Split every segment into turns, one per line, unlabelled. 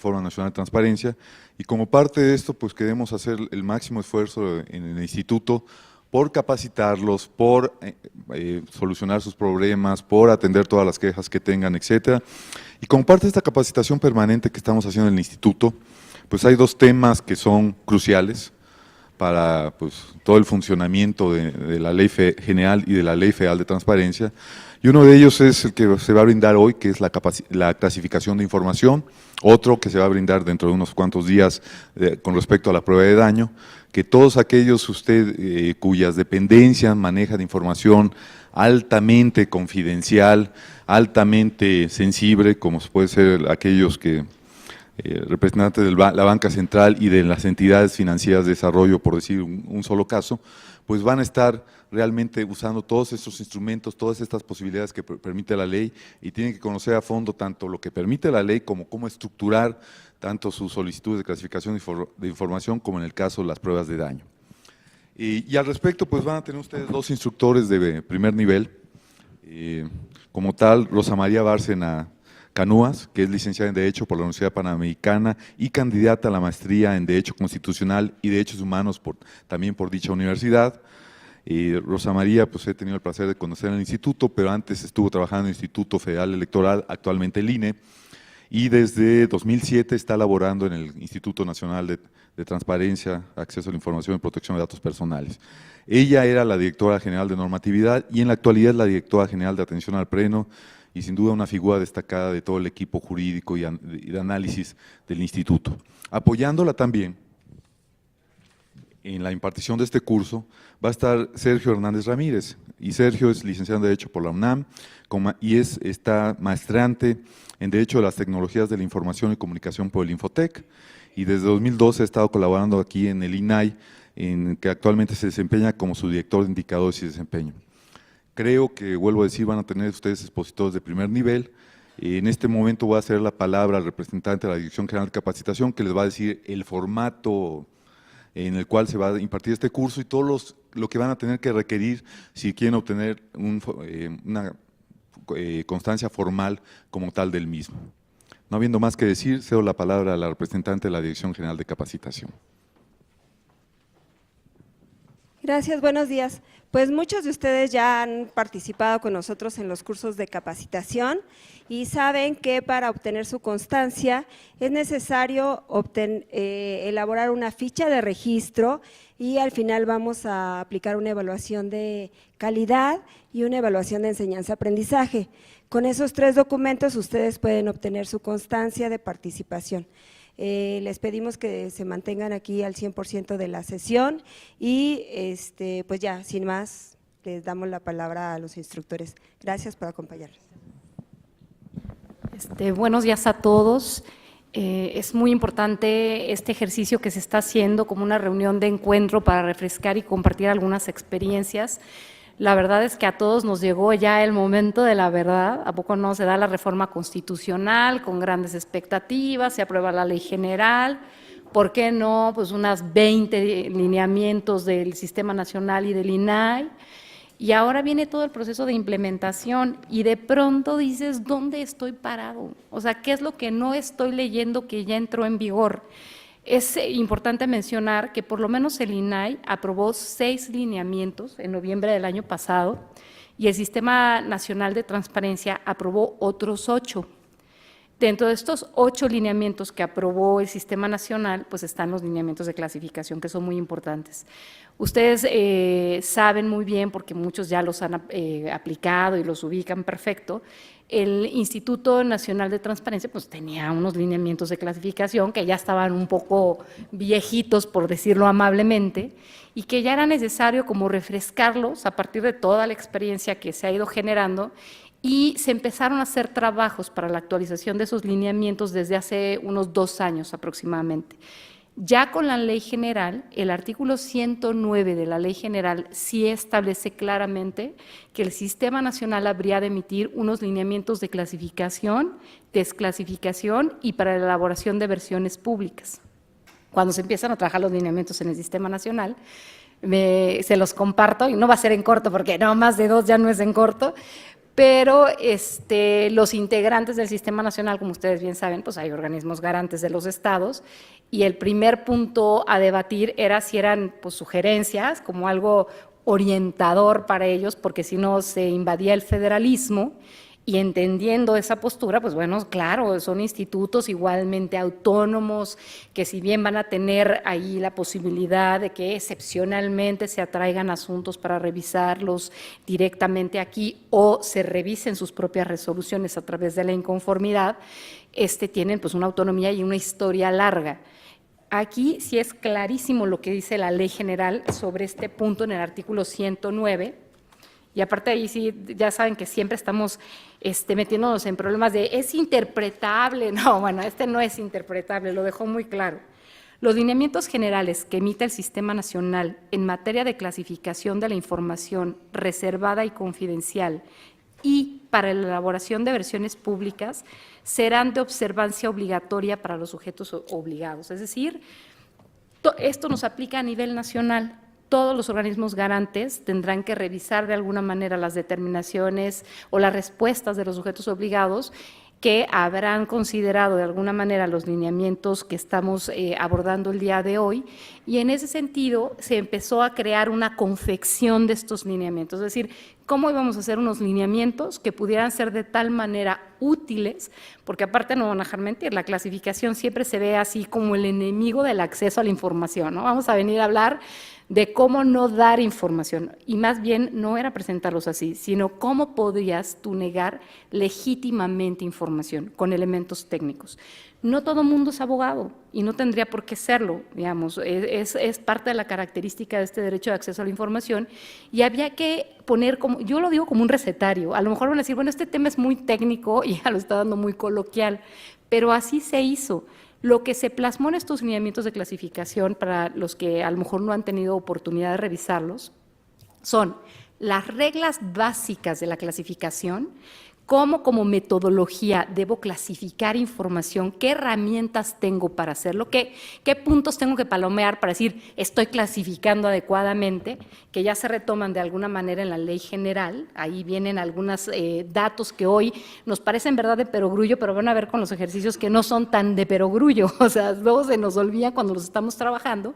Plataforma Nacional de Transparencia, y como parte de esto, pues queremos hacer el máximo esfuerzo en el instituto por capacitarlos, por solucionar sus problemas, por atender todas las quejas que tengan, etcétera. Y como parte de esta capacitación permanente que estamos haciendo en el instituto, pues hay dos temas que son cruciales para pues, todo el funcionamiento de la Ley General y de la Ley Federal de Transparencia, y uno de ellos es el que se va a brindar hoy, que es la clasificación de información, otro que se va a brindar dentro de unos cuantos días con respecto a la prueba de daño, que todos aquellos cuyas dependencias manejan información altamente confidencial, altamente sensible, como puede ser aquellos que representantes de la banca central y de las entidades financieras de desarrollo, por decir un solo caso, pues van a estar realmente usando todos estos instrumentos, todas estas posibilidades que permite la ley, y tienen que conocer a fondo tanto lo que permite la ley como cómo estructurar tanto sus solicitudes de clasificación de información como en el caso de las pruebas de daño. Y al respecto, pues van a tener ustedes dos instructores de primer nivel, como tal, Rosa María Bárcena Canúas, que es licenciada en Derecho por la Universidad Panamericana y candidata a la maestría en Derecho Constitucional y Derechos Humanos también por dicha universidad. Rosa María, pues he tenido el placer de conocer en el instituto, pero antes estuvo trabajando en el Instituto Federal Electoral, actualmente el INE, y desde 2007 está laborando en el Instituto Nacional de Transparencia, Acceso a la Información y Protección de Datos Personales. Ella era la directora general de normatividad y en la actualidad es la directora general de atención al pleno, y sin duda una figura destacada de todo el equipo jurídico y de análisis del instituto. Apoyándola también en la impartición de este curso va a estar Sergio Hernández Ramírez, y Sergio es licenciado en Derecho por la UNAM y está maestrante en Derecho de las Tecnologías de la Información y Comunicación por el Infotec, y desde 2012 ha estado colaborando aquí en el INAI, en que actualmente se desempeña como su director de indicadores y desempeño. Creo que, vuelvo a decir, van a tener ustedes expositores de primer nivel. En este momento voy a hacer la palabra al representante de la Dirección General de Capacitación, que les va a decir el formato en el cual se va a impartir este curso y todo lo que van a tener que requerir si quieren obtener una constancia formal como tal del mismo. No habiendo más que decir, cedo la palabra a la representante de la Dirección General de Capacitación.
Gracias, buenos días. Pues muchos de ustedes ya han participado con nosotros en los cursos de capacitación y saben que para obtener su constancia es necesario elaborar una ficha de registro y al final vamos a aplicar una evaluación de calidad y una evaluación de enseñanza-aprendizaje. Con esos tres documentos ustedes pueden obtener su constancia de participación. Les pedimos que se mantengan aquí al 100% de la sesión y pues ya, sin más, les damos la palabra a los instructores. Gracias por acompañarnos.
Buenos días a todos. Es muy importante este ejercicio que se está haciendo como una reunión de encuentro para refrescar y compartir algunas experiencias. La verdad es que a todos nos llegó ya el momento de la verdad. ¿A poco no se da la reforma constitucional con grandes expectativas? Se aprueba la ley general. ¿Por qué no? Pues unas 20 lineamientos del Sistema Nacional y del INAI. Y ahora viene todo el proceso de implementación y de pronto dices, ¿dónde estoy parado? O sea, ¿qué es lo que no estoy leyendo que ya entró en vigor? Es importante mencionar que por lo menos el INAI aprobó 6 lineamientos en noviembre del año pasado y el Sistema Nacional de Transparencia aprobó otros 8. Dentro de estos 8 lineamientos que aprobó el Sistema Nacional, pues están los lineamientos de clasificación, que son muy importantes. Ustedes saben muy bien, porque muchos ya los han aplicado y los ubican perfecto, el Instituto Nacional de Transparencia pues tenía unos lineamientos de clasificación que ya estaban un poco viejitos, por decirlo amablemente, y que ya era necesario como refrescarlos a partir de toda la experiencia que se ha ido generando, y se empezaron a hacer trabajos para la actualización de esos lineamientos desde hace unos 2 años aproximadamente. Ya con la Ley General, el artículo 109 de la Ley General sí establece claramente que el Sistema Nacional habría de emitir unos lineamientos de clasificación, desclasificación y para la elaboración de versiones públicas. Cuando se empiezan a trabajar los lineamientos en el Sistema Nacional, se los comparto, y no va a ser en corto porque no, más de 2 ya no es en corto, pero los integrantes del Sistema Nacional, como ustedes bien saben, pues hay organismos garantes de los estados, y el primer punto a debatir era si eran pues, sugerencias, como algo orientador para ellos, porque si no se invadía el federalismo, y entendiendo esa postura, pues bueno, claro, son institutos igualmente autónomos, que si bien van a tener ahí la posibilidad de que excepcionalmente se atraigan asuntos para revisarlos directamente aquí o se revisen sus propias resoluciones a través de la inconformidad, tienen pues una autonomía y una historia larga. Aquí sí es clarísimo lo que dice la Ley General sobre este punto en el artículo 109, y aparte ahí sí, ya saben que siempre estamos metiéndonos en problemas de es interpretable. No, bueno, no es interpretable, lo dejó muy claro. Los lineamientos generales que emite el Sistema Nacional en materia de clasificación de la información reservada y confidencial y para la elaboración de versiones públicas serán de observancia obligatoria para los sujetos obligados. Es decir, esto nos aplica a nivel nacional. Todos los organismos garantes tendrán que revisar de alguna manera las determinaciones o las respuestas de los sujetos obligados que habrán considerado de alguna manera los lineamientos que estamos abordando el día de hoy, y en ese sentido se empezó a crear una confección de estos lineamientos, es decir, cómo íbamos a hacer unos lineamientos que pudieran ser de tal manera útiles, porque aparte no van a dejar mentir, la clasificación siempre se ve así como el enemigo del acceso a la información, ¿no? Vamos a venir a hablar de cómo no dar información, y más bien no era presentarlos así, sino cómo podrías tú negar legítimamente información con elementos técnicos. No todo mundo es abogado y no tendría por qué serlo, digamos, es parte de la característica de este derecho de acceso a la información, y había que poner, como, yo lo digo como un recetario, a lo mejor van a decir, bueno, este tema es muy técnico y ya lo está dando muy coloquial, pero así se hizo. Lo que se plasmó en estos lineamientos de clasificación, para los que a lo mejor no han tenido oportunidad de revisarlos, son las reglas básicas de la clasificación, cómo como metodología debo clasificar información, qué herramientas tengo para hacerlo, qué puntos tengo que palomear para decir estoy clasificando adecuadamente, que ya se retoman de alguna manera en la Ley General. Ahí vienen algunos datos que hoy nos parecen verdad de perogrullo, pero van a ver con los ejercicios que no son tan de perogrullo, o sea, luego se nos olvida cuando los estamos trabajando.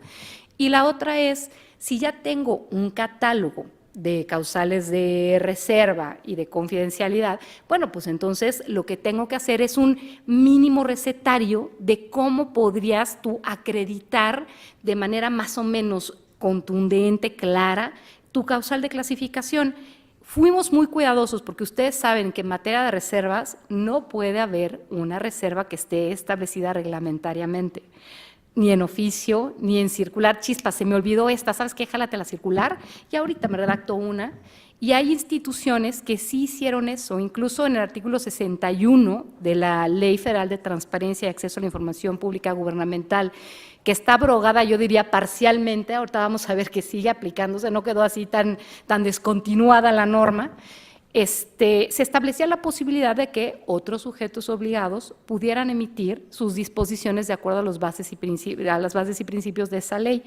Y la otra es, si ya tengo un catálogo de causales de reserva y de confidencialidad, bueno, pues entonces lo que tengo que hacer es un mínimo recetario de cómo podrías tú acreditar de manera más o menos contundente, clara, tu causal de clasificación. Fuimos muy cuidadosos porque ustedes saben que en materia de reservas no puede haber una reserva que esté establecida reglamentariamente, ni en oficio, ni en circular. Chispa, se me olvidó esta, ¿sabes qué? Jálate la circular, y ahorita me redacto una. Y hay instituciones que sí hicieron eso, incluso en el artículo 61 de la Ley Federal de Transparencia y Acceso a la Información Pública Gubernamental, que está abrogada, yo diría parcialmente, ahorita vamos a ver que sigue aplicándose, no quedó así tan descontinuada la norma. Se establecía la posibilidad de que otros sujetos obligados pudieran emitir sus disposiciones de acuerdo a las bases y principios de esa ley.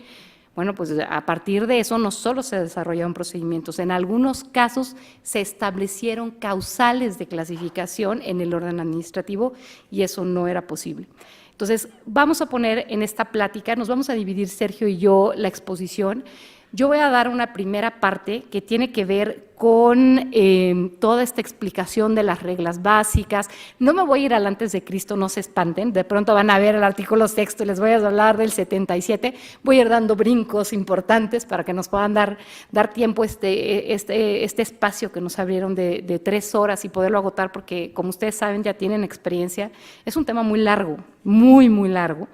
Bueno, pues a partir de eso no solo se desarrollaron procedimientos, en algunos casos se establecieron causales de clasificación en el orden administrativo, y eso no era posible. Entonces, vamos a poner en esta plática, nos vamos a dividir Sergio y yo la exposición. Yo voy a dar una primera parte que tiene que ver con toda esta explicación de las reglas básicas. No me voy a ir al antes de Cristo, no se espanten, de pronto van a ver el artículo sexto y les voy a hablar del 77, voy a ir dando brincos importantes para que nos puedan dar tiempo este espacio que nos abrieron de 3 horas y poderlo agotar, porque como ustedes saben, ya tienen experiencia, es un tema muy largo, muy, muy largo,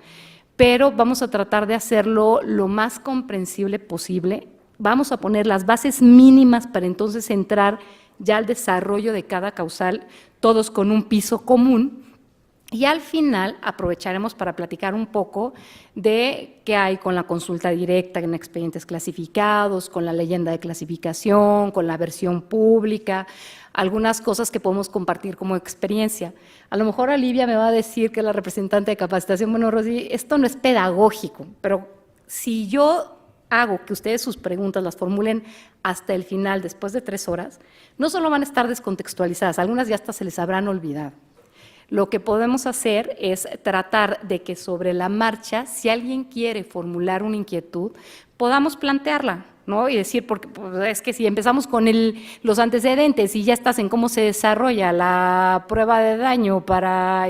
pero vamos a tratar de hacerlo lo más comprensible posible. Vamos a poner las bases mínimas para entonces entrar ya al desarrollo de cada causal, todos con un piso común, y al final aprovecharemos para platicar un poco de qué hay con la consulta directa en expedientes clasificados, con la leyenda de clasificación, con la versión pública, algunas cosas que podemos compartir como experiencia. A lo mejor Olivia me va a decir, que es la representante de capacitación, bueno, Rosy, esto no es pedagógico, pero si yo hago que ustedes sus preguntas las formulen hasta el final, después de 3 horas, no solo van a estar descontextualizadas, algunas ya hasta se les habrán olvidado. Lo que podemos hacer es tratar de que sobre la marcha, si alguien quiere formular una inquietud, podamos plantearla, ¿no? Y decir, porque pues, es que si empezamos con los antecedentes y ya estás en cómo se desarrolla la prueba de daño para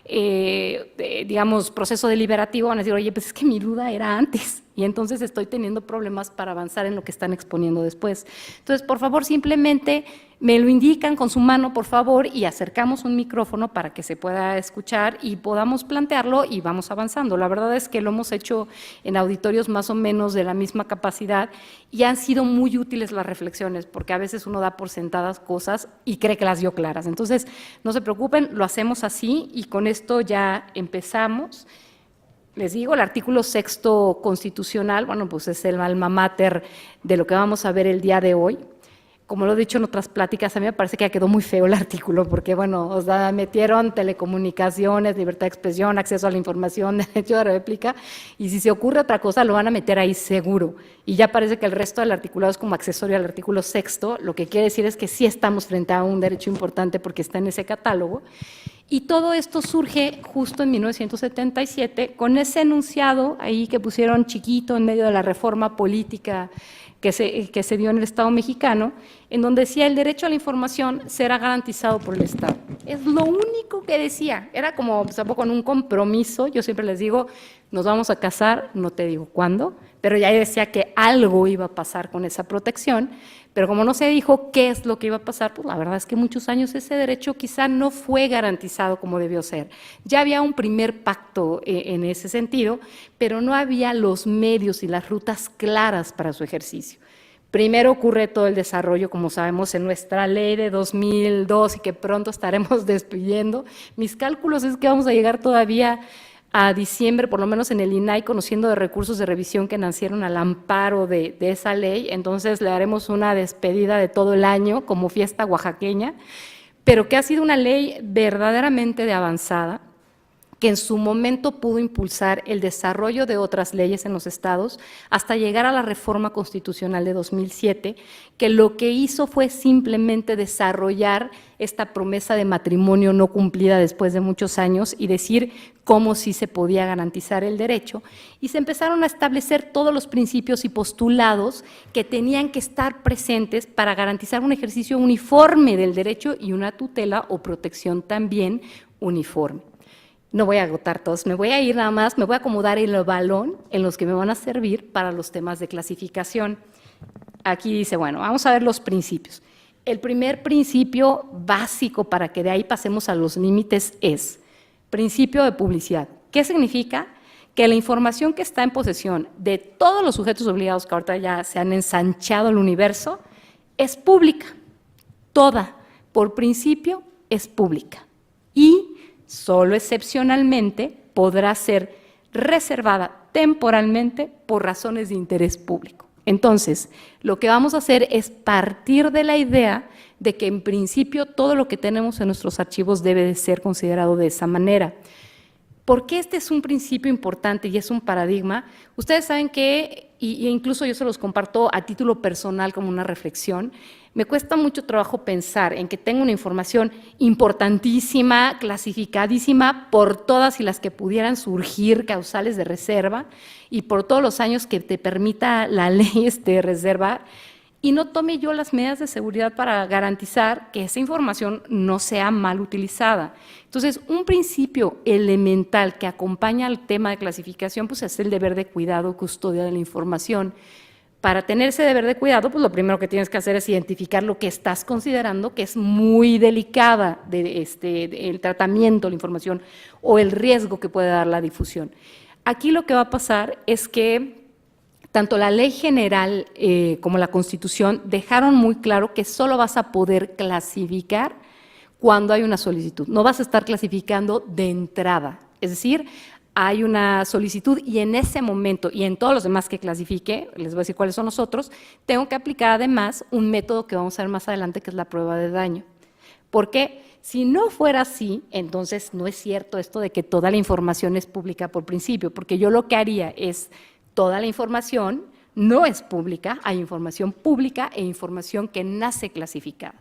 digamos, proceso deliberativo, van a decir, oye, pues es que mi duda era antes y entonces estoy teniendo problemas para avanzar en lo que están exponiendo después. Entonces, por favor, simplemente me lo indican con su mano, por favor, y acercamos un micrófono para que se pueda escuchar y podamos plantearlo y vamos avanzando. La verdad es que lo hemos hecho en auditorios más o menos de la misma capacidad y han sido muy útiles las reflexiones, porque a veces uno da por sentadas cosas y cree que las dio claras. Entonces, no se preocupen, lo hacemos así y con esto ya empezamos. Les digo, el artículo 6º constitucional, bueno, pues es el alma mater de lo que vamos a ver el día de hoy. Como lo he dicho en otras pláticas, a mí me parece que ya quedó muy feo el artículo, porque, bueno, o sea, metieron telecomunicaciones, libertad de expresión, acceso a la información, derecho de réplica, y si se ocurre otra cosa, lo van a meter ahí seguro. Y ya parece que el resto del articulado es como accesorio al artículo 6º, lo que quiere decir es que sí estamos frente a un derecho importante porque está en ese catálogo. Y todo esto surge justo en 1977, con ese enunciado ahí que pusieron chiquito en medio de la reforma política que se dio en el Estado mexicano, en donde decía el derecho a la información será garantizado por el Estado. Es lo único que decía, era como tampoco con un compromiso, yo siempre les digo, nos vamos a casar, no te digo cuándo, pero ya decía que algo iba a pasar con esa protección, pero como no se dijo qué es lo que iba a pasar, pues la verdad es que muchos años ese derecho quizá no fue garantizado como debió ser. Ya había un primer pacto en ese sentido, pero no había los medios y las rutas claras para su ejercicio. Primero ocurre todo el desarrollo, como sabemos, en nuestra ley de 2002 y que pronto estaremos despidiendo. Mis cálculos es que vamos a llegar todavía a diciembre, por lo menos en el INAI, conociendo de recursos de revisión que nacieron al amparo de esa ley, entonces le haremos una despedida de todo el año como fiesta oaxaqueña, pero que ha sido una ley verdaderamente de avanzada, que en su momento pudo impulsar el desarrollo de otras leyes en los estados hasta llegar a la reforma constitucional de 2007, que lo que hizo fue simplemente desarrollar esta promesa de matrimonio no cumplida después de muchos años y decir cómo sí se podía garantizar el derecho, y se empezaron a establecer todos los principios y postulados que tenían que estar presentes para garantizar un ejercicio uniforme del derecho y una tutela o protección también uniforme. No voy a agotar todos, me voy a ir nada más, me voy a acomodar el balón en los que me van a servir para los temas de clasificación. Aquí dice, bueno, vamos a ver los principios. El primer principio básico para que de ahí pasemos a los límites es principio de publicidad. ¿Qué significa? Que la información que está en posesión de todos los sujetos obligados que ahorita ya se han ensanchado el universo es pública, toda, por principio es pública y solo excepcionalmente podrá ser reservada temporalmente por razones de interés público. Entonces, lo que vamos a hacer es partir de la idea de que en principio todo lo que tenemos en nuestros archivos debe de ser considerado de esa manera. ¿Por qué este es un principio importante y es un paradigma? Ustedes saben que, y incluso yo se los comparto a título personal como una reflexión, me cuesta mucho trabajo pensar en que tengo una información importantísima, clasificadísima por todas y las que pudieran surgir causales de reserva y por todos los años que te permita la ley reservar, y no tome yo las medidas de seguridad para garantizar que esa información no sea mal utilizada. Entonces, un principio elemental que acompaña al tema de clasificación pues es el deber de cuidado, custodia de la información. Para tener ese deber de cuidado, pues lo primero que tienes que hacer es identificar lo que estás considerando que es muy delicada el tratamiento de la información o el riesgo que puede dar la difusión. Aquí lo que va a pasar es que tanto la ley general como la Constitución dejaron muy claro que solo vas a poder clasificar cuando hay una solicitud. No vas a estar clasificando de entrada, es decir, hay una solicitud y en ese momento y en todos los demás que clasifique, les voy a decir cuáles son los otros, tengo que aplicar además un método que vamos a ver más adelante que es la prueba de daño. Porque si no fuera así, entonces no es cierto esto de que toda la información es pública por principio, porque yo lo que haría es toda la información no es pública, hay información pública e información que nace clasificada.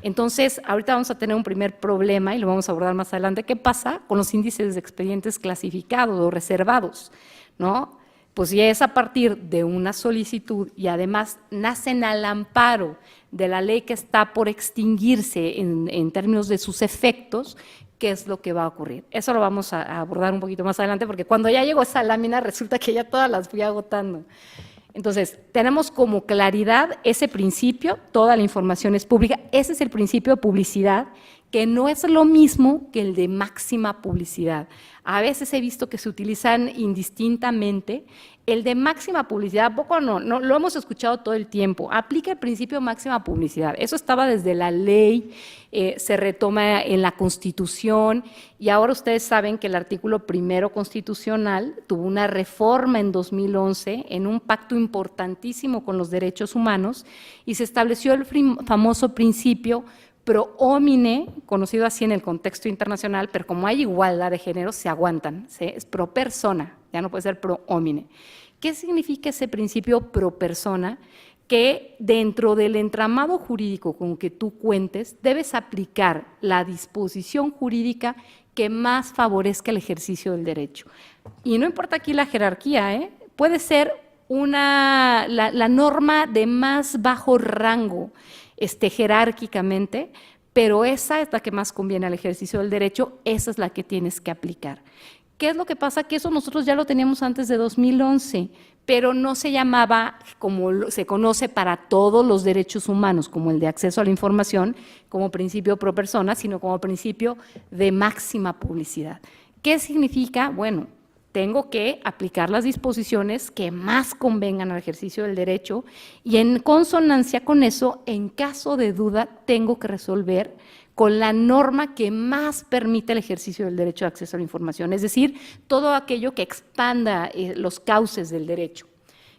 Entonces, ahorita vamos a tener un primer problema y lo vamos a abordar más adelante. ¿Qué pasa con los índices de expedientes clasificados o reservados? ¿No? Pues si es a partir de una solicitud y además nacen al amparo de la ley que está por extinguirse en términos de sus efectos, ¿qué es lo que va a ocurrir? Eso lo vamos a abordar un poquito más adelante, porque cuando ya llegó esa lámina resulta que ya todas las fui agotando. Entonces, tenemos como claridad ese principio, toda la información es pública, ese es el principio de publicidad, que no es lo mismo que el de máxima publicidad. A veces he visto que se utilizan indistintamente. El de máxima publicidad, poco no, lo hemos escuchado todo el tiempo, aplica el principio de máxima publicidad. Eso estaba desde la ley, se retoma en la Constitución, y ahora ustedes saben que el artículo 1 constitucional tuvo una reforma en 2011 en un pacto importantísimo con los derechos humanos, y se estableció el famoso principio pro homine, conocido así en el contexto internacional, pero como hay igualdad de género, se aguantan, ¿sí? Es pro persona, ya no puede ser pro homine. ¿Qué significa ese principio pro persona? Que dentro del entramado jurídico con que tú cuentes, debes aplicar la disposición jurídica que más favorezca el ejercicio del derecho. Y no importa aquí la jerarquía, puede ser la norma de más bajo rango, jerárquicamente, pero esa es la que más conviene al ejercicio del derecho, esa es la que tienes que aplicar. ¿Qué es lo que pasa? Que eso nosotros ya lo teníamos antes de 2011, pero no se llamaba como se conoce para todos los derechos humanos, como el de acceso a la información, como principio pro persona, sino como principio de máxima publicidad. ¿Qué significa? Bueno, tengo que aplicar las disposiciones que más convengan al ejercicio del derecho y en consonancia con eso, en caso de duda, tengo que resolver con la norma que más permite el ejercicio del derecho de acceso a la información, es decir, todo aquello que expanda los cauces del derecho.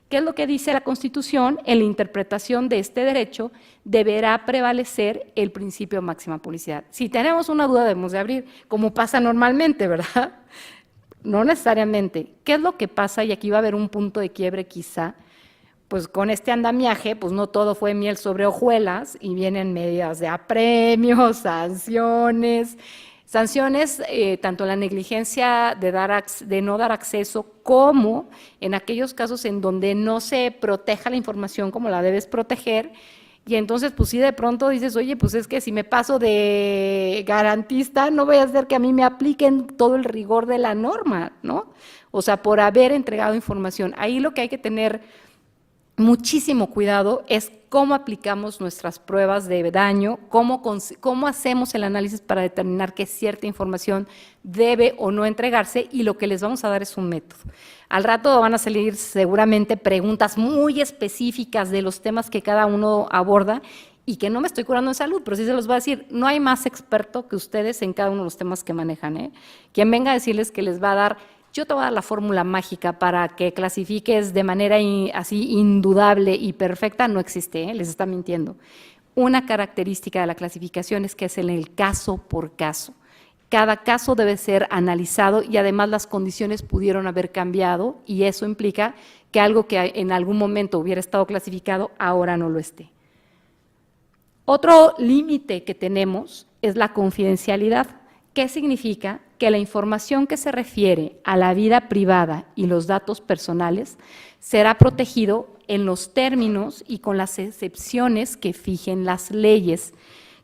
¿Qué es lo que dice la Constitución? En la interpretación de este derecho deberá prevalecer el principio de máxima publicidad. Si tenemos una duda, debemos de abrir, como pasa normalmente, ¿verdad? No necesariamente. ¿Qué es lo que pasa? Y aquí va a haber un punto de quiebre quizá, pues con este andamiaje, pues no todo fue miel sobre hojuelas y vienen medidas de apremios, sanciones, tanto la negligencia de no dar acceso como en aquellos casos en donde no se proteja la información como la debes proteger. Y entonces, pues sí, de pronto dices, oye, pues es que si me paso de garantista, no voy a hacer que a mí me apliquen todo el rigor de la norma, ¿no? O sea, por haber entregado información. Ahí lo que hay que tener muchísimo cuidado es cómo aplicamos nuestras pruebas de daño, cómo hacemos el análisis para determinar que cierta información debe o no entregarse, y lo que les vamos a dar es un método. Al rato van a salir seguramente preguntas muy específicas de los temas que cada uno aborda y que no me estoy curando en salud, pero sí se los voy a decir, no hay más experto que ustedes en cada uno de los temas que manejan. Quien venga a decirles que les va a dar, yo te voy a dar la fórmula mágica para que clasifiques de manera así indudable y perfecta, no existe, les está mintiendo. Una característica de la clasificación es que es en el caso por caso. Cada caso debe ser analizado y además las condiciones pudieron haber cambiado y eso implica que algo que en algún momento hubiera estado clasificado ahora no lo esté. Otro límite que tenemos es la confidencialidad. ¿Qué significa? Que la información que se refiere a la vida privada y los datos personales será protegido en los términos y con las excepciones que fijen las leyes.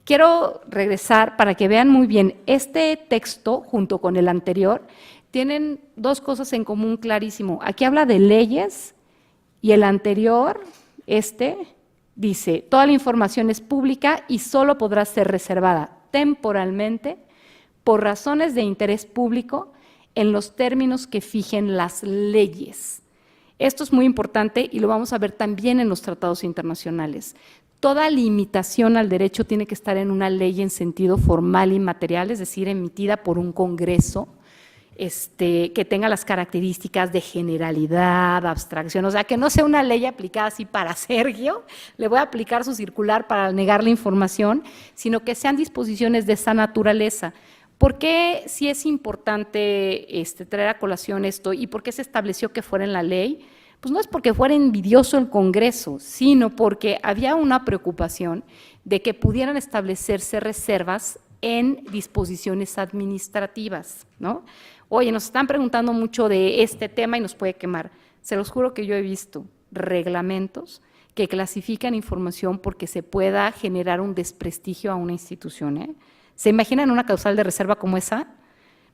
Quiero regresar para que vean muy bien, este texto junto con el anterior tienen dos cosas en común clarísimo. Aquí habla de leyes y el anterior, dice, toda la información es pública y solo podrá ser reservada temporalmente por razones de interés público en los términos que fijen las leyes. Esto es muy importante y lo vamos a ver también en los tratados internacionales. Toda limitación al derecho tiene que estar en una ley en sentido formal y material, es decir, emitida por un congreso, que tenga las características de generalidad, abstracción, o sea, que no sea una ley aplicada así para Sergio, le voy a aplicar su circular para negar la información, sino que sean disposiciones de esa naturaleza. ¿Por qué sí es importante traer a colación esto y por qué se estableció que fuera en la ley? Pues no es porque fuera envidioso el Congreso, sino porque había una preocupación de que pudieran establecerse reservas en disposiciones administrativas, ¿no? Oye, nos están preguntando mucho de este tema y nos puede quemar. Se los juro que yo he visto reglamentos que clasifican información porque se pueda generar un desprestigio a una institución, ¿eh? ¿Se imaginan una causal de reserva como esa?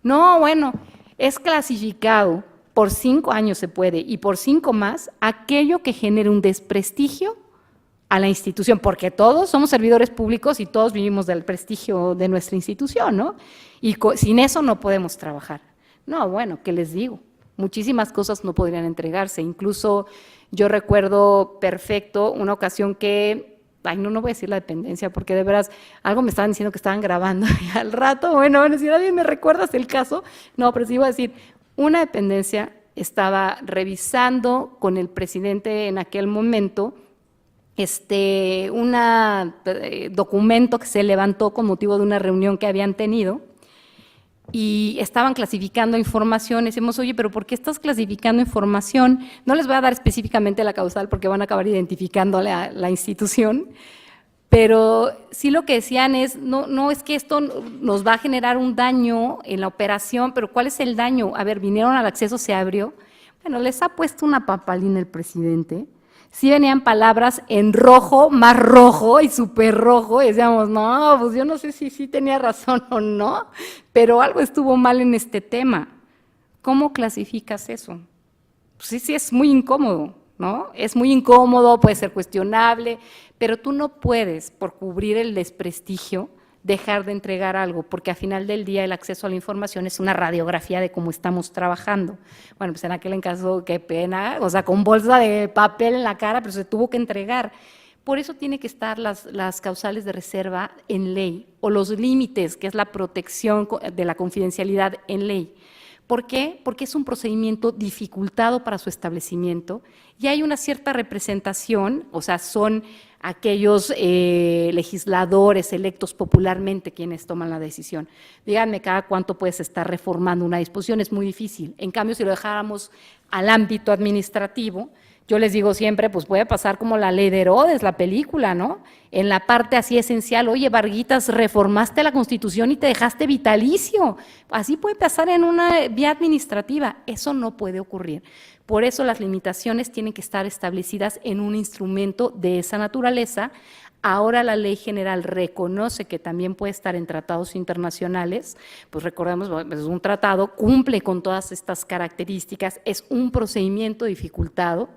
No, bueno, es clasificado, por 5 años se puede, y por 5 más, aquello que genere un desprestigio a la institución, porque todos somos servidores públicos y todos vivimos del prestigio de nuestra institución, ¿no? Y sin eso no podemos trabajar. No, bueno, ¿qué les digo? Muchísimas cosas no podrían entregarse, incluso yo recuerdo perfecto una ocasión que, ay, no voy a decir la dependencia, porque de veras, algo me estaban diciendo que estaban grabando, y al rato, bueno, si nadie me recuerdas el caso, no, pero sí iba a decir, una dependencia estaba revisando con el presidente en aquel momento un documento que se levantó con motivo de una reunión que habían tenido y estaban clasificando información. Decimos, oye, pero ¿por qué estás clasificando información? No les voy a dar específicamente la causal porque van a acabar identificando a la institución, pero sí lo que decían es, no es que esto nos va a generar un daño en la operación, pero ¿cuál es el daño? A ver, vinieron al acceso, se abrió. Bueno, les ha puesto una papalina el presidente. Sí venían palabras en rojo, más rojo y súper rojo, y decíamos, no, pues yo no sé si sí tenía razón o no, pero algo estuvo mal en este tema. ¿Cómo clasificas eso? Pues sí, es muy incómodo, ¿no? Es muy incómodo, puede ser cuestionable, pero tú no puedes, por cubrir el desprestigio, dejar de entregar algo, porque al final del día el acceso a la información es una radiografía de cómo estamos trabajando. Bueno, pues en aquel caso, qué pena, o sea, con bolsa de papel en la cara, pero se tuvo que entregar. Por eso tiene que estar las causales de reserva en ley, o los límites, que es la protección de la confidencialidad en ley. ¿Por qué? Porque es un procedimiento dificultado para su establecimiento y hay una cierta representación, o sea, son aquellos legisladores electos popularmente quienes toman la decisión. Díganme cada cuánto puedes estar reformando una disposición, es muy difícil. En cambio, si lo dejáramos al ámbito administrativo, yo les digo siempre, pues puede pasar como la ley de Herodes, la película, ¿no? En la parte así esencial, oye, Varguitas, reformaste la Constitución y te dejaste vitalicio. Así puede pasar en una vía administrativa. Eso no puede ocurrir. Por eso las limitaciones tienen que estar establecidas en un instrumento de esa naturaleza. Ahora la ley general reconoce que también puede estar en tratados internacionales, pues recordemos, es un tratado, cumple con todas estas características, es un procedimiento dificultado,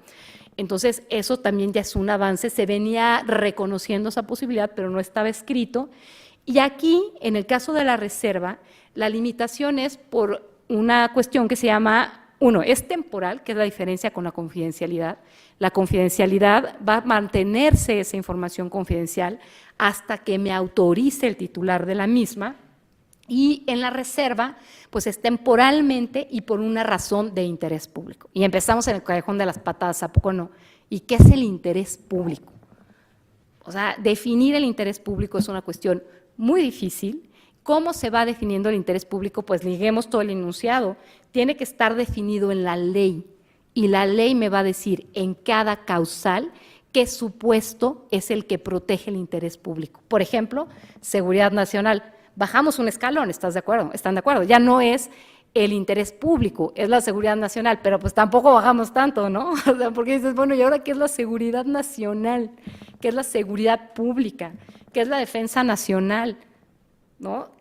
entonces eso también ya es un avance, se venía reconociendo esa posibilidad, pero no estaba escrito, y aquí, en el caso de la reserva, la limitación es por una cuestión que se llama, uno, es temporal, que es la diferencia con la confidencialidad. La confidencialidad va a mantenerse esa información confidencial hasta que me autorice el titular de la misma, y en la reserva, pues es temporalmente y por una razón de interés público. Y empezamos en el callejón de las patadas, ¿a poco no? ¿Y qué es el interés público? O sea, definir el interés público es una cuestión muy difícil. ¿Cómo se va definiendo el interés público? Pues liguemos todo el enunciado. Tiene que estar definido en la ley y la ley me va a decir en cada causal qué supuesto es el que protege el interés público. Por ejemplo, seguridad nacional. Bajamos un escalón, ¿estás de acuerdo? ¿Están de acuerdo? Ya no es el interés público, es la seguridad nacional, pero pues tampoco bajamos tanto, ¿no? O sea, porque dices, bueno, ¿y ahora qué es la seguridad nacional? ¿Qué es la seguridad pública? ¿Qué es la defensa nacional? ¿No?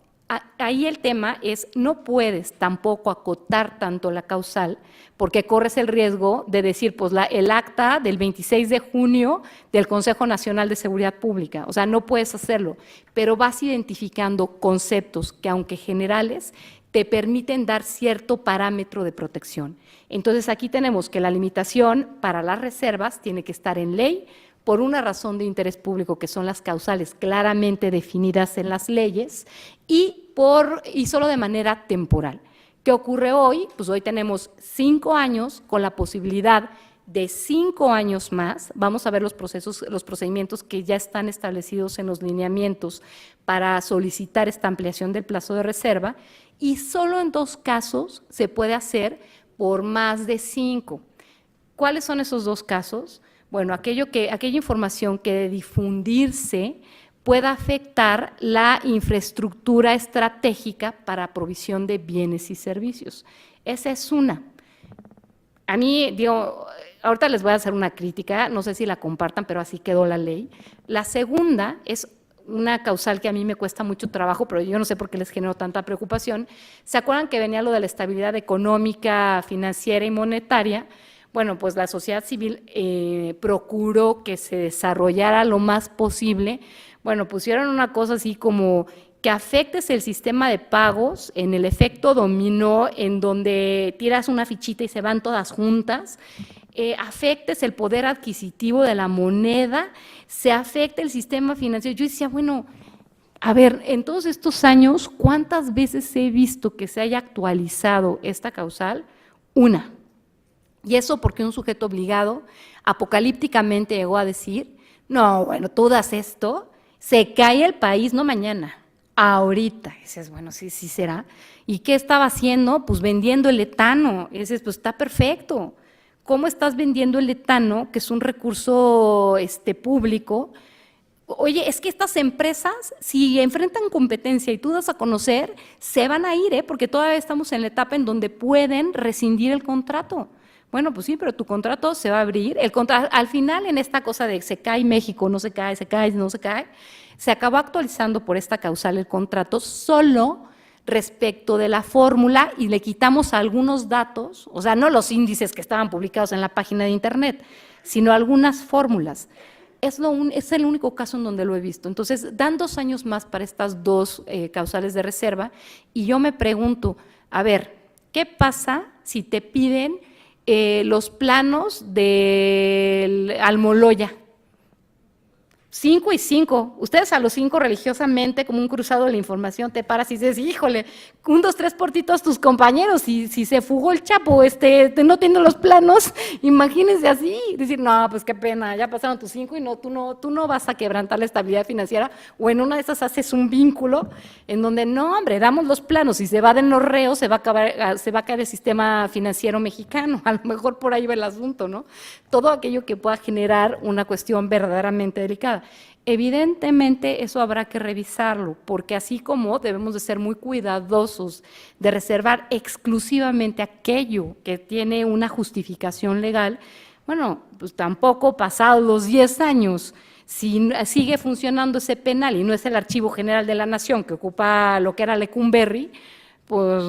Ahí el tema es, no puedes tampoco acotar tanto la causal porque corres el riesgo de decir, pues el acta del 26 de junio del Consejo Nacional de Seguridad Pública, o sea, no puedes hacerlo, pero vas identificando conceptos que aunque generales, te permiten dar cierto parámetro de protección. Entonces aquí tenemos que la limitación para las reservas tiene que estar en ley, por una razón de interés público, que son las causales claramente definidas en las leyes, y solo de manera temporal. ¿Qué ocurre hoy? Pues hoy tenemos 5 años con la posibilidad de 5 años más. Vamos a ver los procedimientos que ya están establecidos en los lineamientos para solicitar esta ampliación del plazo de reserva, y solo en 2 casos se puede hacer por más de 5. ¿Cuáles son esos dos casos? Bueno, aquella información que de difundirse pueda afectar la infraestructura estratégica para provisión de bienes y servicios. Esa es una. A mí, digo, ahorita les voy a hacer una crítica, no sé si la compartan, pero así quedó la ley. La segunda es una causal que a mí me cuesta mucho trabajo, pero yo no sé por qué les genero tanta preocupación. ¿Se acuerdan que venía lo de la estabilidad económica, financiera y monetaria? Bueno, pues la sociedad civil procuró que se desarrollara lo más posible. Bueno, pusieron una cosa así como que afectes el sistema de pagos en el efecto dominó, en donde tiras una fichita y se van todas juntas, afectes el poder adquisitivo de la moneda, se afecta el sistema financiero. Yo decía, bueno, a ver, en todos estos años, ¿cuántas veces he visto que se haya actualizado esta causal? Una. Y eso porque un sujeto obligado apocalípticamente llegó a decir, no, bueno, tú das esto, se cae el país, no mañana, ahorita. Y dices, bueno, sí será. ¿Y qué estaba haciendo? Pues vendiendo el etano. Y dices, pues está perfecto. ¿Cómo estás vendiendo el etano, que es un recurso público? Oye, es que estas empresas, si enfrentan competencia y tú das a conocer, se van a ir, porque todavía estamos en la etapa en donde pueden rescindir el contrato. Bueno, pues sí, pero tu contrato se va a abrir. Al final, en esta cosa de se cae México, no se cae, no se cae, se acabó actualizando por esta causal el contrato solo respecto de la fórmula y le quitamos algunos datos, o sea, no los índices que estaban publicados en la página de internet, sino algunas fórmulas. Es el único caso en donde lo he visto. Entonces, dan 2 años más para estas dos causales de reserva y yo me pregunto, a ver, ¿qué pasa si te piden los planos del Almoloya? 5 y 5. Ustedes a los 5 religiosamente, como un cruzado de la información, te paras y dices, híjole, 1, 2, 3 por ti todos tus compañeros, y si se fugó el Chapo, no tiene los planos, imagínense así, decir, no, pues qué pena, ya pasaron tus 5 y tú no vas a quebrantar la estabilidad financiera, o en una de esas haces un vínculo en donde, no, hombre, damos los planos, y se va de los reos, se va a caer el sistema financiero mexicano, a lo mejor por ahí va el asunto, ¿no? Todo aquello que pueda generar una cuestión verdaderamente delicada. Evidentemente eso habrá que revisarlo, porque así como debemos de ser muy cuidadosos de reservar exclusivamente aquello que tiene una justificación legal, bueno, pues tampoco pasados los 10 años, si sigue funcionando ese penal y no es el Archivo General de la Nación que ocupa lo que era Lecumberri, pues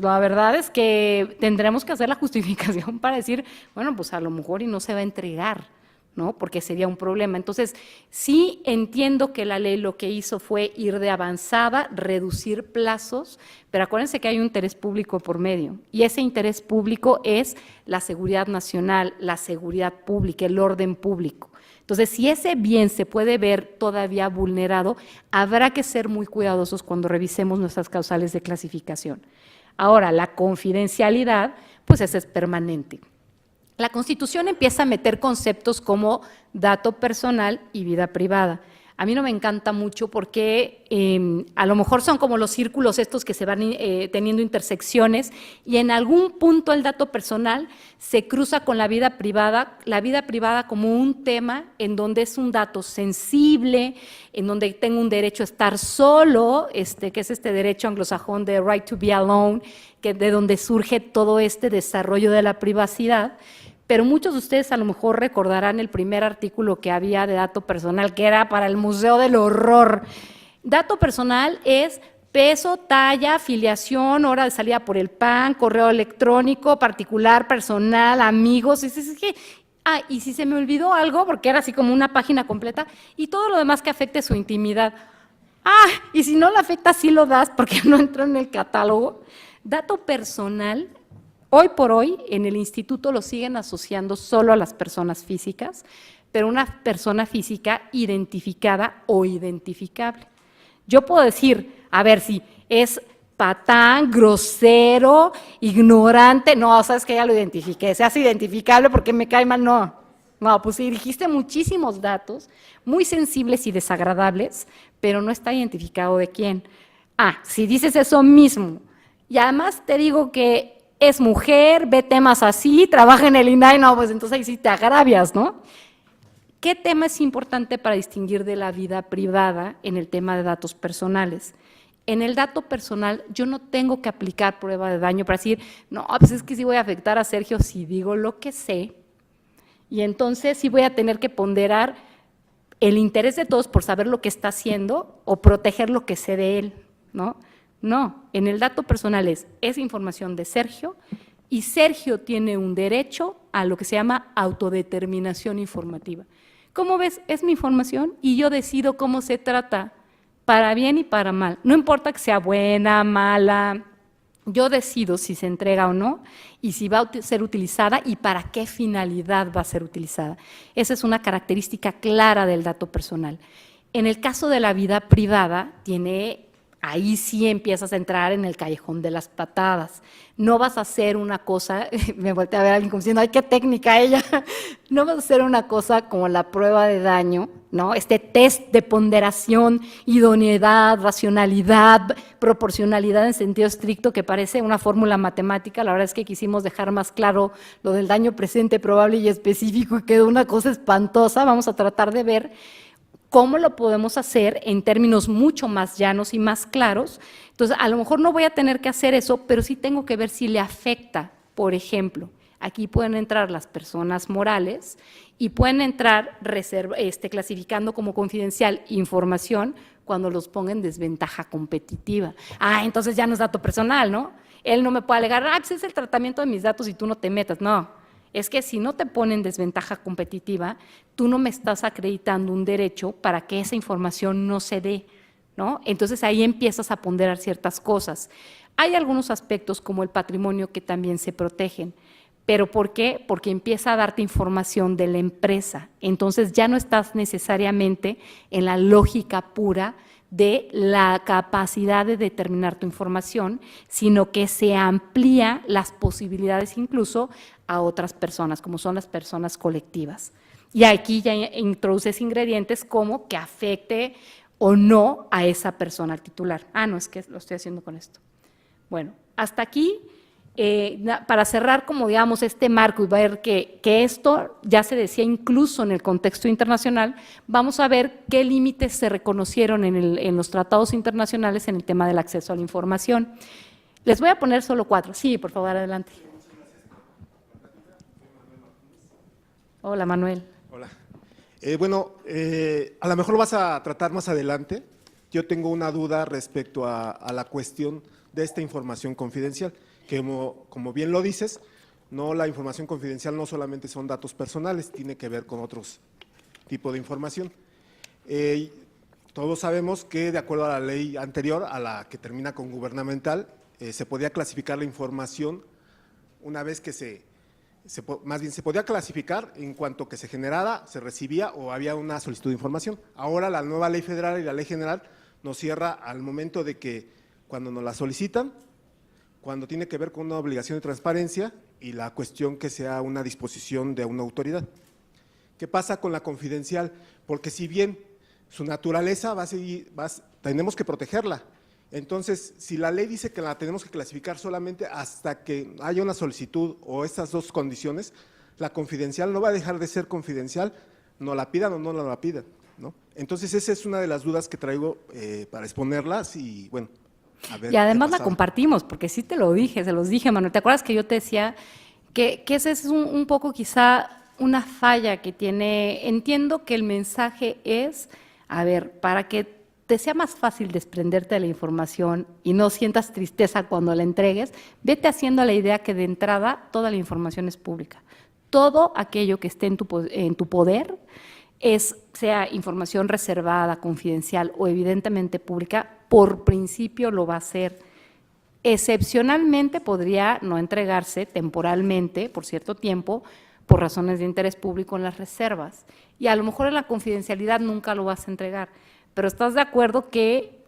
la verdad es que tendremos que hacer la justificación para decir, bueno, pues a lo mejor y no se va a entregar, ¿no? Porque sería un problema. Entonces, sí entiendo que la ley lo que hizo fue ir de avanzada, reducir plazos, pero acuérdense que hay un interés público por medio, y ese interés público es la seguridad nacional, la seguridad pública, el orden público. Entonces, si ese bien se puede ver todavía vulnerado, habrá que ser muy cuidadosos cuando revisemos nuestras causales de clasificación. Ahora, la confidencialidad, pues esa es permanente. La Constitución empieza a meter conceptos como dato personal y vida privada. A mí no me encanta mucho porque a lo mejor son como los círculos estos que se van teniendo intersecciones y en algún punto el dato personal se cruza con la vida privada como un tema en donde es un dato sensible, en donde tengo un derecho a estar solo, que es este derecho anglosajón de right to be alone, que de donde surge todo este desarrollo de la privacidad. Pero muchos de ustedes a lo mejor recordarán el primer artículo que había de dato personal, que era para el Museo del Horror. Dato personal es peso, talla, afiliación, hora de salida por el PAN, correo electrónico, particular, personal, amigos. Y si se me olvidó algo, porque era así como una página completa, y todo lo demás que afecte su intimidad. Y si no lo afecta, sí lo das, porque no entró en el catálogo. Dato personal. Hoy por hoy, en el instituto lo siguen asociando solo a las personas físicas, pero una persona física identificada o identificable. Yo puedo decir, a ver si es patán, grosero, ignorante, no, sabes que ya lo identifiqué, se hace identificable porque me cae mal, no, pues sí, dijiste muchísimos datos, muy sensibles y desagradables, pero no está identificado de quién. Si dices eso mismo, y además te digo que es mujer, ve temas así, trabaja en el INAI, no, pues entonces ahí sí te agravias, ¿no? ¿Qué tema es importante para distinguir de la vida privada en el tema de datos personales? En el dato personal yo no tengo que aplicar prueba de daño para decir, no, pues es que sí voy a afectar a Sergio si digo lo que sé, y entonces sí voy a tener que ponderar el interés de todos por saber lo que está haciendo o proteger lo que sé de él, ¿no? No, en el dato personal es información de Sergio y Sergio tiene un derecho a lo que se llama autodeterminación informativa. ¿Cómo ves? Es mi información y yo decido cómo se trata, para bien y para mal. No importa que sea buena, mala, yo decido si se entrega o no y si va a ser utilizada y para qué finalidad va a ser utilizada. Esa es una característica clara del dato personal. En el caso de la vida privada, ahí sí empiezas a entrar en el callejón de las patadas. No vas a hacer una cosa, me volteé a ver a alguien como diciendo, ¡ay, qué técnica ella! No vas a hacer una cosa como la prueba de daño, ¿no? Este test de ponderación, idoneidad, racionalidad, proporcionalidad en sentido estricto, que parece una fórmula matemática. La verdad es que quisimos dejar más claro lo del daño presente, probable y específico, y quedó una cosa espantosa. Vamos a tratar de ver cómo lo podemos hacer en términos mucho más llanos y más claros. Entonces, a lo mejor no voy a tener que hacer eso, pero sí tengo que ver si le afecta. Por ejemplo, aquí pueden entrar las personas morales y pueden entrar clasificando como confidencial información cuando los ponga en desventaja competitiva. Entonces ya no es dato personal, ¿no? Él no me puede alegar, pues es el tratamiento de mis datos y tú no te metas. No, es que si no te pone en desventaja competitiva, tú no me estás acreditando un derecho para que esa información no se dé, ¿no? Entonces ahí empiezas a ponderar ciertas cosas. Hay algunos aspectos como el patrimonio que también se protegen. ¿Pero por qué? Porque empieza a darte información de la empresa. Entonces ya no estás necesariamente en la lógica pura de la capacidad de determinar tu información, sino que se amplía las posibilidades incluso a otras personas, como son las personas colectivas. Y aquí ya introduces ingredientes como que afecte o no a esa persona, al titular. No, es que lo estoy haciendo con esto. Bueno, hasta aquí. Para cerrar, como digamos, este marco y ver que esto ya se decía incluso en el contexto internacional, vamos a ver qué límites se reconocieron en los tratados internacionales en el tema del acceso a la información. Les voy a poner solo 4. Sí, por favor, adelante. Hola, Manuel.
Hola. A lo mejor lo vas a tratar más adelante. Yo tengo una duda respecto a la cuestión de esta información confidencial. Que como bien lo dices, la información confidencial no solamente son datos personales, tiene que ver con otros tipos de información. Todos sabemos que de acuerdo a la ley anterior, a la que termina con gubernamental, se podía clasificar la información una vez que se podía clasificar en cuanto que se generara, se recibía o había una solicitud de información. Ahora la nueva ley federal y la ley general nos cierra al momento de que cuando nos la solicitan, cuando tiene que ver con una obligación de transparencia y la cuestión que sea una disposición de una autoridad. ¿Qué pasa con la confidencial? Porque si bien su naturaleza tenemos que protegerla. Entonces, si la ley dice que la tenemos que clasificar solamente hasta que haya una solicitud o estas dos condiciones, la confidencial no va a dejar de ser confidencial, no la pidan o no la pidan, ¿no? Entonces, esa es una de las dudas que traigo para exponerlas y bueno.
Y además la compartimos, porque sí te lo dije, se los dije, Manuel. ¿Te acuerdas que yo te decía que ese es un poco quizá una falla que tiene? Entiendo que el mensaje es, para que te sea más fácil desprenderte de la información y no sientas tristeza cuando la entregues, vete haciendo la idea que de entrada toda la información es pública. Todo aquello que esté en tu poder, sea información reservada, confidencial o evidentemente pública, por principio lo va a hacer. Excepcionalmente podría no entregarse temporalmente, por cierto tiempo, por razones de interés público en las reservas. Y a lo mejor en la confidencialidad nunca lo vas a entregar. Pero ¿estás de acuerdo que,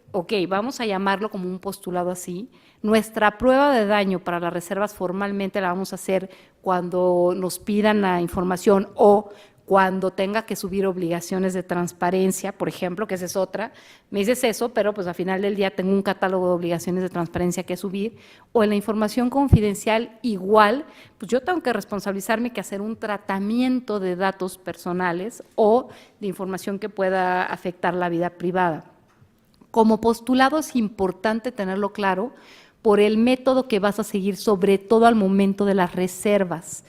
vamos a llamarlo como un postulado así, nuestra prueba de daño para las reservas formalmente la vamos a hacer cuando nos pidan la información o cuando tenga que subir obligaciones de transparencia, por ejemplo, que esa es otra, me dices eso, pero pues al final del día tengo un catálogo de obligaciones de transparencia que subir, o en la información confidencial igual, pues yo tengo que responsabilizarme que hacer un tratamiento de datos personales o de información que pueda afectar la vida privada. Como postulado es importante tenerlo claro por el método que vas a seguir, sobre todo al momento de las reservas,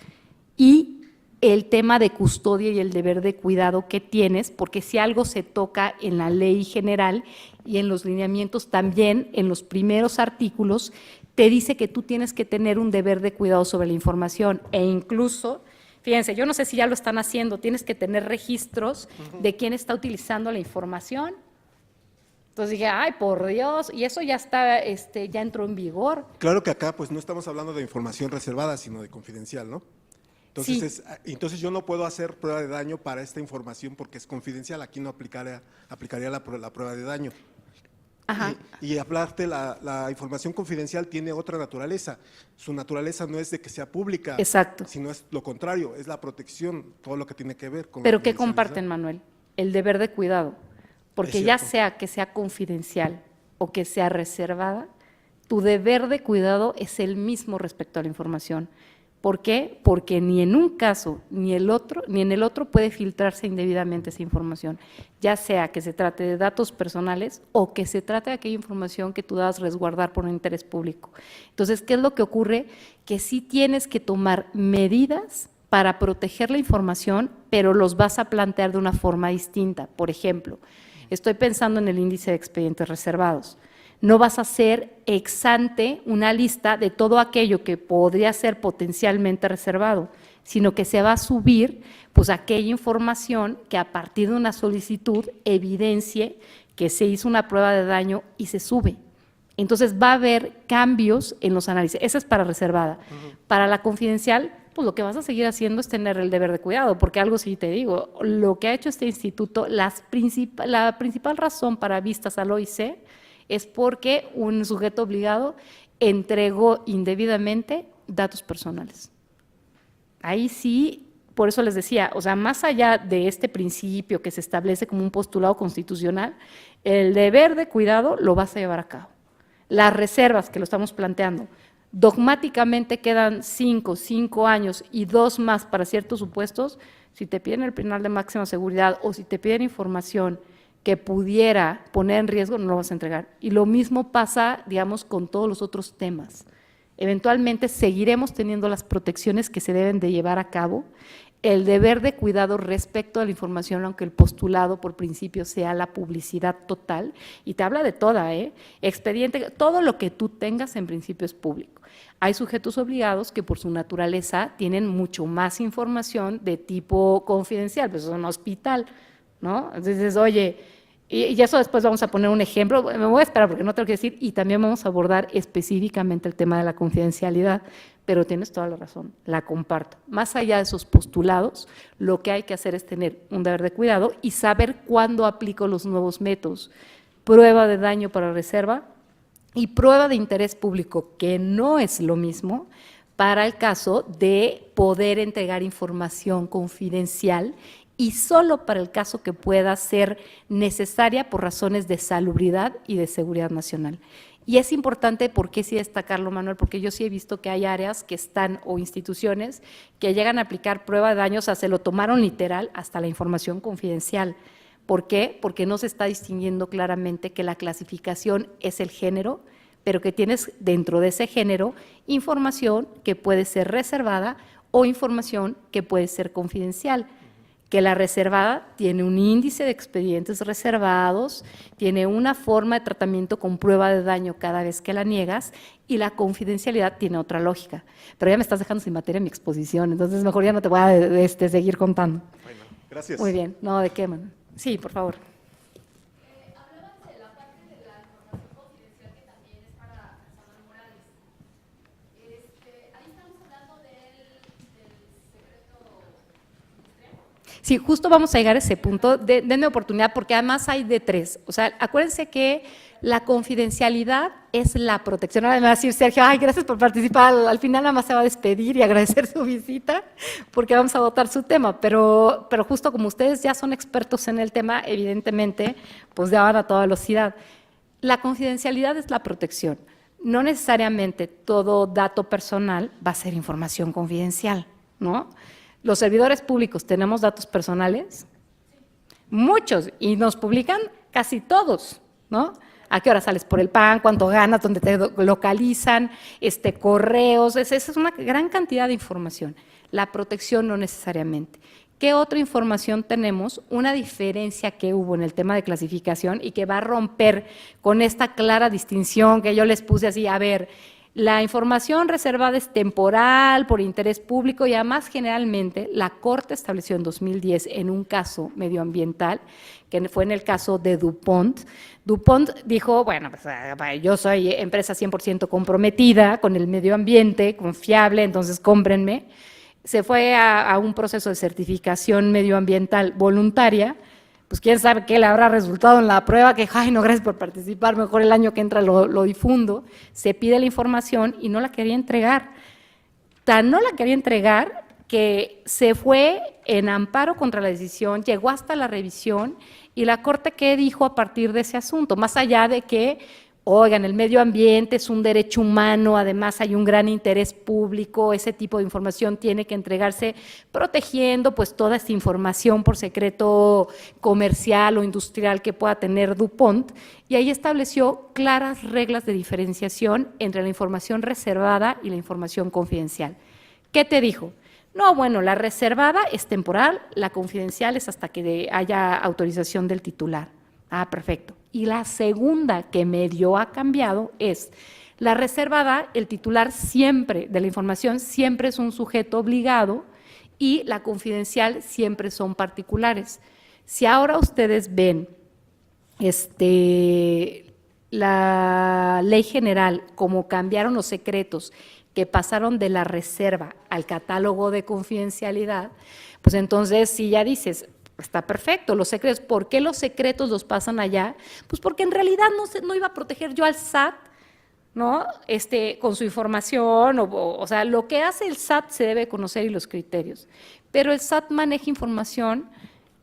y el tema de custodia y el deber de cuidado que tienes, porque si algo se toca en la ley general y en los lineamientos también, en los primeros artículos, te dice que tú tienes que tener un deber de cuidado sobre la información e incluso, fíjense, yo no sé si ya lo están haciendo, tienes que tener registros de quién está utilizando la información. Entonces dije, ay, por Dios, y eso ya está, ya entró en vigor.
Claro que acá pues no estamos hablando de información reservada, sino de confidencial, ¿no? Entonces,
Sí.
entonces yo no puedo hacer prueba de daño para esta información porque es confidencial, aquí no aplicaría la prueba de daño.
Ajá.
Y hablarte, la información confidencial tiene otra naturaleza. Su naturaleza no es de que sea pública,
Exacto.
sino es lo contrario, es la protección, todo lo que tiene que ver con la
¿Pero qué
confidencialidad.
comparten, Manuel? El deber de cuidado. Porque
Es
ya
cierto.
sea que sea confidencial o que sea reservada, tu deber de cuidado es el mismo respecto a la información. ¿Por qué? Porque ni en un caso ni en el otro puede filtrarse indebidamente esa información, ya sea que se trate de datos personales o que se trate de aquella información que tú das resguardar por un interés público. Entonces, ¿qué es lo que ocurre? Que sí tienes que tomar medidas para proteger la información, pero los vas a plantear de una forma distinta. Por ejemplo, estoy pensando en el índice de expedientes reservados. No vas a hacer ex ante una lista de todo aquello que podría ser potencialmente reservado, sino que se va a subir pues aquella información que a partir de una solicitud evidencie que se hizo una prueba de daño y se sube. Entonces va a haber cambios en los análisis. Esa es para reservada. Para la confidencial, pues lo que vas a seguir haciendo es tener el deber de cuidado, porque algo sí te digo, lo que ha hecho este instituto, la principal razón para vistas al OIC es porque un sujeto obligado entregó indebidamente datos personales. Ahí sí, por eso les decía, o sea, más allá de este principio que se establece como un postulado constitucional, el deber de cuidado lo vas a llevar a cabo. Las reservas que lo estamos planteando, dogmáticamente quedan 5 años y 2 más para ciertos supuestos, si te piden el penal de máxima seguridad o si te piden información que pudiera poner en riesgo, no lo vas a entregar. Y lo mismo pasa, digamos, con todos los otros temas. Eventualmente seguiremos teniendo las protecciones que se deben de llevar a cabo, el deber de cuidado respecto a la información, aunque el postulado por principio sea la publicidad total, y te habla de toda, expediente, todo lo que tú tengas en principio es público. Hay sujetos obligados que por su naturaleza tienen mucho más información de tipo confidencial, pues es un hospital, ¿no? Entonces, oye, y eso después vamos a poner un ejemplo, me voy a esperar porque no tengo que decir, y también vamos a abordar específicamente el tema de la confidencialidad, pero tienes toda la razón, la comparto. Más allá de esos postulados, lo que hay que hacer es tener un deber de cuidado y saber cuándo aplico los nuevos métodos. Prueba de daño para reserva y prueba de interés público, que no es lo mismo, para el caso de poder entregar información confidencial y solo para el caso que pueda ser necesaria por razones de salubridad y de seguridad nacional. Y es importante, ¿por qué sí destacarlo, Manuel? Porque yo sí he visto que hay áreas que están, o instituciones, que llegan a aplicar prueba de daño, o sea, se lo tomaron literal hasta la información confidencial. ¿Por qué? Porque no se está distinguiendo claramente que la clasificación es el género, pero que tienes dentro de ese género información que puede ser reservada o información que puede ser confidencial. Que la reservada tiene un índice de expedientes reservados, tiene una forma de tratamiento con prueba de daño cada vez que la niegas y la confidencialidad tiene otra lógica. Pero ya me estás dejando sin materia en mi exposición, entonces mejor ya no te voy a seguir contando.
Bueno, gracias.
Muy bien, no, ¿de qué, Manuel? Sí, por favor. Sí, justo vamos a llegar a ese punto, denme oportunidad, porque además hay de tres. O sea, acuérdense que la confidencialidad es la protección. Ahora me va a decir Sergio, ay, gracias por participar, al final nada más se va a despedir y agradecer su visita, porque vamos a votar su tema, pero justo como ustedes ya son expertos en el tema, evidentemente, pues ya van a toda velocidad. La confidencialidad es la protección. No necesariamente todo dato personal va a ser información confidencial, ¿no? Los servidores públicos tenemos datos personales, muchos, y nos publican casi todos, ¿no? ¿A qué hora sales por el pan? ¿Cuánto ganas? ¿Dónde te localizan? Correos, esa es una gran cantidad de información. La protección no necesariamente. ¿Qué otra información tenemos? Una diferencia que hubo en el tema de clasificación y que va a romper con esta clara distinción que yo les puse así, a ver, la información reservada es temporal, por interés público y además generalmente la Corte estableció en 2010 en un caso medioambiental, que fue en el caso de DuPont. DuPont dijo, bueno, pues, yo soy empresa 100% comprometida con el medio ambiente, confiable, entonces cómprenme. Se fue a un proceso de certificación medioambiental voluntaria, pues quién sabe qué le habrá resultado en la prueba, que, ay, no, gracias por participar, mejor el año que entra lo difundo. Se pide la información y no la quería entregar. Tan no la quería entregar que se fue en amparo contra la decisión, llegó hasta la revisión y la Corte, ¿qué dijo a partir de ese asunto? Más allá de que, oigan, el medio ambiente es un derecho humano, además hay un gran interés público, ese tipo de información tiene que entregarse protegiendo pues toda esta información por secreto comercial o industrial que pueda tener DuPont, y ahí estableció claras reglas de diferenciación entre la información reservada y la información confidencial. ¿Qué te dijo? No, bueno, la reservada es temporal, la confidencial es hasta que haya autorización del titular. Ah, perfecto. Y la segunda que medio ha cambiado es la reservada, el titular siempre de la información siempre es un sujeto obligado y la confidencial siempre son particulares. Si ahora ustedes ven la ley general, como cambiaron los secretos, que pasaron de la reserva al catálogo de confidencialidad, pues entonces si ya dices, está perfecto, los secretos. ¿Por qué los secretos los pasan allá? Pues porque en realidad no iba a proteger yo al SAT, ¿no? Con su información, o sea, lo que hace el SAT se debe conocer y los criterios. Pero el SAT maneja información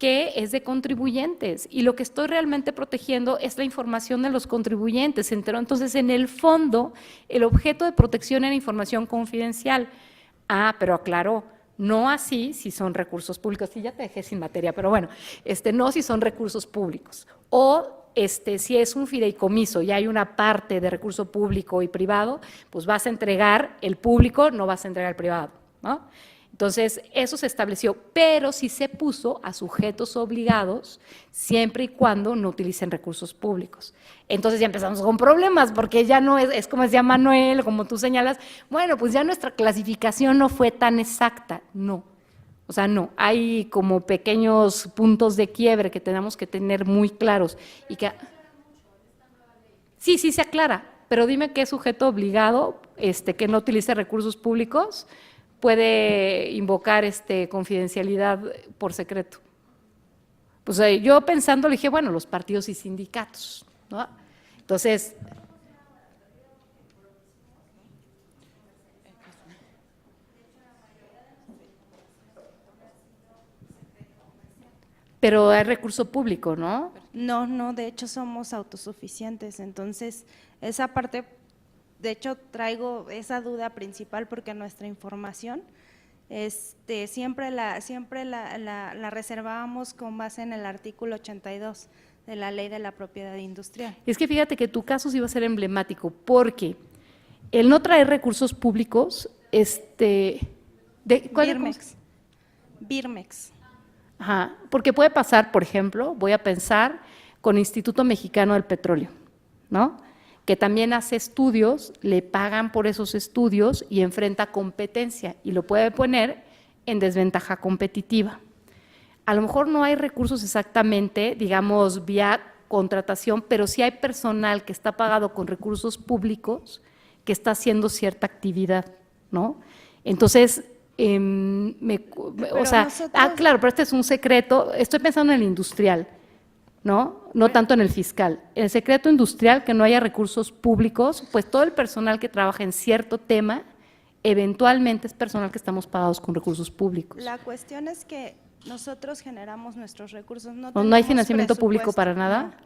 que es de contribuyentes y lo que estoy realmente protegiendo es la información de los contribuyentes. Entonces, en el fondo, el objeto de protección era información confidencial. Ah, pero aclaró, no así si son recursos públicos. Sí, ya te dejé sin materia, pero bueno, no si son recursos públicos. O si es un fideicomiso y hay una parte de recurso público y privado, pues vas a entregar el público, no vas a entregar el privado, ¿no? Entonces, eso se estableció, pero sí se puso a sujetos obligados siempre y cuando no utilicen recursos públicos. Entonces ya empezamos con problemas, porque ya no es como decía Manuel, como tú señalas, bueno, pues ya nuestra clasificación no fue tan exacta, no. O sea, no, hay como pequeños puntos de quiebre que tenemos que tener muy claros. Y que, sí se aclara, pero dime qué sujeto obligado que no utilice recursos públicos puede invocar confidencialidad por secreto. Pues yo pensando le dije, bueno, los partidos y sindicatos, ¿no? Entonces, pero hay recurso público, ¿no?
No, de hecho somos autosuficientes, entonces esa parte, de hecho traigo esa duda principal porque nuestra información siempre la reservábamos con base en el artículo 82 de la Ley de la Propiedad Industrial.
Es que fíjate que tu caso sí va a ser emblemático, porque el no traer recursos públicos,
Birmex.
Ajá, porque puede pasar, por ejemplo, voy a pensar con Instituto Mexicano del Petróleo, ¿no? Que también hace estudios, le pagan por esos estudios y enfrenta competencia y lo puede poner en desventaja competitiva. A lo mejor no hay recursos exactamente, digamos, vía contratación, pero sí hay personal que está pagado con recursos públicos que está haciendo cierta actividad, ¿no? Entonces, o sea,
nosotros-
claro, pero este es un secreto, estoy pensando en el industrial, ¿no? No tanto en el fiscal. El secreto industrial, que no haya recursos públicos, pues todo el personal que trabaja en cierto tema, eventualmente es personal que estamos pagados con recursos públicos.
La cuestión es que nosotros generamos nuestros recursos. No
¿No hay
tenemos
financiamiento público
presupuesto,
para nada?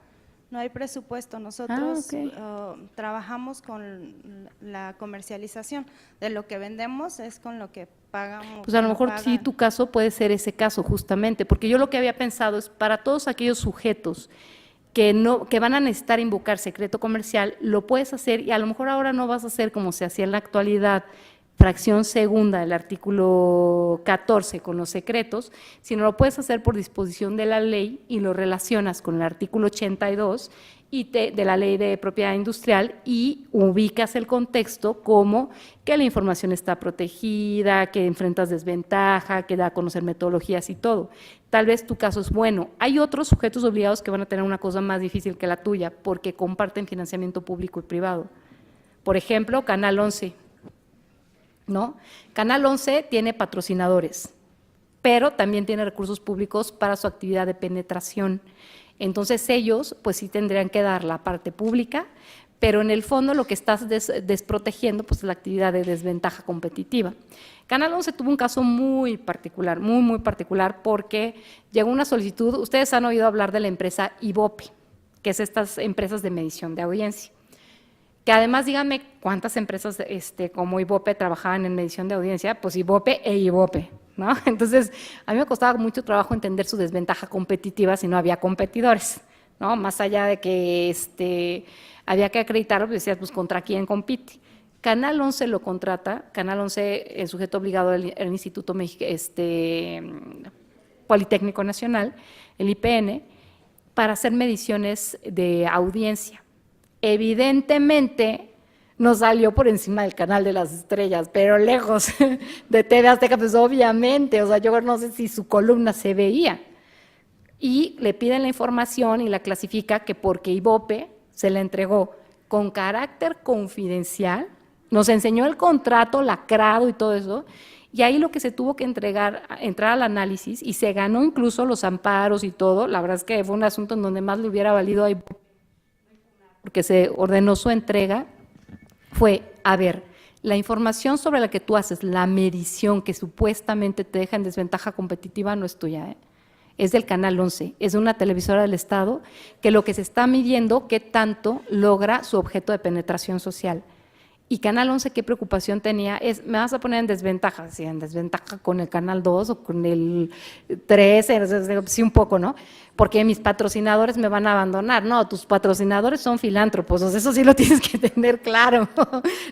No hay presupuesto. Nosotros
ok.
trabajamos con la comercialización. De lo que vendemos es con lo que pagamos.
Pues a lo
nos
mejor sí
pagan.
tu caso puede ser ese caso justamente, porque yo lo que había pensado es para todos aquellos sujetos que van a necesitar invocar secreto comercial, lo puedes hacer y a lo mejor ahora no vas a hacer como se hacía en la actualidad, fracción segunda del artículo 14 con los secretos, sino lo puedes hacer por disposición de la ley y lo relacionas con el artículo 82 de la Ley de Propiedad Industrial y ubicas el contexto como que la información está protegida, que enfrentas desventaja, que da a conocer metodologías y todo. Tal vez tu caso es bueno. Hay otros sujetos obligados que van a tener una cosa más difícil que la tuya porque comparten financiamiento público y privado. Por ejemplo, Canal 11. ¿No? Canal 11 tiene patrocinadores, pero también tiene recursos públicos para su actividad de penetración. Entonces ellos, pues sí tendrían que dar la parte pública, pero en el fondo lo que estás desprotegiendo, pues es la actividad de desventaja competitiva. Canal 11 tuvo un caso muy particular, muy particular, porque llegó una solicitud, ustedes han oído hablar de la empresa Ibope, que es estas empresas de medición de audiencia. Que además, díganme cuántas empresas como Ibope trabajaban en medición de audiencia, pues Ibope e Ibope, ¿no? Entonces, a mí me costaba mucho trabajo entender su desventaja competitiva si no había competidores, ¿no? Más allá de que había que acreditarlo, pues decías, pues ¿contra quién compite? Canal 11 lo contrata, Canal 11, el sujeto obligado del Instituto Politécnico Nacional, el IPN, para hacer mediciones de audiencia. Evidentemente no salió por encima del Canal de las Estrellas, pero lejos de TV Azteca, pues obviamente, o sea, yo no sé si su columna se veía. Y le piden la información y la clasifica que porque Ibope se la entregó con carácter confidencial, nos enseñó el contrato lacrado y todo eso, y ahí lo que se tuvo que entrar al análisis y se ganó incluso los amparos y todo, la verdad es que fue un asunto en donde más le hubiera valido a Ibope, porque se ordenó su entrega, fue, a ver, la información sobre la que tú haces, la medición que supuestamente te deja en desventaja competitiva no es tuya, es del Canal 11, es de una televisora del Estado, que lo que se está midiendo, qué tanto logra su objeto de penetración social. Y Canal 11, ¿qué preocupación tenía? Me vas a poner en desventaja, sí, en desventaja con el Canal 2 o con el 13, sí un poco, ¿no? Porque mis patrocinadores me van a abandonar. No, tus patrocinadores son filántropos, o sea, eso sí lo tienes que tener claro,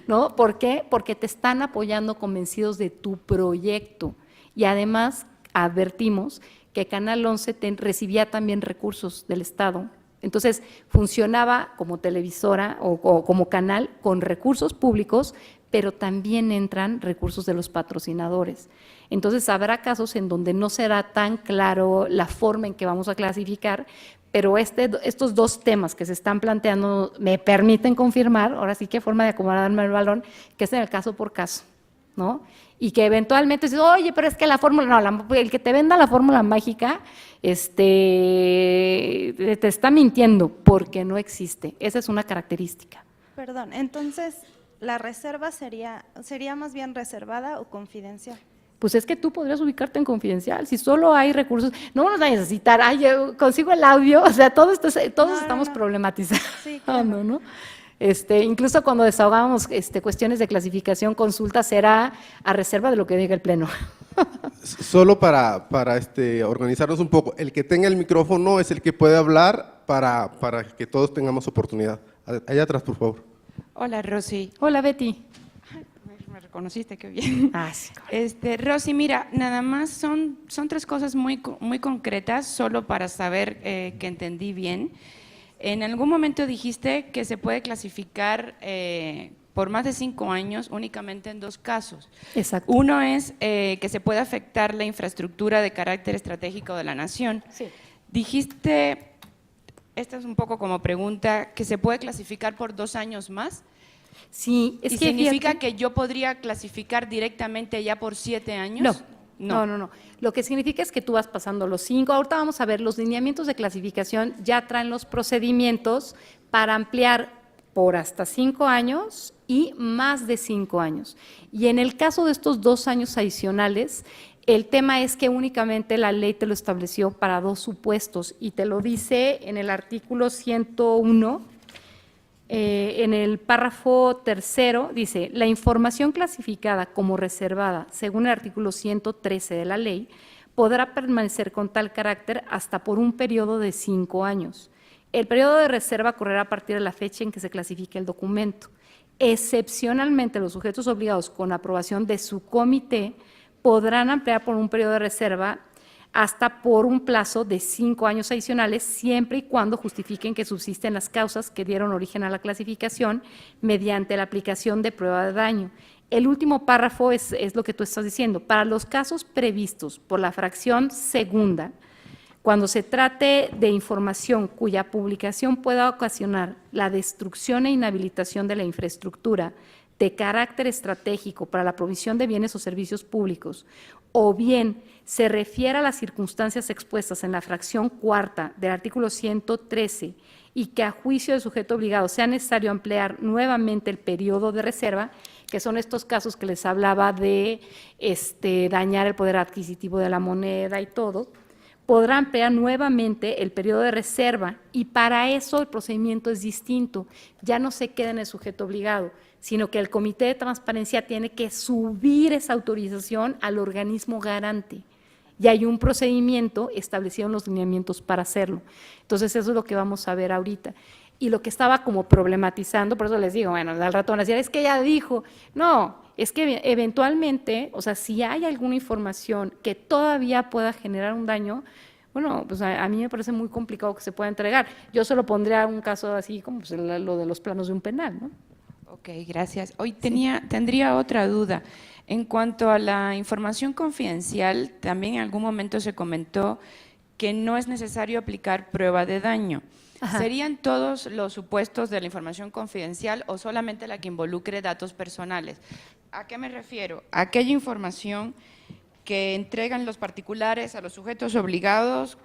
¿no? ¿Por qué? Porque te están apoyando convencidos de tu proyecto. Y además advertimos que Canal 11 recibía también recursos del Estado. Entonces, funcionaba como televisora o como canal con recursos públicos, pero también entran recursos de los patrocinadores. Entonces, habrá casos en donde no será tan claro la forma en que vamos a clasificar, pero estos dos temas que se están planteando me permiten confirmar, ahora sí que forma de acomodarme el balón, que es en el caso por caso, ¿no? Y que eventualmente dices, oye, pero es que la fórmula, no, el que te venda la fórmula mágica, te está mintiendo porque no existe. Esa es una característica.
Perdón, entonces, ¿la reserva sería más bien reservada o confidencial?
Pues es que tú podrías ubicarte en confidencial, si solo hay recursos, no vamos a necesitar, yo consigo el audio, o sea, todos estamos problematizando,
Sí, claro.
¿no? Incluso cuando desahogábamos cuestiones de clasificación, consultas, era a reserva de lo que diga el Pleno.
Solo para organizarnos un poco, el que tenga el micrófono es el que puede hablar para que todos tengamos oportunidad. Allá atrás, por favor.
Hola, Rosy.
Hola, Betty.
Me reconociste, qué bien.
Ah, sí.
Rosy, mira, nada más son tres cosas muy concretas, solo para saber que entendí bien. En algún momento dijiste que se puede clasificar por más de 5 años únicamente en 2 casos.
Exacto.
Uno es que se puede afectar la infraestructura de carácter estratégico de la nación.
Sí.
Dijiste, esta es un poco como pregunta, que se puede clasificar por 2 años más.
Sí, es
¿Y
que
significa
fíjate-
que yo podría clasificar directamente ya por 7 años?
No. Lo que significa es que tú vas pasando los 5. Ahorita vamos a ver, los lineamientos de clasificación ya traen los procedimientos para ampliar por hasta 5 años y más de 5 años. Y en el caso de estos 2 años adicionales, el tema es que únicamente la ley te lo estableció para 2 supuestos y te lo dice en el artículo 101. En el párrafo tercero dice, la información clasificada como reservada según el artículo 113 de la ley podrá permanecer con tal carácter hasta por un periodo de 5 años. El periodo de reserva correrá a partir de la fecha en que se clasifique el documento. Excepcionalmente, los sujetos obligados con aprobación de su comité podrán ampliar por un periodo de reserva hasta por un plazo de 5 años adicionales, siempre y cuando justifiquen que subsisten las causas que dieron origen a la clasificación mediante la aplicación de prueba de daño. El último párrafo es lo que tú estás diciendo. Para los casos previstos por la fracción segunda, cuando se trate de información cuya publicación pueda ocasionar la destrucción e inhabilitación de la infraestructura de carácter estratégico para la provisión de bienes o servicios públicos, o bien se refiere a las circunstancias expuestas en la fracción cuarta del artículo 113 y que a juicio del sujeto obligado sea necesario ampliar nuevamente el periodo de reserva, que son estos casos que les hablaba de dañar el poder adquisitivo de la moneda y todo, podrá ampliar nuevamente el periodo de reserva y para eso el procedimiento es distinto, ya no se queda en el sujeto obligado, sino que el Comité de Transparencia tiene que subir esa autorización al organismo garante. Y hay un procedimiento establecido en los lineamientos para hacerlo. Entonces, eso es lo que vamos a ver ahorita. Y lo que estaba como problematizando, por eso les digo, bueno, al rato van a decir, es que ella dijo, no, es que eventualmente, o sea, si hay alguna información que todavía pueda generar un daño, bueno, pues a mí me parece muy complicado que se pueda entregar. Yo solo pondría un caso así como pues, lo de los planos de un penal, ¿no?
Ok, gracias. Hoy tendría otra duda. En cuanto a la información confidencial, también en algún momento se comentó que no es necesario aplicar prueba de daño.
Ajá.
¿Serían todos los supuestos de la información confidencial o solamente la que involucre datos personales? ¿A qué me refiero? Aquella información que entregan los particulares a los sujetos obligados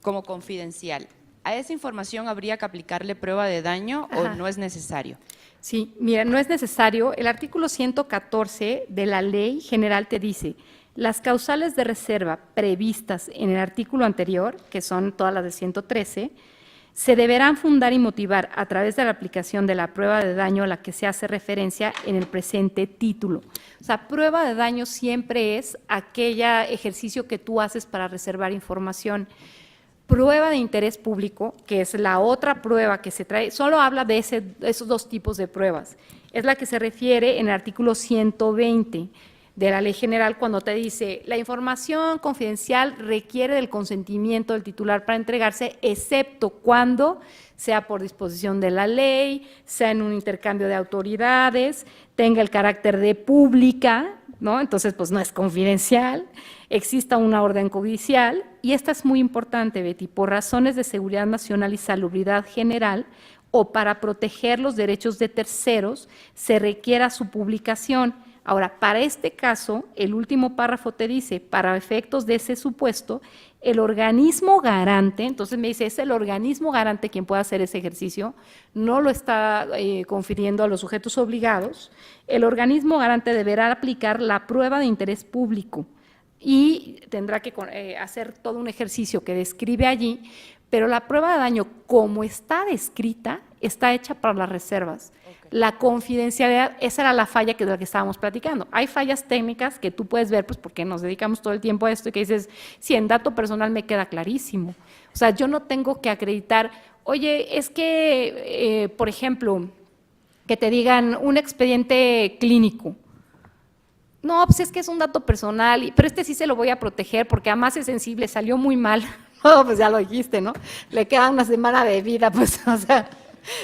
como confidencial. ¿A esa información habría que aplicarle prueba de daño o no es necesario?
Sí, mira, no es necesario. El artículo 114 de la Ley General te dice, las causales de reserva previstas en el artículo anterior, que son todas las de 113, se deberán fundar y motivar a través de la aplicación de la prueba de daño a la que se hace referencia en el presente título. O sea, prueba de daño siempre es aquel ejercicio que tú haces para reservar información. Prueba de interés público, que es la otra prueba que se trae, solo habla de esos 2 tipos de pruebas. Es la que se refiere en el artículo 120 de la Ley General cuando te dice, la información confidencial requiere del consentimiento del titular para entregarse, excepto cuando sea por disposición de la ley, sea en un intercambio de autoridades, tenga el carácter de pública, ¿no? Entonces, pues no es confidencial, exista una orden judicial, y esta es muy importante, Betty, por razones de seguridad nacional y salubridad general o para proteger los derechos de terceros, se requiera su publicación. Ahora, para este caso, el último párrafo te dice, para efectos de ese supuesto, el organismo garante, entonces me dice, es el organismo garante quien pueda hacer ese ejercicio, no lo está confiriendo a los sujetos obligados, el organismo garante deberá aplicar la prueba de interés público y tendrá que hacer todo un ejercicio que describe allí, pero la prueba de daño, como está descrita, está hecha para las reservas. Okay. La confidencialidad, esa era la falla de la que estábamos platicando. Hay fallas técnicas que tú puedes ver, pues porque nos dedicamos todo el tiempo a esto y que dices, sí, en dato personal me queda clarísimo. O sea, yo no tengo que acreditar, oye, es que, por ejemplo, que te digan un expediente clínico. No, pues es que es un dato personal, pero este sí se lo voy a proteger porque además es sensible, salió muy mal. No, pues ya lo dijiste, ¿no? Le queda una semana de vida, pues, o sea,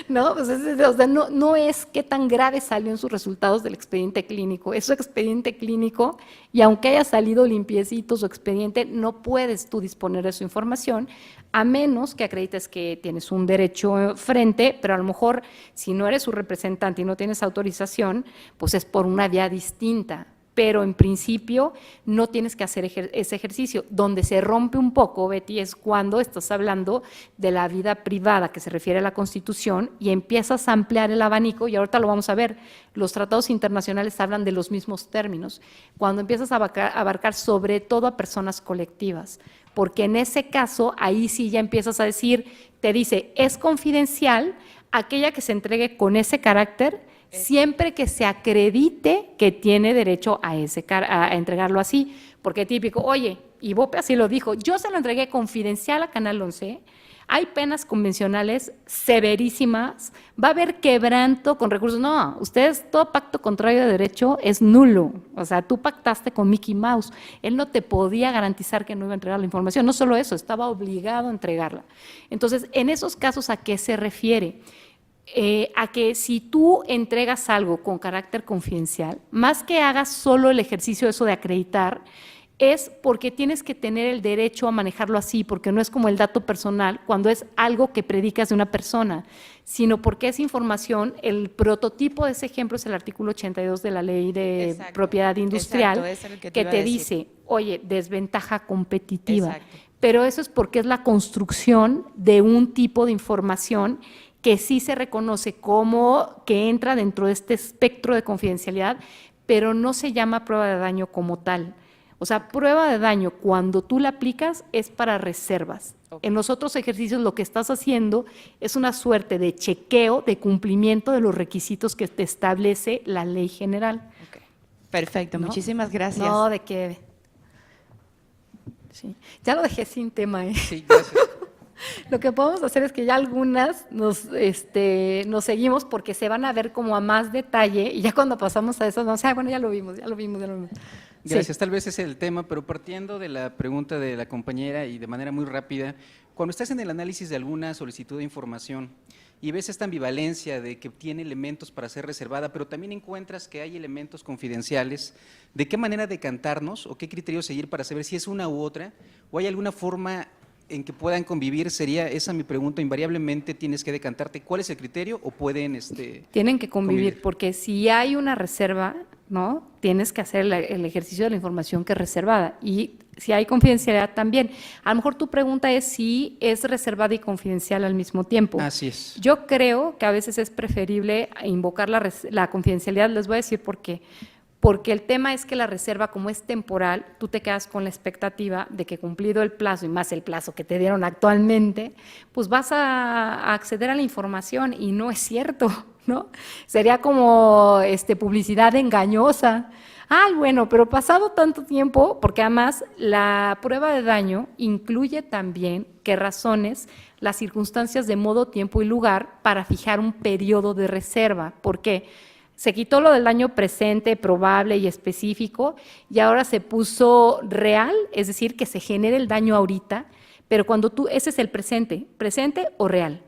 ¿No? Pues o sea, no es qué tan grave salió en sus resultados del expediente clínico, es su expediente clínico y aunque haya salido limpiecito su expediente, no puedes tú disponer de su información a menos que acredites que tienes un derecho frente, pero a lo mejor si no eres su representante y no tienes autorización, pues es por una vía distinta. Pero en principio no tienes que hacer ese ejercicio. Donde se rompe un poco, Betty, es cuando estás hablando de la vida privada que se refiere a la Constitución y empiezas a ampliar el abanico, y ahorita lo vamos a ver, los tratados internacionales hablan de los mismos términos, cuando empiezas a abarcar sobre todo a personas colectivas, porque en ese caso ahí sí ya empiezas a decir, te dice, es confidencial aquella que se entregue con ese carácter, siempre que se acredite que tiene derecho a entregarlo así, porque típico, oye, y Bope así lo dijo, yo se lo entregué confidencial a Canal 11, hay penas convencionales severísimas, va a haber quebranto con recursos, no, ustedes, todo pacto contrario de derecho es nulo, o sea, tú pactaste con Mickey Mouse, él no te podía garantizar que no iba a entregar la información, no solo eso, estaba obligado a entregarla. Entonces, en esos casos, ¿a qué se refiere? A que si tú entregas algo con carácter confidencial, más que hagas solo el ejercicio eso de acreditar, es porque tienes que tener el derecho a manejarlo así, porque no es como el dato personal, cuando es algo que predicas de una persona, sino porque es información, el prototipo de ese ejemplo es el artículo 82 de la Ley de Propiedad Industrial,
exacto, es el
que
iba a
te
decir.
dice, oye, desventaja competitiva,
Exacto.
pero eso es porque es la construcción de un tipo de información que sí se reconoce como que entra dentro de este espectro de confidencialidad, pero no se llama prueba de daño como tal. O sea, prueba de daño, cuando tú la aplicas, es para reservas.
Ok.
En los otros ejercicios lo que estás haciendo es una suerte de chequeo, de cumplimiento de los requisitos que te establece la ley general.
Ok. Perfecto,
¿No?
muchísimas gracias.
No, de qué. Sí. Ya lo dejé sin tema, ¿eh?
Sí, gracias.
Lo que podemos hacer es que ya algunas nos seguimos porque se van a ver como a más detalle y ya cuando pasamos a eso, no sé, bueno, ya lo vimos.
Gracias,
Sí.
tal vez ese es el tema, pero partiendo de la pregunta de la compañera y de manera muy rápida, cuando estás en el análisis de alguna solicitud de información y ves esta ambivalencia de que tiene elementos para ser reservada, pero también encuentras que hay elementos confidenciales, ¿de qué manera decantarnos o qué criterio seguir para saber si es una u otra? ¿O hay alguna forma en que puedan convivir? Sería esa mi pregunta, invariablemente tienes que decantarte, ¿cuál es el criterio o pueden
Tienen que convivir porque si hay una reserva, ¿no? Tienes que hacer el ejercicio de la información que es reservada y si hay confidencialidad también. A lo mejor tu pregunta es si es reservada y confidencial al mismo tiempo.
Así es.
Yo creo que a veces es preferible invocar la confidencialidad, les voy a decir por qué. Porque el tema es que la reserva, como es temporal, tú te quedas con la expectativa de que cumplido el plazo, y más el plazo que te dieron actualmente, pues vas a acceder a la información y no es cierto, ¿no? Sería como publicidad engañosa. Ay, bueno, pero pasado tanto tiempo, porque además la prueba de daño incluye también qué razones, las circunstancias de modo, tiempo y lugar para fijar un periodo de reserva. ¿Por qué? Se quitó lo del daño presente, probable y específico, y ahora se puso real, es decir, que se genere el daño ahorita, pero cuando ese es el presente o real.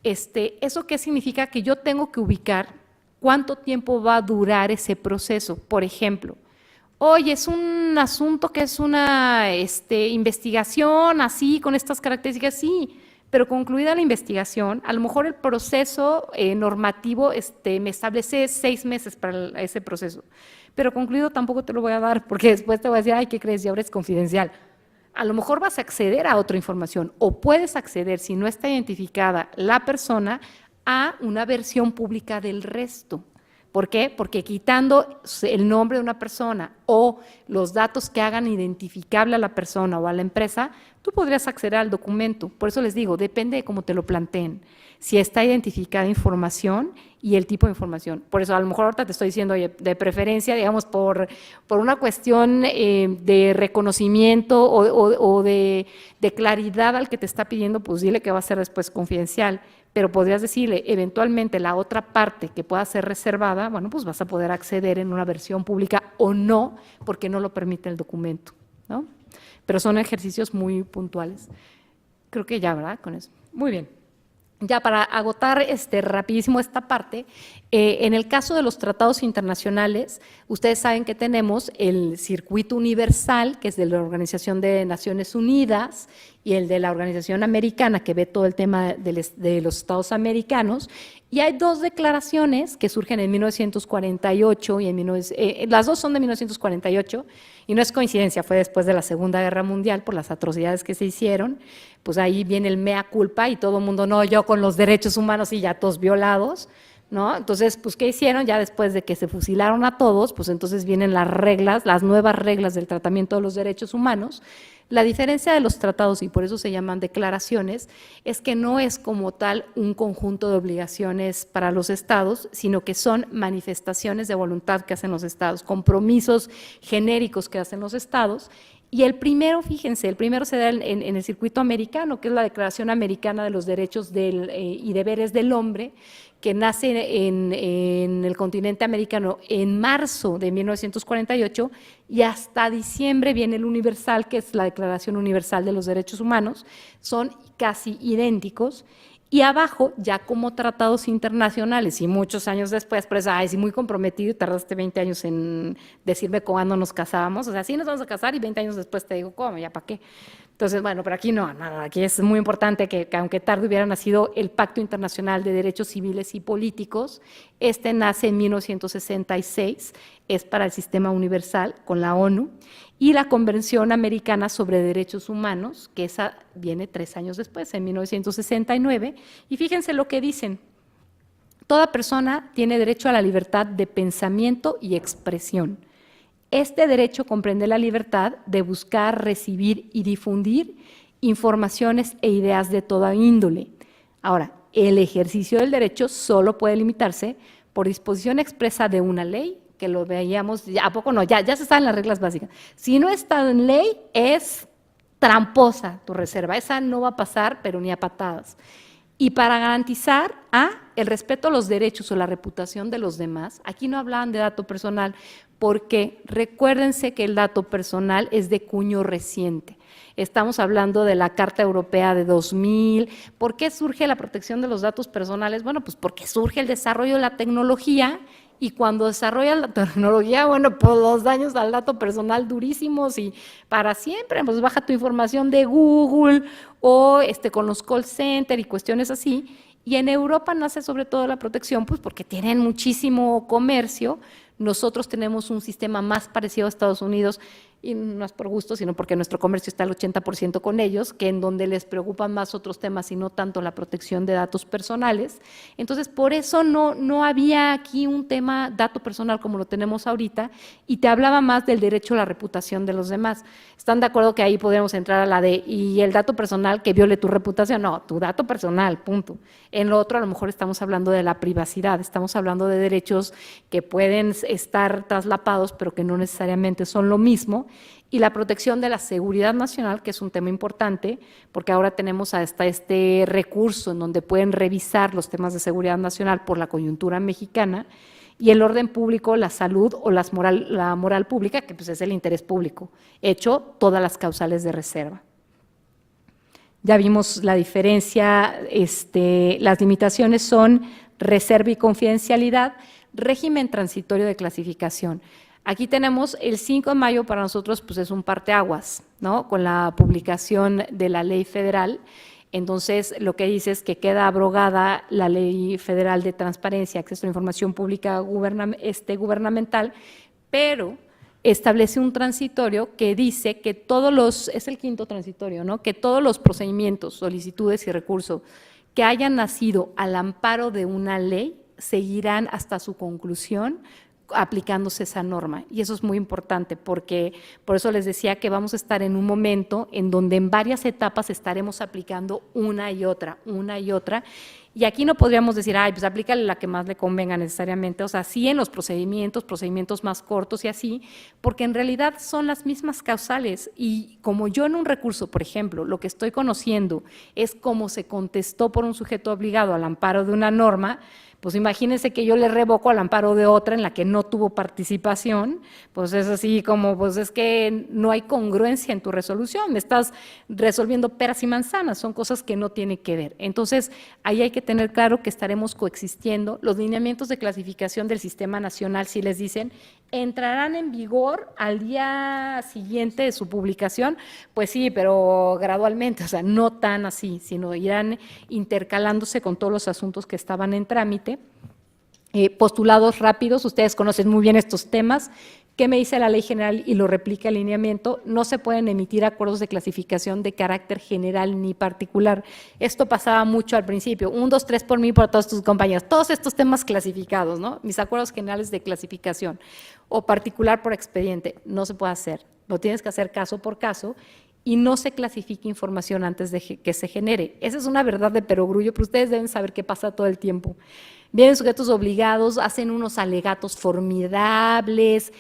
¿Eso qué significa? Que yo tengo que ubicar cuánto tiempo va a durar ese proceso. Por ejemplo, oye, es un asunto que es una investigación así, con estas características, sí, pero concluida la investigación, a lo mejor el proceso normativo me establece 6 meses para ese proceso, pero concluido tampoco te lo voy a dar, porque después te voy a decir, ay, ¿qué crees? Y ahora es confidencial. A lo mejor vas a acceder a otra información, o puedes acceder, si no está identificada la persona, a una versión pública del resto. ¿Por qué? Porque quitando el nombre de una persona o los datos que hagan identificable a la persona o a la empresa, tú podrías acceder al documento. Por eso les digo, depende de cómo te lo planteen. Si está identificada información y el tipo de información. Por eso a lo mejor ahorita te estoy diciendo, oye, de preferencia, digamos, por una cuestión de reconocimiento o de claridad al que te está pidiendo, pues dile que va a ser después confidencial. Pero podrías decirle, eventualmente la otra parte que pueda ser reservada, bueno, pues vas a poder acceder en una versión pública o no, porque no lo permite el documento, ¿no? Pero son ejercicios muy puntuales. Creo que ya, ¿verdad? Con eso. Muy bien. Ya para agotar rapidísimo esta parte, en el caso de los tratados internacionales, ustedes saben que tenemos el circuito universal, que es de la Organización de Naciones Unidas, y el de la Organización Americana, que ve todo el tema de los estados americanos, y hay dos declaraciones que surgen en 1948, las dos son de 1948, y no es coincidencia, fue después de la Segunda Guerra Mundial por las atrocidades que se hicieron, pues ahí viene el mea culpa y todo el mundo, no, yo con los derechos humanos y ya todos violados, ¿no? Entonces, pues, ¿qué hicieron? Ya después de que se fusilaron a todos, pues entonces vienen las reglas, las nuevas reglas del tratamiento de los derechos humanos. La diferencia de los tratados, y por eso se llaman declaraciones, es que no es como tal un conjunto de obligaciones para los estados, sino que son manifestaciones de voluntad que hacen los estados, compromisos genéricos que hacen los estados. Y el primero, fíjense, el primero se da en el circuito americano, que es la Declaración Americana de los Derechos y Deberes del Hombre, que nace en el continente americano en marzo de 1948 y hasta diciembre viene el Universal, que es la Declaración Universal de los Derechos Humanos, son casi idénticos. Y abajo, ya como tratados internacionales, y muchos años después, pues, ay, sí, muy comprometido, tardaste 20 años en decirme cuándo nos casábamos, o sea, sí nos vamos a casar y 20 años después te digo, ¿cómo? ¿Ya para qué? Entonces, bueno, pero aquí no, aquí es muy importante que aunque tarde hubiera nacido el Pacto Internacional de Derechos Civiles y Políticos, este nace en 1966, es para el Sistema Universal con la ONU, y la Convención Americana sobre Derechos Humanos, que esa viene 3 años después, en 1969, y fíjense lo que dicen: toda persona tiene derecho a la libertad de pensamiento y expresión. Este derecho comprende la libertad de buscar, recibir y difundir informaciones e ideas de toda índole. Ahora, el ejercicio del derecho solo puede limitarse por disposición expresa de una ley, que lo veíamos, ¿a poco no? Ya se están las reglas básicas. Si no está en ley, es tramposa tu reserva, esa no va a pasar, pero ni a patadas. Y para garantizar el respeto a los derechos o la reputación de los demás, aquí no hablaban de dato personal, porque recuérdense que el dato personal es de cuño reciente. Estamos hablando de la Carta Europea de 2000. ¿Por qué surge la protección de los datos personales? Bueno, pues porque surge el desarrollo de la tecnología, y cuando desarrolla la tecnología, bueno, pues los daños al dato personal durísimos y para siempre, pues baja tu información de Google o con los call center y cuestiones así. Y en Europa nace sobre todo la protección, pues porque tienen muchísimo comercio. Nosotros tenemos un sistema más parecido a Estados Unidos, y no es por gusto, sino porque nuestro comercio está al 80% con ellos, que en donde les preocupan más otros temas y no tanto la protección de datos personales. Entonces, por eso no había aquí un tema dato personal como lo tenemos ahorita, y te hablaba más del derecho a la reputación de los demás. ¿Están de acuerdo que ahí podríamos entrar a la de, y el dato personal que viole tu reputación? No, tu dato personal, punto. En lo otro, a lo mejor estamos hablando de la privacidad, estamos hablando de derechos que pueden estar traslapados, pero que no necesariamente son lo mismo, y la protección de la seguridad nacional, que es un tema importante, porque ahora tenemos hasta este recurso en donde pueden revisar los temas de seguridad nacional por la coyuntura mexicana, y el orden público, la salud o la moral pública, que pues es el interés público, hecho todas las causales de reserva. Ya vimos la diferencia, las limitaciones son reserva y confidencialidad, régimen transitorio de clasificación. Aquí tenemos el 5 de mayo, para nosotros pues es un parteaguas, ¿no? Con la publicación de la ley federal. Entonces, lo que dice es que queda abrogada la Ley Federal de Transparencia, Acceso a la Información Pública Gubernamental, pero establece un transitorio que dice que es el 5º transitorio, ¿no? Que todos los procedimientos, solicitudes y recursos que hayan nacido al amparo de una ley seguirán hasta su conclusión aplicándose esa norma, y eso es muy importante, porque por eso les decía que vamos a estar en un momento en donde en varias etapas estaremos aplicando una y otra, y aquí no podríamos decir, pues aplícale la que más le convenga necesariamente, o sea, sí en los procedimientos más cortos y así, porque en realidad son las mismas causales, y como yo en un recurso, por ejemplo, lo que estoy conociendo es cómo se contestó por un sujeto obligado al amparo de una norma, Pues imagínense que yo le revoco al amparo de otra en la que no tuvo participación, pues es así como, pues es que no hay congruencia en tu resolución, me estás resolviendo peras y manzanas, son cosas que no tienen que ver. Entonces, ahí hay que tener claro que estaremos coexistiendo. Los lineamientos de clasificación del Sistema Nacional, si les dicen, entrarán en vigor al día siguiente de su publicación, pues sí, pero gradualmente, o sea, no tan así, sino irán intercalándose con todos los asuntos que estaban en trámite. Postulados rápidos, ustedes conocen muy bien estos temas. ¿Qué me dice la ley general y lo replica el lineamiento? No se pueden emitir acuerdos de clasificación de carácter general ni particular. Esto pasaba mucho al principio, 1, 2, 3 por mí, por todos tus compañeros, todos estos temas clasificados, ¿no? Mis acuerdos generales de clasificación o particular por expediente, no se puede hacer, lo tienes que hacer caso por caso y no se clasifica información antes de que se genere. Esa es una verdad de perogrullo, pero ustedes deben saber qué pasa todo el tiempo. Vienen sujetos obligados, hacen unos alegatos formidables,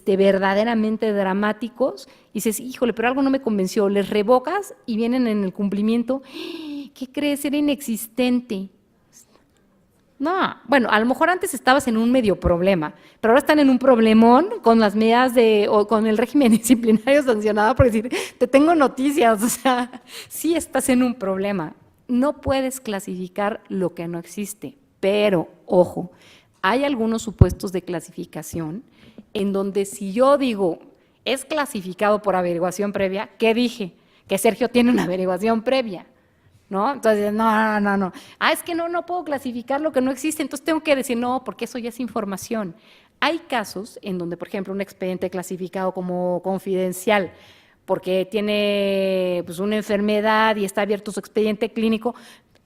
verdaderamente dramáticos, y dices, híjole, pero algo no me convenció, les revocas y vienen en el cumplimiento, ¿qué crees? Era inexistente. No, bueno, a lo mejor antes estabas en un medio problema, pero ahora están en un problemón con las medidas o con el régimen disciplinario sancionado por decir, te tengo noticias, o sea, sí estás en un problema. No puedes clasificar lo que no existe. Pero, ojo, hay algunos supuestos de clasificación en donde si yo digo, es clasificado por averiguación previa, ¿qué dije? Que Sergio tiene una averiguación previa, ¿no? Entonces, no. Es que no puedo clasificar lo que no existe, entonces tengo que decir, no, porque eso ya es información. Hay casos en donde, por ejemplo, un expediente clasificado como confidencial, porque tiene pues, una enfermedad y está abierto su expediente clínico,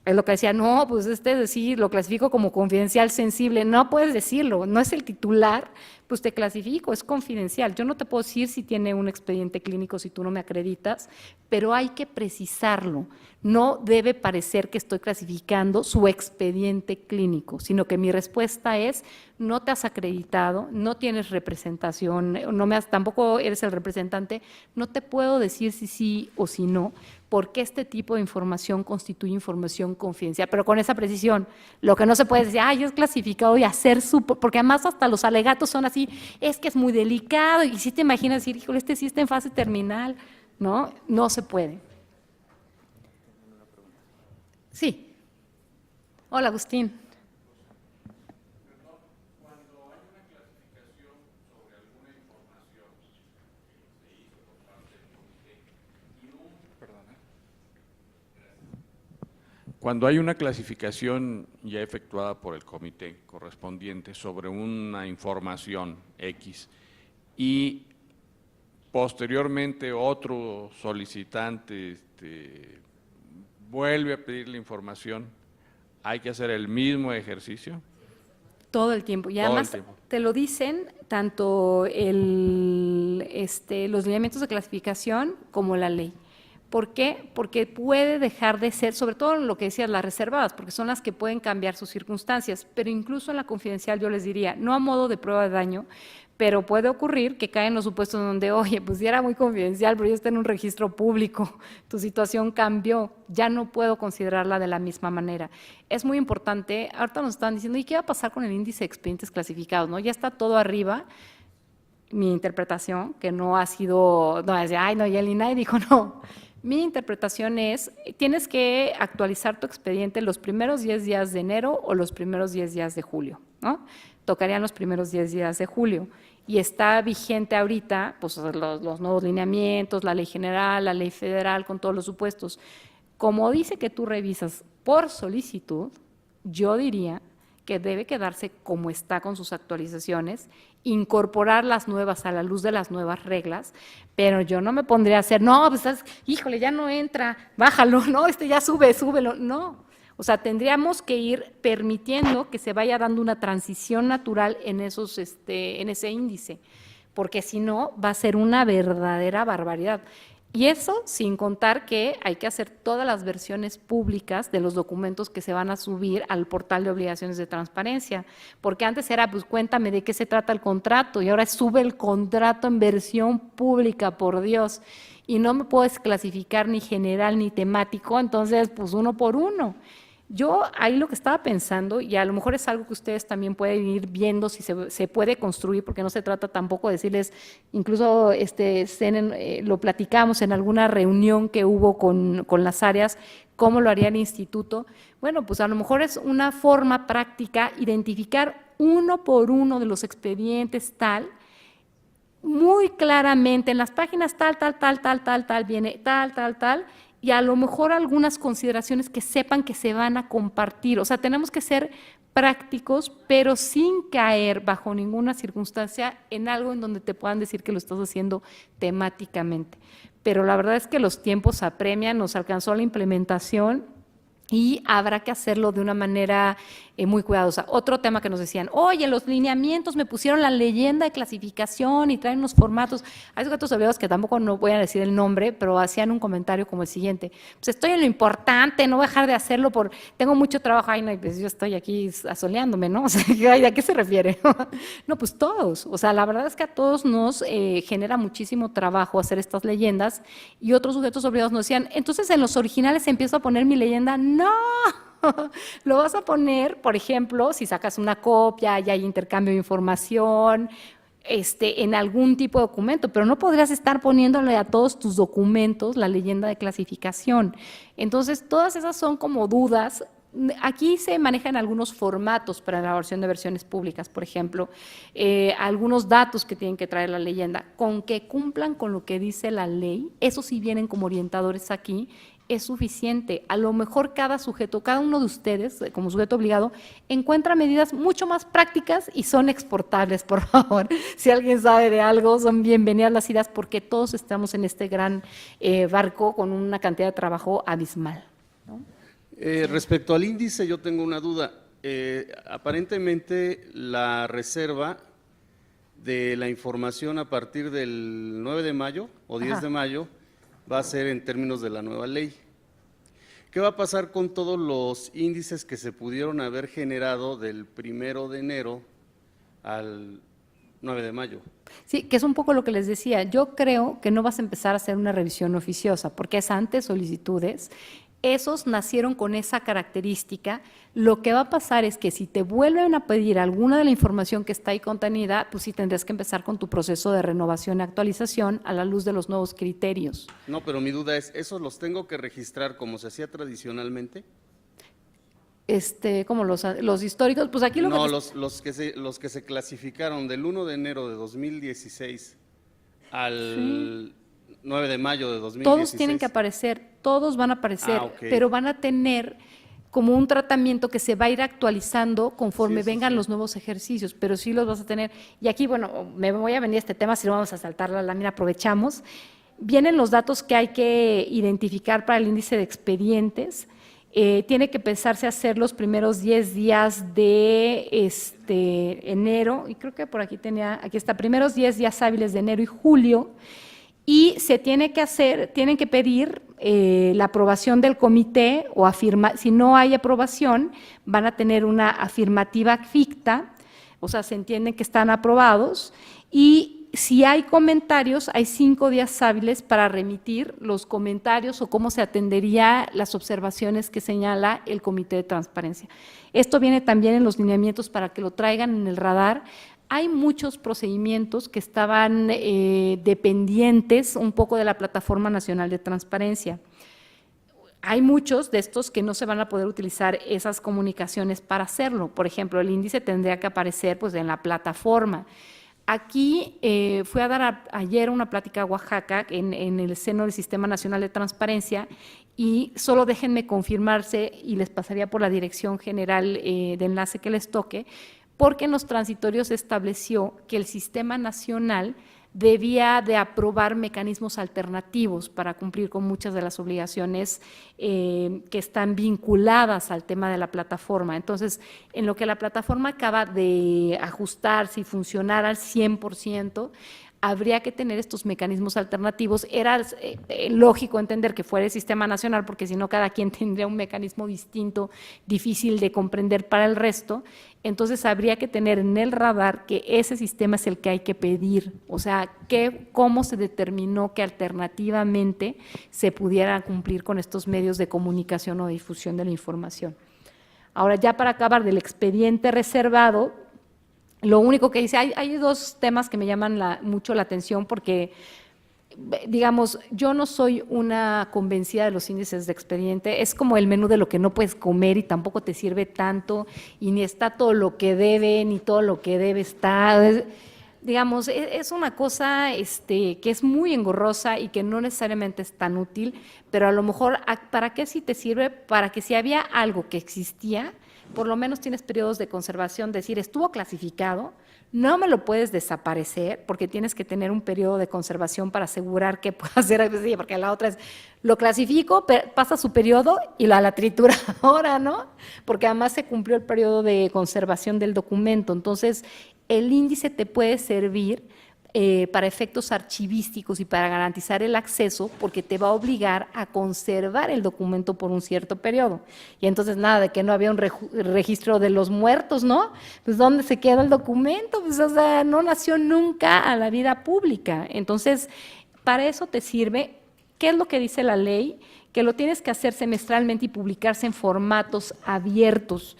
es lo que decía, no, pues decir, lo clasifico como confidencial sensible, no puedes decirlo, no es el titular, pues te clasifico, es confidencial. Yo no te puedo decir si tiene un expediente clínico si tú no me acreditas, pero hay que precisarlo. No debe parecer que estoy clasificando su expediente clínico, sino que mi respuesta es, no te has acreditado, no tienes representación, tampoco eres el representante, no te puedo decir si sí o si no, porque este tipo de información constituye información confidencial, pero con esa precisión. Lo que no se puede decir, es clasificado y hacer porque además hasta los alegatos son así, es que es muy delicado, y si te imaginas decir, híjole, sí está en fase terminal, ¿no? No se puede. Sí. Hola, Agustín.
Cuando hay una clasificación ya efectuada por el comité correspondiente sobre una información X y posteriormente otro solicitante vuelve a pedir la información, ¿hay que hacer el mismo ejercicio?
Todo el tiempo. Y además te lo dicen tanto los lineamientos de clasificación como la ley. ¿Por qué? Porque puede dejar de ser, sobre todo lo que decías, las reservadas, porque son las que pueden cambiar sus circunstancias, pero incluso en la confidencial yo les diría, no a modo de prueba de daño, pero puede ocurrir que caen los supuestos donde, oye, pues ya era muy confidencial, pero ya está en un registro público, tu situación cambió, ya no puedo considerarla de la misma manera. Es muy importante, ahorita nos están diciendo, ¿y qué va a pasar con el índice de expedientes clasificados? ¿No? Ya está todo arriba. Mi interpretación, que no ha sido, no, es de, y el INAI dijo no. Mi interpretación es, tienes que actualizar tu expediente los primeros 10 días de enero o los primeros 10 días de julio, ¿no? Tocarían los primeros 10 días de julio. Y está vigente ahorita pues, los nuevos lineamientos, la ley general, la ley federal, con todos los supuestos. Como dice que tú revisas por solicitud, yo diría que debe quedarse como está con sus actualizaciones, incorporar las nuevas a la luz de las nuevas reglas, pero yo no me pondría a hacer, no, pues, híjole, ya no entra, bájalo, no, ya súbelo, no. O sea, tendríamos que ir permitiendo que se vaya dando una transición natural en ese índice, porque si no, va a ser una verdadera barbaridad. Y eso sin contar que hay que hacer todas las versiones públicas de los documentos que se van a subir al portal de obligaciones de transparencia, porque antes era, pues cuéntame de qué se trata el contrato, y ahora sube el contrato en versión pública, por Dios, y no me puedes clasificar ni general ni temático, entonces pues uno por uno. Yo ahí lo que estaba pensando, y a lo mejor es algo que ustedes también pueden ir viendo si se puede construir, porque no se trata tampoco de decirles, incluso lo platicamos en alguna reunión que hubo con las áreas, cómo lo haría el instituto. Bueno, pues a lo mejor es una forma práctica identificar uno por uno de los expedientes muy claramente en las páginas tal, viene tal, y a lo mejor algunas consideraciones que sepan que se van a compartir. O sea, tenemos que ser prácticos, pero sin caer bajo ninguna circunstancia en algo en donde te puedan decir que lo estás haciendo temáticamente. Pero la verdad es que los tiempos apremian, nos alcanzó la implementación y habrá que hacerlo de una manera muy cuidadosa. Otro tema que nos decían, oye, los lineamientos me pusieron la leyenda de clasificación y traen unos formatos. Hay gatos abreviados que tampoco no voy a decir el nombre, pero hacían un comentario como el siguiente: pues estoy en lo importante, no voy a dejar de hacerlo, tengo mucho trabajo. Ay, no, pues yo estoy aquí asoleándome, ¿no? O sea, ¿a qué se refiere? No, pues todos. O sea, la verdad es que a todos nos genera muchísimo trabajo hacer estas leyendas, y otros sujetos abreviados nos decían, entonces en los originales empiezo a poner mi leyenda. ¡No! Lo vas a poner, por ejemplo, si sacas una copia y hay intercambio de información, en algún tipo de documento, pero no podrías estar poniéndole a todos tus documentos la leyenda de clasificación. Entonces, todas esas son como dudas. Aquí se manejan algunos formatos para la elaboración de versiones públicas, por ejemplo, algunos datos que tienen que traer la leyenda, con que cumplan con lo que dice la ley. Eso sí vienen como orientadores aquí, es suficiente. A lo mejor cada sujeto, cada uno de ustedes, como sujeto obligado, encuentra medidas mucho más prácticas y son exportables, por favor. Si alguien sabe de algo, son bienvenidas las ideas, porque todos estamos en este gran barco con una cantidad de trabajo abismal, ¿no?
Respecto al índice, yo tengo una duda. Aparentemente, la reserva de la información a partir del 9 de mayo o 10 de mayo va a ser en términos de la nueva ley. ¿Qué va a pasar con todos los índices que se pudieron haber generado del 1 de enero al 9 de mayo?
Sí, que es un poco lo que les decía. Yo creo que no vas a empezar a hacer una revisión oficiosa, porque es antes solicitudes. Esos nacieron con esa característica. Lo que va a pasar es que si te vuelven a pedir alguna de la información que está ahí contenida, pues sí tendrás que empezar con tu proceso de renovación y actualización a la luz de los nuevos criterios.
No, pero mi duda es, ¿esos los tengo que registrar como se hacía tradicionalmente?
Como los históricos, pues aquí
No, los que se clasificaron del 1 de enero de 2016 al 9 de mayo de 2016.
Todos tienen que aparecer, todos van a aparecer,
okay,
pero van a tener como un tratamiento que se va a ir actualizando conforme vengan los nuevos ejercicios, pero sí los vas a tener. Y aquí, bueno, me voy a venir a este tema, si no vamos a saltar la lámina, aprovechamos. Vienen los datos que hay que identificar para el índice de expedientes. Tiene que empezarse a hacer los primeros 10 días de enero, y creo que por aquí está, primeros 10 días hábiles de enero y julio, y se tienen que pedir la aprobación del comité, o si no hay aprobación, van a tener una afirmativa ficta, o sea, se entienden que están aprobados, y si hay comentarios, hay 5 días hábiles para remitir los comentarios o cómo se atendería las observaciones que señala el Comité de Transparencia. Esto viene también en los lineamientos para que lo traigan en el radar. Hay muchos procedimientos que estaban dependientes un poco de la Plataforma Nacional de Transparencia. Hay muchos de estos que no se van a poder utilizar esas comunicaciones para hacerlo. Por ejemplo, el índice tendría que aparecer pues, en la plataforma. Aquí fui a dar ayer una plática a Oaxaca en el seno del Sistema Nacional de Transparencia, y solo déjenme confirmarse y les pasaría por la dirección general de enlace que les toque, porque en los transitorios se estableció que el Sistema Nacional debía de aprobar mecanismos alternativos para cumplir con muchas de las obligaciones que están vinculadas al tema de la plataforma. Entonces, en lo que la plataforma acaba de ajustarse y funcionar al 100%, habría que tener estos mecanismos alternativos. Era lógico entender que fuera el Sistema Nacional, porque si no cada quien tendría un mecanismo distinto, difícil de comprender para el resto. Entonces habría que tener en el radar que ese sistema es el que hay que pedir, o sea, cómo se determinó que alternativamente se pudiera cumplir con estos medios de comunicación o difusión de la información. Ahora, ya para acabar del expediente reservado, lo único que dice, hay dos temas que me llaman mucho la atención porque, digamos, yo no soy una convencida de los índices de expediente, es como el menú de lo que no puedes comer y tampoco te sirve tanto, y ni está todo lo que debe, ni todo lo que debe estar. Digamos, es una cosa que es muy engorrosa y que no necesariamente es tan útil, pero a lo mejor, ¿para qué sí te sirve? Para que si había algo que existía, por lo menos tienes periodos de conservación, decir, estuvo clasificado, no me lo puedes desaparecer porque tienes que tener un periodo de conservación para asegurar que pueda ser, porque la otra es, lo clasifico, pasa su periodo y la trituradora, ¿no? Porque además se cumplió el periodo de conservación del documento. Entonces, el índice te puede servir para efectos archivísticos y para garantizar el acceso, porque te va a obligar a conservar el documento por un cierto periodo. Y entonces nada de que no había un registro de los muertos, ¿no? Pues ¿dónde se queda el documento? Pues o sea, no nació nunca a la vida pública. Entonces, para eso te sirve. ¿Qué es lo que dice la ley? Que lo tienes que hacer semestralmente y publicarse en formatos abiertos.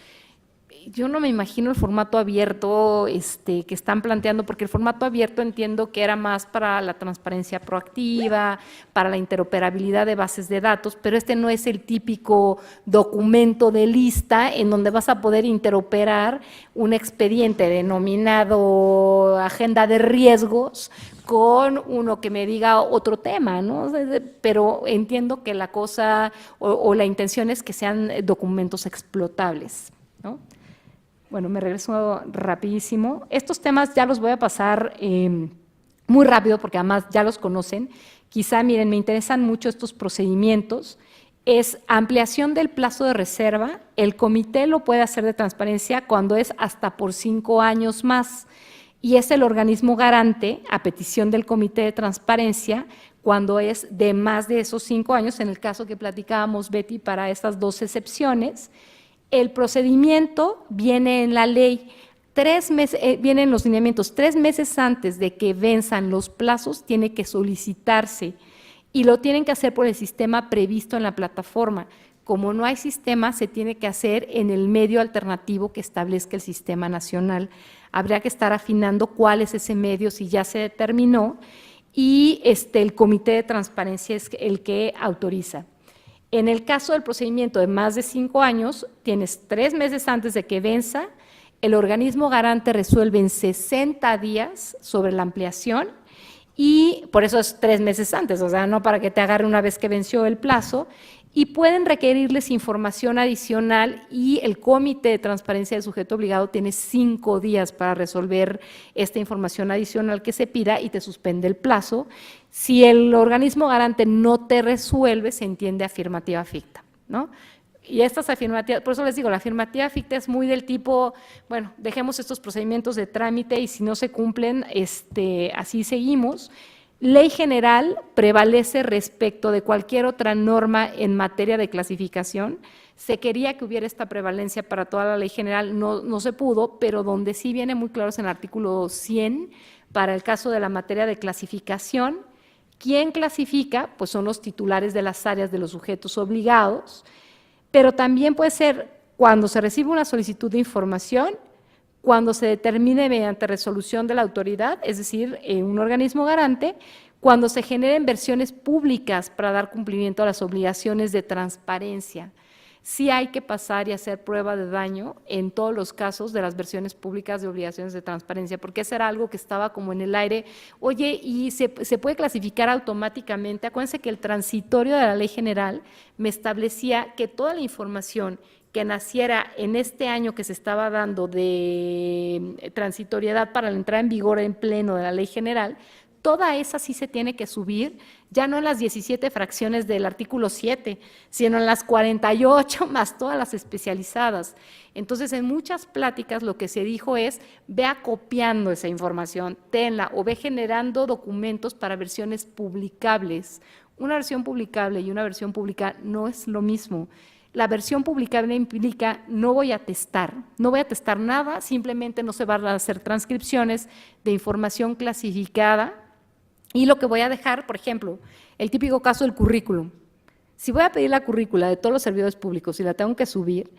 Yo no me imagino el formato abierto que están planteando, porque el formato abierto entiendo que era más para la transparencia proactiva, para la interoperabilidad de bases de datos, pero no es el típico documento de lista en donde vas a poder interoperar un expediente denominado agenda de riesgos con uno que me diga otro tema, ¿no? Pero entiendo que la cosa o la intención es que sean documentos explotables, ¿no? Bueno, me regreso rapidísimo. Estos temas ya los voy a pasar muy rápido porque además ya los conocen. Quizá, miren, me interesan mucho estos procedimientos. Es ampliación del plazo de reserva. El comité lo puede hacer de transparencia cuando es hasta por 5 años más. Y es el organismo garante, a petición del comité de transparencia, cuando es de más de esos 5 años, en el caso que platicábamos, Betty, para estas 2 excepciones. El procedimiento viene en la ley, 3 meses, vienen los lineamientos, 3 meses antes de que venzan los plazos tiene que solicitarse y lo tienen que hacer por el sistema previsto en la plataforma. Como no hay sistema, se tiene que hacer en el medio alternativo que establezca el sistema nacional. Habría que estar afinando cuál es ese medio, si ya se determinó, y el comité de transparencia es el que autoriza. En el caso del procedimiento de más de 5 años, tienes 3 meses antes de que venza, el organismo garante resuelve en 60 días sobre la ampliación y por eso es 3 meses antes, o sea, no para que te agarre una vez que venció el plazo, y pueden requerirles información adicional y el comité de transparencia del sujeto obligado tiene 5 días para resolver esta información adicional que se pida y te suspende el plazo. Si el organismo garante no te resuelve, se entiende afirmativa ficta, ¿no? Y estas afirmativas, por eso les digo, la afirmativa ficta es muy del tipo, bueno, dejemos estos procedimientos de trámite y si no se cumplen, así seguimos. Ley general prevalece respecto de cualquier otra norma en materia de clasificación. Se quería que hubiera esta prevalencia para toda la ley general, no se pudo, pero donde sí viene muy claro es en el artículo 100, para el caso de la materia de clasificación. ¿Quién clasifica? Pues son los titulares de las áreas de los sujetos obligados, pero también puede ser cuando se recibe una solicitud de información, cuando se determine mediante resolución de la autoridad, es decir, un organismo garante, cuando se generen versiones públicas para dar cumplimiento a las obligaciones de transparencia. Sí hay que pasar y hacer prueba de daño en todos los casos de las versiones públicas de obligaciones de transparencia, porque eso era algo que estaba como en el aire. Oye, ¿y se puede clasificar automáticamente? Acuérdense que el transitorio de la ley general me establecía que toda la información que naciera en este año que se estaba dando de transitoriedad para la entrada en vigor en pleno de la ley general, toda esa sí se tiene que subir, ya no en las 17 fracciones del artículo 7, sino en las 48 más todas las especializadas. Entonces, en muchas pláticas lo que se dijo es, ve acopiando esa información, tenla o ve generando documentos para versiones publicables. Una versión publicable y una versión pública no es lo mismo. La versión publicable implica no voy a testar nada, simplemente no se van a hacer transcripciones de información clasificada y lo que voy a dejar, por ejemplo, el típico caso del currículum. Si voy a pedir la currícula de todos los servidores públicos y la tengo que subir,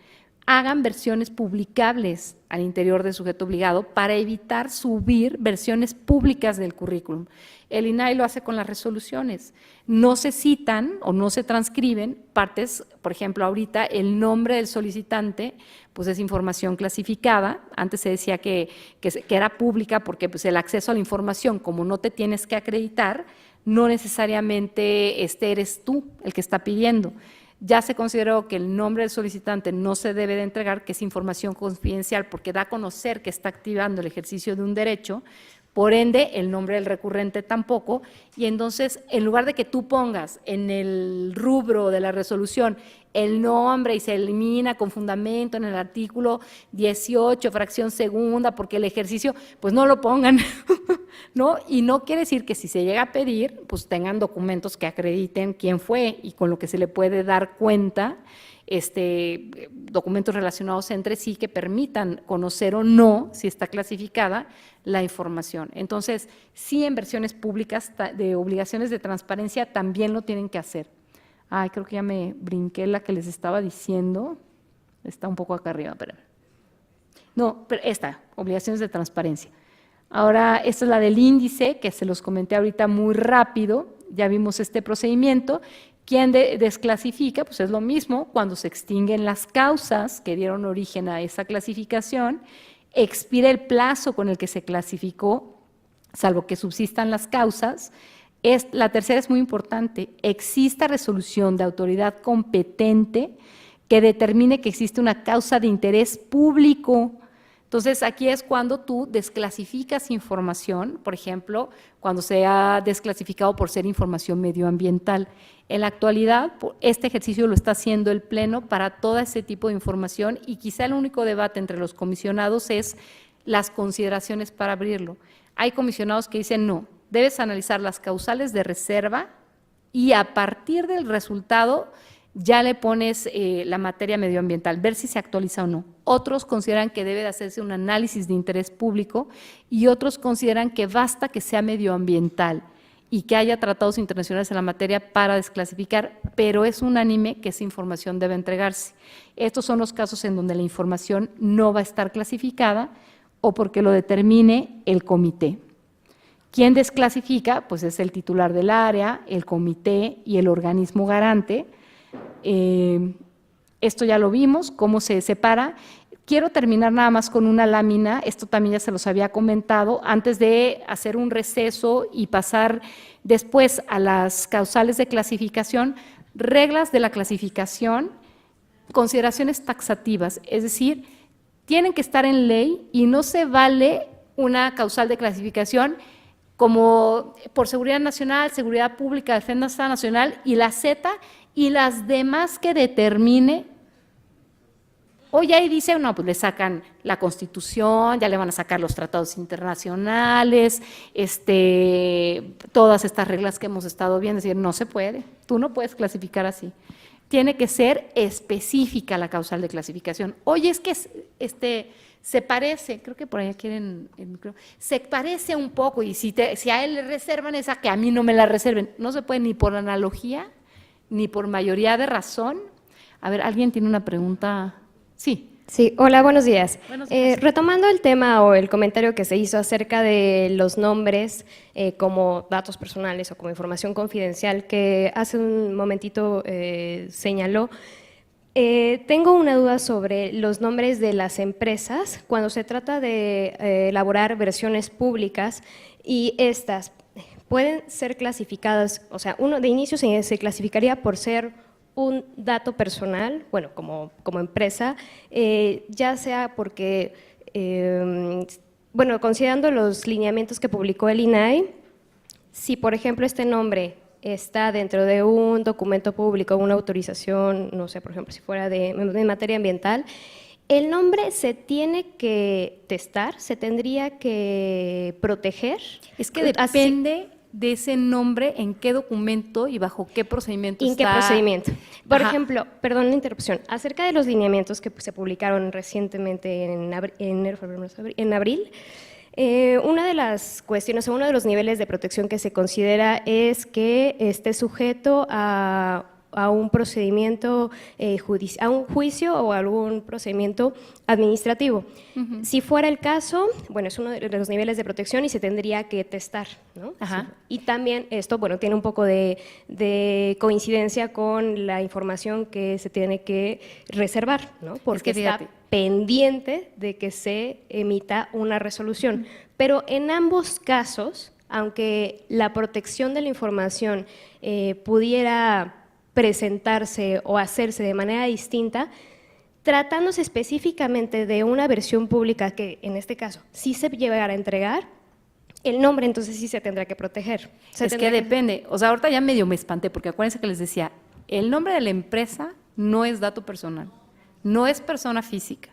hagan versiones publicables al interior del sujeto obligado para evitar subir versiones públicas del currículum. El INAI lo hace con las resoluciones. No se citan o no se transcriben partes, por ejemplo, ahorita el nombre del solicitante, pues es información clasificada. Antes se decía que era pública porque pues el acceso a la información, como no te tienes que acreditar, no necesariamente eres tú el que está pidiendo. Ya se consideró que el nombre del solicitante no se debe de entregar, que es información confidencial, porque da a conocer que está activando el ejercicio de un derecho, por ende, el nombre del recurrente tampoco, y entonces, en lugar de que tú pongas en el rubro de la resolución el nombre y se elimina con fundamento en el artículo 18, fracción segunda, porque el ejercicio, pues no lo pongan, ¿no? Y no quiere decir que si se llega a pedir, pues tengan documentos que acrediten quién fue y con lo que se le puede dar cuenta, documentos relacionados entre sí que permitan conocer o no, si está clasificada, la información. Entonces, sí, en versiones públicas de obligaciones de transparencia también lo tienen que hacer. Ay, creo que ya me brinqué la que les estaba diciendo. Está un poco acá arriba, pero no, pero esta, obligaciones de transparencia. Ahora, esta es la del índice, que se los comenté ahorita muy rápido, ya vimos este procedimiento. ¿Quién desclasifica? Pues es lo mismo, cuando se extinguen las causas que dieron origen a esa clasificación, expira el plazo con el que se clasificó, salvo que subsistan las causas. La tercera es muy importante, exista resolución de autoridad competente que determine que existe una causa de interés público. Entonces, aquí es cuando tú desclasificas información, por ejemplo, cuando se ha desclasificado por ser información medioambiental. En la actualidad, este ejercicio lo está haciendo el Pleno para todo ese tipo de información y quizá el único debate entre los comisionados es las consideraciones para abrirlo. Hay comisionados que dicen no, debes analizar las causales de reserva y a partir del resultado ya le pones la materia medioambiental, ver si se actualiza o no. Otros consideran que debe de hacerse un análisis de interés público y otros consideran que basta que sea medioambiental y que haya tratados internacionales en la materia para desclasificar, pero es unánime que esa información debe entregarse. Estos son los casos en donde la información no va a estar clasificada o porque lo determine el comité. ¿Quién desclasifica? Pues es el titular del área, el comité y el organismo garante. Esto ya lo vimos, cómo se separa. Quiero terminar nada más con una lámina, esto también ya se los había comentado, antes de hacer un receso y pasar después a las causales de clasificación, reglas de la clasificación, consideraciones taxativas, es decir, tienen que estar en ley y no se vale una causal de clasificación como por seguridad nacional, seguridad pública, defensa nacional y la Z y las demás que determine. Hoy ahí dice, no, pues le sacan la Constitución, ya le van a sacar los tratados internacionales, todas estas reglas que hemos estado viendo, es decir, no se puede, tú no puedes clasificar así. Tiene que ser específica la causal de clasificación. Oye, es que se parece, creo que por allá quieren, se parece un poco y si a él le reservan esa, que a mí no me la reserven, no se puede ni por analogía, ni por mayoría de razón. A ver, ¿alguien tiene una pregunta? Sí.
Sí, hola, buenos días.
Buenos días.
Retomando el tema o el comentario que se hizo acerca de los nombres como datos personales o como información confidencial que hace un momentito señaló, tengo una duda sobre los nombres de las empresas cuando se trata de elaborar versiones públicas y estas pueden ser clasificadas, o sea, uno de inicio se clasificaría por ser un dato personal, bueno, como empresa, ya sea porque, bueno, considerando los lineamientos que publicó el INAI, si por ejemplo este nombre está dentro de un documento público, una autorización, no sé, por ejemplo, si fuera de materia ambiental, el nombre se tiene que testar, se tendría que proteger.
Es que depende de ese nombre, en qué documento y bajo qué procedimiento está.
¿En qué procedimiento? Por
Ajá.
ejemplo, perdón la interrupción, acerca de los lineamientos que se publicaron recientemente en abril, una de las cuestiones, uno de los niveles de protección que se considera es que esté sujeto a a un procedimiento a un juicio o a algún procedimiento administrativo. Si fuera el caso, bueno, es uno de los niveles de protección y se tendría que testar, ¿no?
Ajá.
Sí. Y también esto, bueno, tiene un poco de coincidencia con la información que se tiene que reservar, ¿no? Porque
Es que fíjate,
está pendiente de que se emita una resolución. Pero en ambos casos, aunque la protección de la información pudiera presentarse o hacerse de manera distinta, tratándose específicamente de una versión pública que en este caso sí se llegara a entregar, el nombre entonces sí se tendrá que proteger.
Es que depende, o sea, ahorita ya medio me espanté, porque acuérdense que les decía, el nombre de la empresa no es dato personal, no es persona física.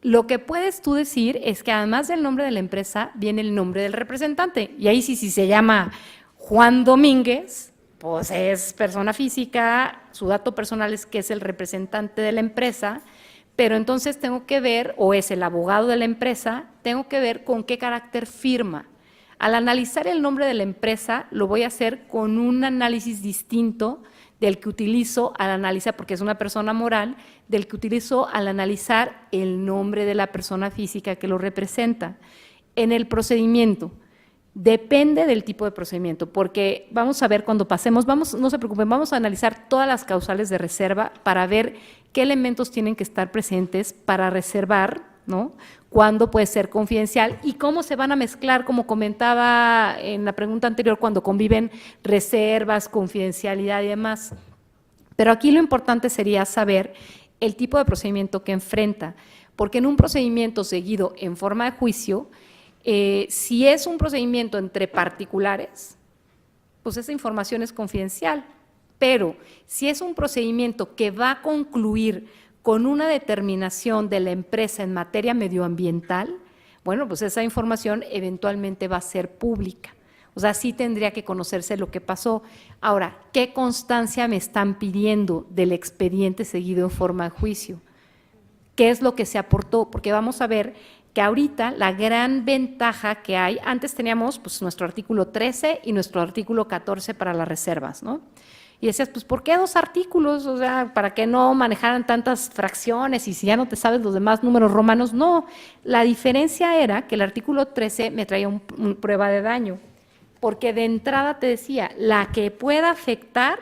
Lo que puedes tú decir es que además del nombre de la empresa viene el nombre del representante, y ahí sí, si se llama Juan Domínguez, pues es persona física, su dato personal es que es el representante de la empresa, pero entonces tengo que ver, o es el abogado de la empresa, tengo que ver con qué carácter firma. Al analizar el nombre de la empresa, lo voy a hacer con un análisis distinto del que utilizo al analizar, porque es una persona moral, del que utilizo al analizar el nombre de la persona física que lo representa. En el procedimiento, depende del tipo de procedimiento, porque vamos a ver cuando pasemos, no se preocupen, vamos a analizar todas las causales de reserva para ver qué elementos tienen que estar presentes para reservar, ¿no? Cuándo puede ser confidencial y cómo se van a mezclar, como comentaba en la pregunta anterior, cuando conviven reservas, confidencialidad y demás. Pero aquí lo importante sería saber el tipo de procedimiento que enfrenta, porque en un procedimiento seguido en forma de juicio, si es un procedimiento entre particulares, pues esa información es confidencial, pero si es un procedimiento que va a concluir con una determinación de la empresa en materia medioambiental, bueno, pues esa información eventualmente va a ser pública. O sea, sí tendría que conocerse lo que pasó. Ahora, ¿qué constancia me están pidiendo del expediente seguido en forma de juicio? ¿Qué es lo que se aportó? Porque vamos a ver que ahorita la gran ventaja que hay, antes teníamos pues nuestro artículo 13 y nuestro artículo 14 para las reservas, ¿no? Y decías, pues, ¿por qué 2 artículos? O sea, ¿para que no manejaran tantas fracciones? Y si ya no te sabes los demás números romanos, no. La diferencia era que el artículo 13 me traía una prueba de daño, porque de entrada te decía, la que pueda afectar,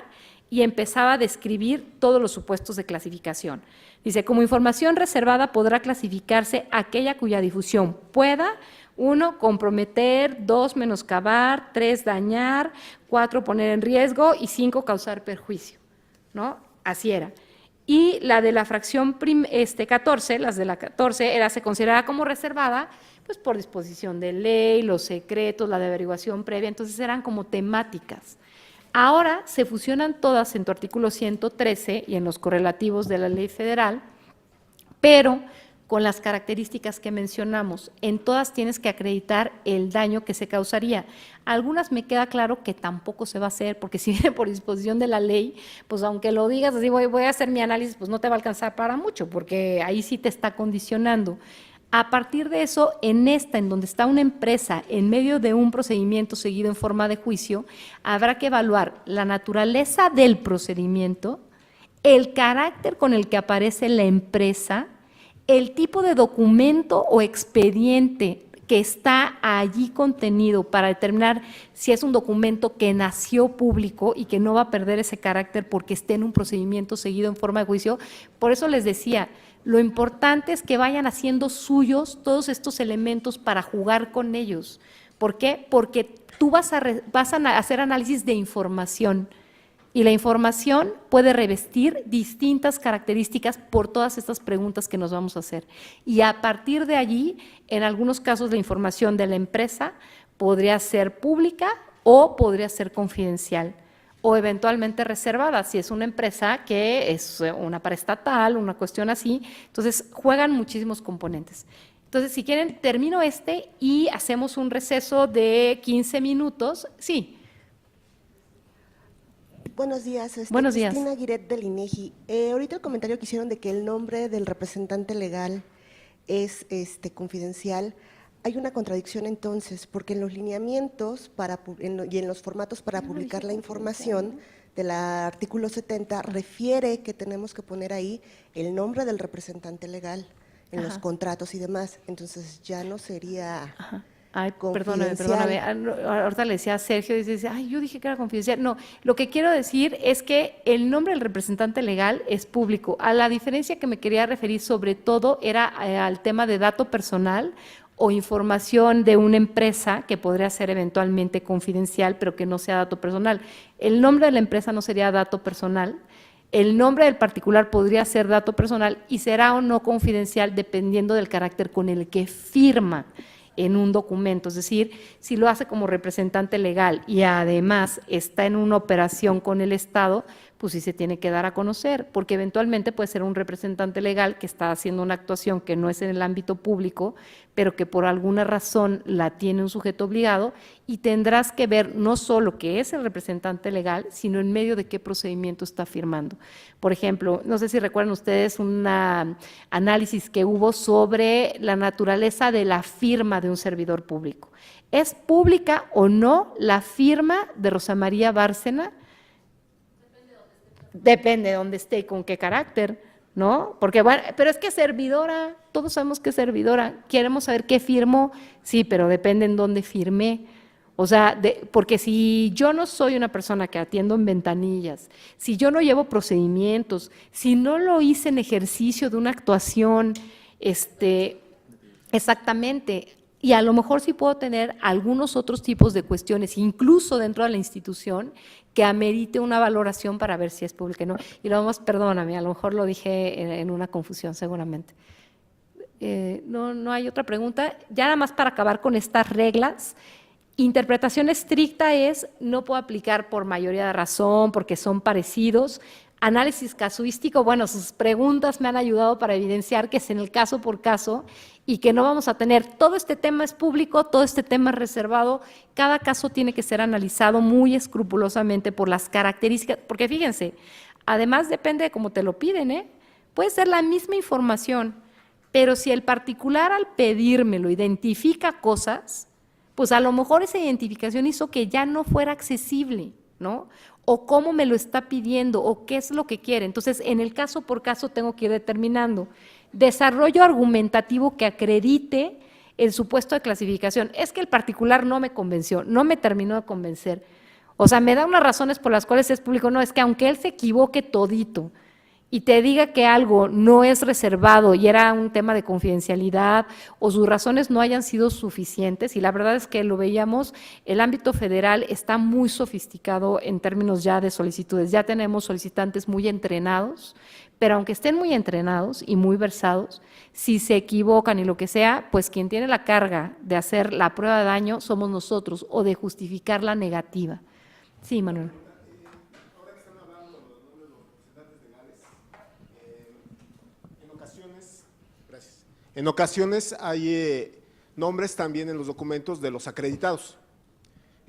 y empezaba a describir todos los supuestos de clasificación. Dice, como información reservada podrá clasificarse aquella cuya difusión pueda, 1, comprometer, 2, menoscabar, 3, dañar, 4, poner en riesgo y 5, causar perjuicio, ¿no? Así era. Y la de la fracción 14, las de la 14, se consideraba como reservada, pues por disposición de ley, los secretos, la de averiguación previa, entonces eran como temáticas. Ahora se fusionan todas en tu artículo 113 y en los correlativos de la ley federal, pero con las características que mencionamos. En todas tienes que acreditar el daño que se causaría. Algunas me queda claro que tampoco se va a hacer, porque si viene por disposición de la ley, pues aunque lo digas así, voy a hacer mi análisis, pues no te va a alcanzar para mucho, porque ahí sí te está condicionando. A partir de eso, en donde está una empresa en medio de un procedimiento seguido en forma de juicio, habrá que evaluar la naturaleza del procedimiento, el carácter con el que aparece la empresa, el tipo de documento o expediente que está allí contenido para determinar si es un documento que nació público y que no va a perder ese carácter porque esté en un procedimiento seguido en forma de juicio. Por eso les decía, lo importante es que vayan haciendo suyos todos estos elementos para jugar con ellos. ¿Por qué? Porque tú vas a hacer análisis de información. Y la información puede revestir distintas características por todas estas preguntas que nos vamos a hacer. Y a partir de allí, en algunos casos la información de la empresa podría ser pública o podría ser confidencial o eventualmente reservada, si es una empresa que es una paraestatal, una cuestión así. Entonces, juegan muchísimos componentes. Entonces, si quieren, termino y hacemos un receso de 15 minutos. Sí.
Buenos días,
Buenos días.
Cristina Guiret del INEGI. Ahorita el comentario que hicieron de que el nombre del representante legal es confidencial, hay una contradicción entonces, porque en los lineamientos y en los formatos para publicar la información del artículo 70 refiere que tenemos que poner ahí el nombre del representante legal en los contratos y demás, entonces ya no sería
Ay,
confidencial.
perdóname, ahorita le decía a Sergio, dice, ay, yo dije que era confidencial. No, lo que quiero decir es que el nombre del representante legal es público. A la diferencia que me quería referir sobre todo era al tema de dato personal o información de una empresa que podría ser eventualmente confidencial, pero que no sea dato personal. El nombre de la empresa no sería dato personal, el nombre del particular podría ser dato personal y será o no confidencial dependiendo del carácter con el que firma en un documento, es decir, si lo hace como representante legal y además está en una operación con el Estado, pues sí se tiene que dar a conocer, porque eventualmente puede ser un representante legal que está haciendo una actuación que no es en el ámbito público, pero que por alguna razón la tiene un sujeto obligado y tendrás que ver no solo que es el representante legal, sino en medio de qué procedimiento está firmando. Por ejemplo, no sé si recuerdan ustedes un análisis que hubo sobre la naturaleza de la firma de un servidor público. ¿Es pública o no la firma de Rosa María Bárcena? Depende de dónde esté y con qué carácter, ¿no? Porque, bueno, pero es que servidora, todos sabemos que es servidora, queremos saber qué firmó, sí, pero depende en dónde firmé. O sea, porque si yo no soy una persona que atiendo en ventanillas, si yo no llevo procedimientos, si no lo hice en ejercicio de una actuación, exactamente, y a lo mejor sí puedo tener algunos otros tipos de cuestiones, incluso dentro de la institución, que amerite una valoración para ver si es pública o no. Y lo más, perdóname, a lo mejor lo dije en una confusión seguramente. No hay otra pregunta. Ya nada más para acabar con estas reglas, interpretación estricta es no puedo aplicar por mayoría de razón porque son parecidos. Análisis casuístico, bueno, sus preguntas me han ayudado para evidenciar que es en el caso por caso y que no vamos a tener, todo este tema es público, todo este tema es reservado, cada caso tiene que ser analizado muy escrupulosamente por las características, porque fíjense, además depende de cómo te lo piden, puede ser la misma información, pero si el particular al pedírmelo identifica cosas, pues a lo mejor esa identificación hizo que ya no fuera accesible, ¿no? O cómo me lo está pidiendo, o qué es lo que quiere. Entonces, en el caso por caso tengo que ir determinando. Desarrollo argumentativo que acredite el supuesto de clasificación. Es que el particular no me convenció, no me terminó de convencer. O sea, me da unas razones por las cuales es público. No, es que aunque él se equivoque todito y te diga que algo no es reservado y era un tema de confidencialidad o sus razones no hayan sido suficientes, y la verdad es que lo veíamos, el ámbito federal está muy sofisticado en términos ya de solicitudes, ya tenemos solicitantes muy entrenados, pero aunque estén muy entrenados y muy versados, si se equivocan y lo que sea, pues quien tiene la carga de hacer la prueba de daño somos nosotros o de justificar la negativa. Sí, Manuel.
En ocasiones hay nombres también en los documentos de los acreditados.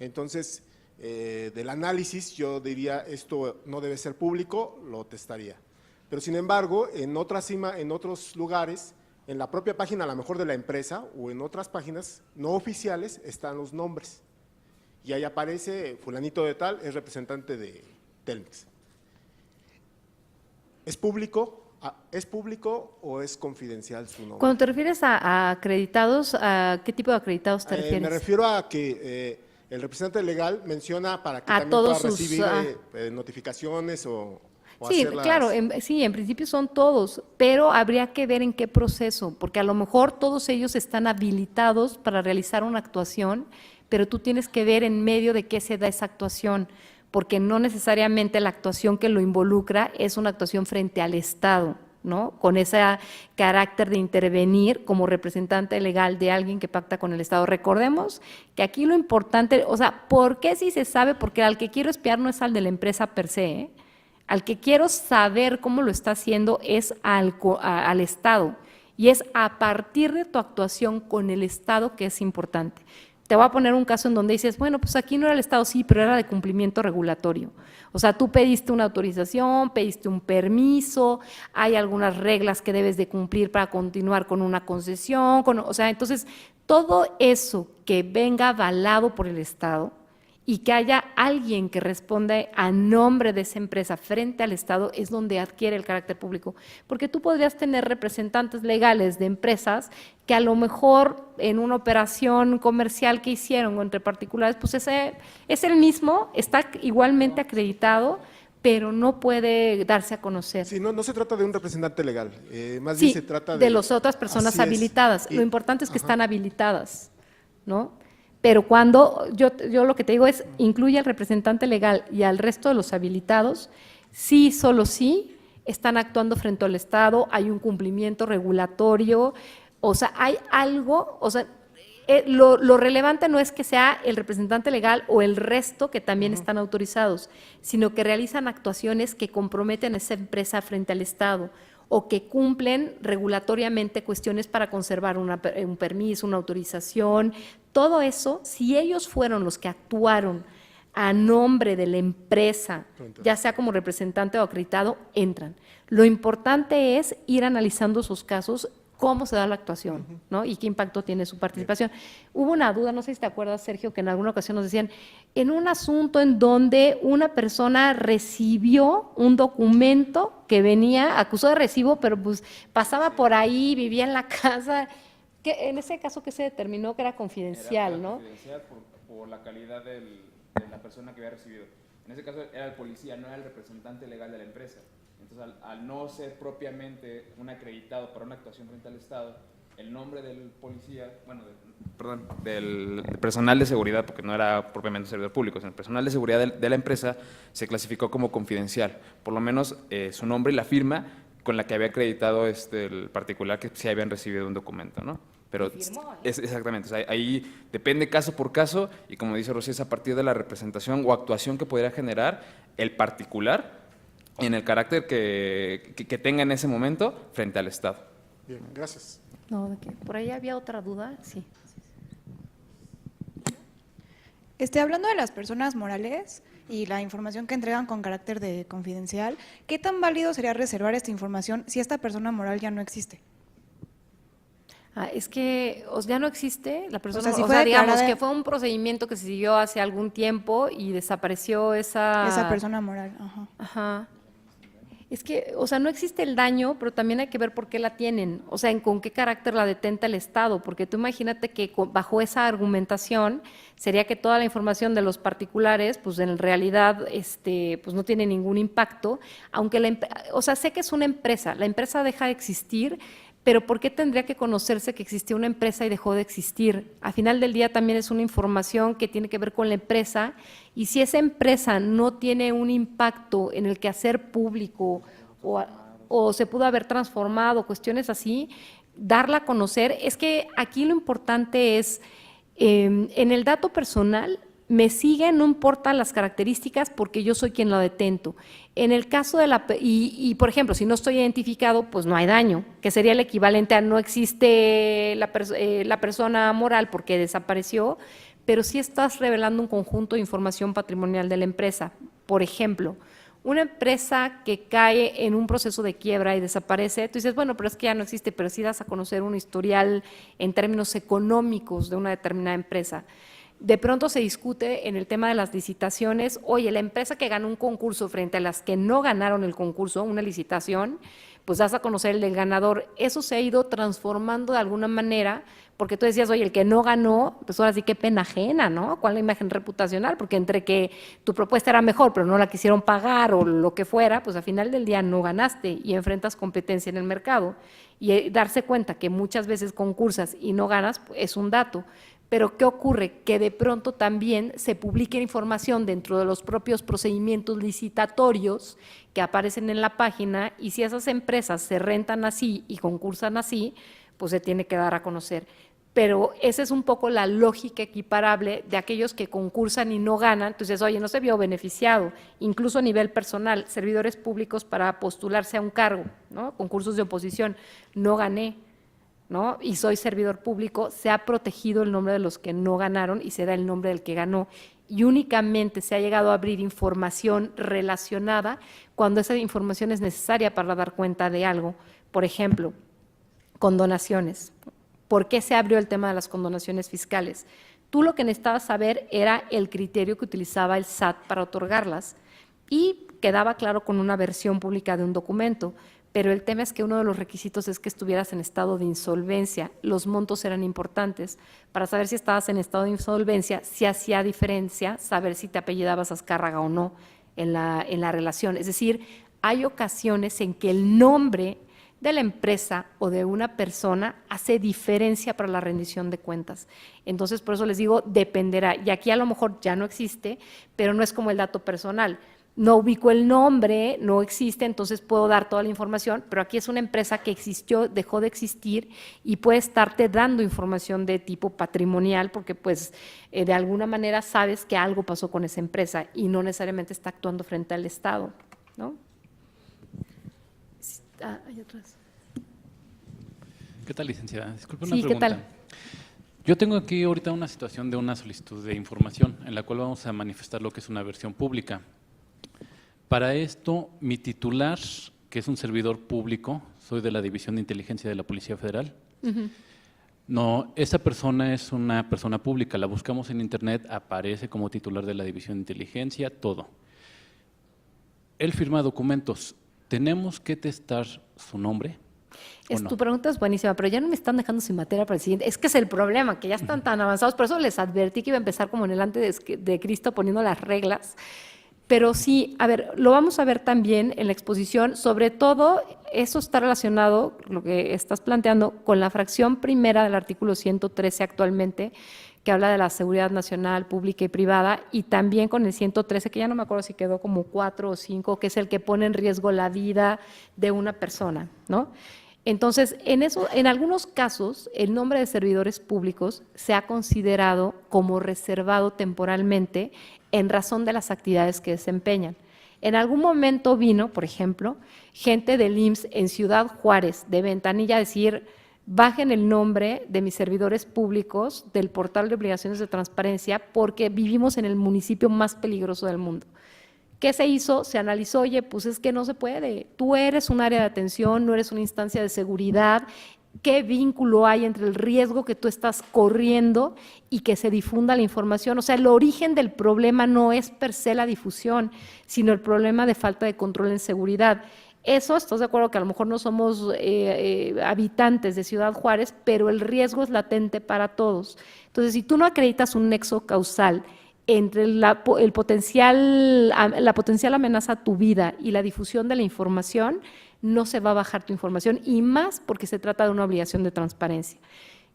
Entonces, del análisis, yo diría, esto no debe ser público, lo testaría. Pero sin embargo, en otros lugares, en la propia página a lo mejor de la empresa o en otras páginas no oficiales están los nombres. Y ahí aparece fulanito de tal, es representante de Telmex. ¿Es público? ¿Es público o es confidencial su nombre?
Cuando te refieres a acreditados, ¿a qué tipo de acreditados te refieres?
Me refiero a que el representante legal menciona para que
a
también
todos
pueda
sus,
recibir notificaciones o
sí,
hacerlas.
claro, sí, en principio son todos, pero habría que ver en qué proceso, porque a lo mejor todos ellos están habilitados para realizar una actuación, pero tú tienes que ver en medio de qué se da esa actuación, porque no necesariamente la actuación que lo involucra es una actuación frente al Estado, ¿no? Con ese carácter de intervenir como representante legal de alguien que pacta con el Estado. Recordemos que aquí lo importante, o sea, ¿por qué sí se sabe? Porque al que quiero espiar no es al de la empresa per se, ¿eh? Al que quiero saber cómo lo está haciendo es al Estado, y es a partir de tu actuación con el Estado que es importante. Te voy a poner un caso en donde dices, bueno, pues aquí no era el Estado, sí, pero era de cumplimiento regulatorio. O sea, tú pediste una autorización, pediste un permiso, hay algunas reglas que debes de cumplir para continuar con una concesión, o sea, entonces, todo eso que venga avalado por el Estado y que haya alguien que responda a nombre de esa empresa frente al Estado es donde adquiere el carácter público. Porque tú podrías tener representantes legales de empresas que a lo mejor en una operación comercial que hicieron entre particulares, pues ese es el mismo, está igualmente acreditado, pero no puede darse a conocer.
Sí, no se trata de un representante legal, más
Sí,
bien se trata
de las otras personas
Así es.
habilitadas.
Y-
Lo importante es que
Ajá.
están habilitadas, ¿no? Pero cuando yo lo que te digo es, incluye al representante legal y al resto de los habilitados, sí, solo sí, están actuando frente al Estado, hay un cumplimiento regulatorio, o sea, hay algo, o sea, lo relevante no es que sea el representante legal o el resto que también están autorizados, sino que realizan actuaciones que comprometen a esa empresa frente al Estado o que cumplen regulatoriamente cuestiones para conservar un permiso, una autorización, todo eso, si ellos fueron los que actuaron a nombre de la empresa, ya sea como representante o acreditado, entran. Lo importante es ir analizando sus casos, cómo se da la actuación, ¿no? Y qué impacto tiene su participación. Hubo una duda, no sé si te acuerdas, Sergio, que en alguna ocasión nos decían, en un asunto en donde una persona recibió un documento que venía, acusó de recibo, pero pues pasaba por ahí, vivía en la casa, que en ese caso que se determinó que era confidencial, ¿no?
Confidencial por la calidad de la persona que había recibido. En ese caso era el policía, no era el representante legal de la empresa. Entonces, al no ser propiamente un acreditado para una actuación frente al Estado, el nombre del policía, bueno, del personal de seguridad, porque no era propiamente servidor público, sino el personal de seguridad de la empresa se clasificó como confidencial, por lo menos su nombre y la firma con la que había acreditado el particular que sí habían recibido un documento, ¿no? Pero exactamente, o sea, ahí depende caso por caso y como dice Rosy, es a partir de la representación o actuación que pudiera generar el particular en el carácter que tenga en ese momento frente al Estado.
Bien, gracias.
No, ¿de qué? ¿Por ahí había otra duda? Sí.
Hablando de las personas morales y la información que entregan con carácter de confidencial, ¿qué tan válido sería reservar esta información si esta persona moral ya no existe?
Es que ya no existe la persona,
O sea, si
o
fue
sea, digamos
declarada-
que fue un procedimiento que se siguió hace algún tiempo y desapareció
Esa persona moral, ajá.
Ajá. Es que, o sea, no existe el daño, pero también hay que ver por qué la tienen, o sea, con qué carácter la detenta el Estado, porque tú imagínate que bajo esa argumentación sería que toda la información de los particulares, pues en realidad, pues no tiene ningún impacto, aunque o sea, sé que es una empresa, la empresa deja de existir, pero ¿por qué tendría que conocerse que existía una empresa y dejó de existir? Al final del día también es una información que tiene que ver con la empresa y si esa empresa no tiene un impacto en el quehacer público o se pudo haber transformado, cuestiones así, darla a conocer. Es que aquí lo importante es, en el dato personal, me sigue, no importa las características porque yo soy quien lo detento. En el caso de y por ejemplo, si no estoy identificado, pues no hay daño, que sería el equivalente a no existe la persona moral porque desapareció, pero sí estás revelando un conjunto de información patrimonial de la empresa. Por ejemplo, una empresa que cae en un proceso de quiebra y desaparece, tú dices, bueno, pero es que ya no existe, pero sí das a conocer un historial en términos económicos de una determinada empresa. De pronto se discute en el tema de las licitaciones, oye, la empresa que ganó un concurso frente a las que no ganaron el concurso, una licitación, pues das a conocer el del ganador. Eso se ha ido transformando de alguna manera, porque tú decías, oye, el que no ganó, pues ahora sí que pena ajena, ¿no? ¿Cuál es la imagen reputacional? Porque entre que tu propuesta era mejor, pero no la quisieron pagar o lo que fuera, pues al final del día no ganaste y enfrentas competencia en el mercado. Y darse cuenta que muchas veces concursas y no ganas, pues, es un dato. Pero ¿qué ocurre? Que de pronto también se publique información dentro de los propios procedimientos licitatorios que aparecen en la página y si esas empresas se rentan así y concursan así, pues se tiene que dar a conocer. Pero esa es un poco la lógica equiparable de aquellos que concursan y no ganan. Entonces, oye, no se vio beneficiado, incluso a nivel personal, servidores públicos para postularse a un cargo, ¿no? Concursos de oposición, no gané, ¿no? Y soy servidor público, se ha protegido el nombre de los que no ganaron y se da el nombre del que ganó. Y únicamente se ha llegado a abrir información relacionada cuando esa información es necesaria para dar cuenta de algo. Por ejemplo, condonaciones. ¿Por qué se abrió el tema de las condonaciones fiscales? Tú lo que necesitabas saber era el criterio que utilizaba el SAT para otorgarlas y quedaba claro con una versión pública de un documento, pero el tema es que uno de los requisitos es que estuvieras en estado de insolvencia. Los montos eran importantes. Para saber si estabas en estado de insolvencia, sí hacía diferencia saber si te apellidabas Azcárraga o no en la relación. Es decir, hay ocasiones en que el nombre de la empresa o de una persona hace diferencia para la rendición de cuentas. Entonces, por eso les digo, dependerá. Y aquí a lo mejor ya no existe, pero no es como el dato personal. No ubico el nombre, no existe, entonces puedo dar toda la información, pero aquí es una empresa que existió, dejó de existir y puede estarte dando información de tipo patrimonial porque pues de alguna manera sabes que algo pasó con esa empresa y no necesariamente está actuando frente al Estado, ¿no? Hay otras.
¿Qué tal, licenciada? Disculpe
Sí,
una pregunta.
¿qué tal?
Yo tengo aquí ahorita una situación de una solicitud de información en la cual vamos a manifestar lo que es una versión pública. Para esto, mi titular, que es un servidor público, soy de la División de Inteligencia de la Policía Federal. No, esa persona es una persona pública, la buscamos en internet, aparece como titular de la División de Inteligencia, todo. Él firma documentos. ¿Tenemos que testar su nombre?
Tu pregunta es buenísima, pero ya no me están dejando sin materia para el siguiente. Es que es el problema, que ya están tan avanzados. Por eso les advertí que iba a empezar como en el antes de Cristo poniendo las reglas. Pero sí, a ver, lo vamos a ver también en la exposición. Sobre todo, eso está relacionado, lo que estás planteando, con la fracción primera del artículo 113 actualmente, que habla de la seguridad nacional, pública y privada, y también con el 113, que ya no me acuerdo si quedó como 4 o 5, que es el que pone en riesgo la vida de una persona, ¿no? Entonces, en algunos casos, el nombre de servidores públicos se ha considerado como reservado temporalmente en razón de las actividades que desempeñan. En algún momento vino, por ejemplo, gente del IMSS en Ciudad Juárez, de Ventanilla, a decir: bajen el nombre de mis servidores públicos del portal de obligaciones de transparencia porque vivimos en el municipio más peligroso del mundo. ¿Qué se hizo? Se analizó, oye, pues es que no se puede. Tú eres un área de atención, no eres una instancia de seguridad. ¿Qué vínculo hay entre el riesgo que tú estás corriendo y que se difunda la información? O sea, el origen del problema no es per se la difusión, sino el problema de falta de control en seguridad. Eso, ¿estás de acuerdo que a lo mejor no somos habitantes de Ciudad Juárez, pero el riesgo es latente para todos? Entonces, si tú no acreditas un nexo causal entre la potencial amenaza a tu vida y la difusión de la información, no se va a bajar tu información, y más porque se trata de una obligación de transparencia.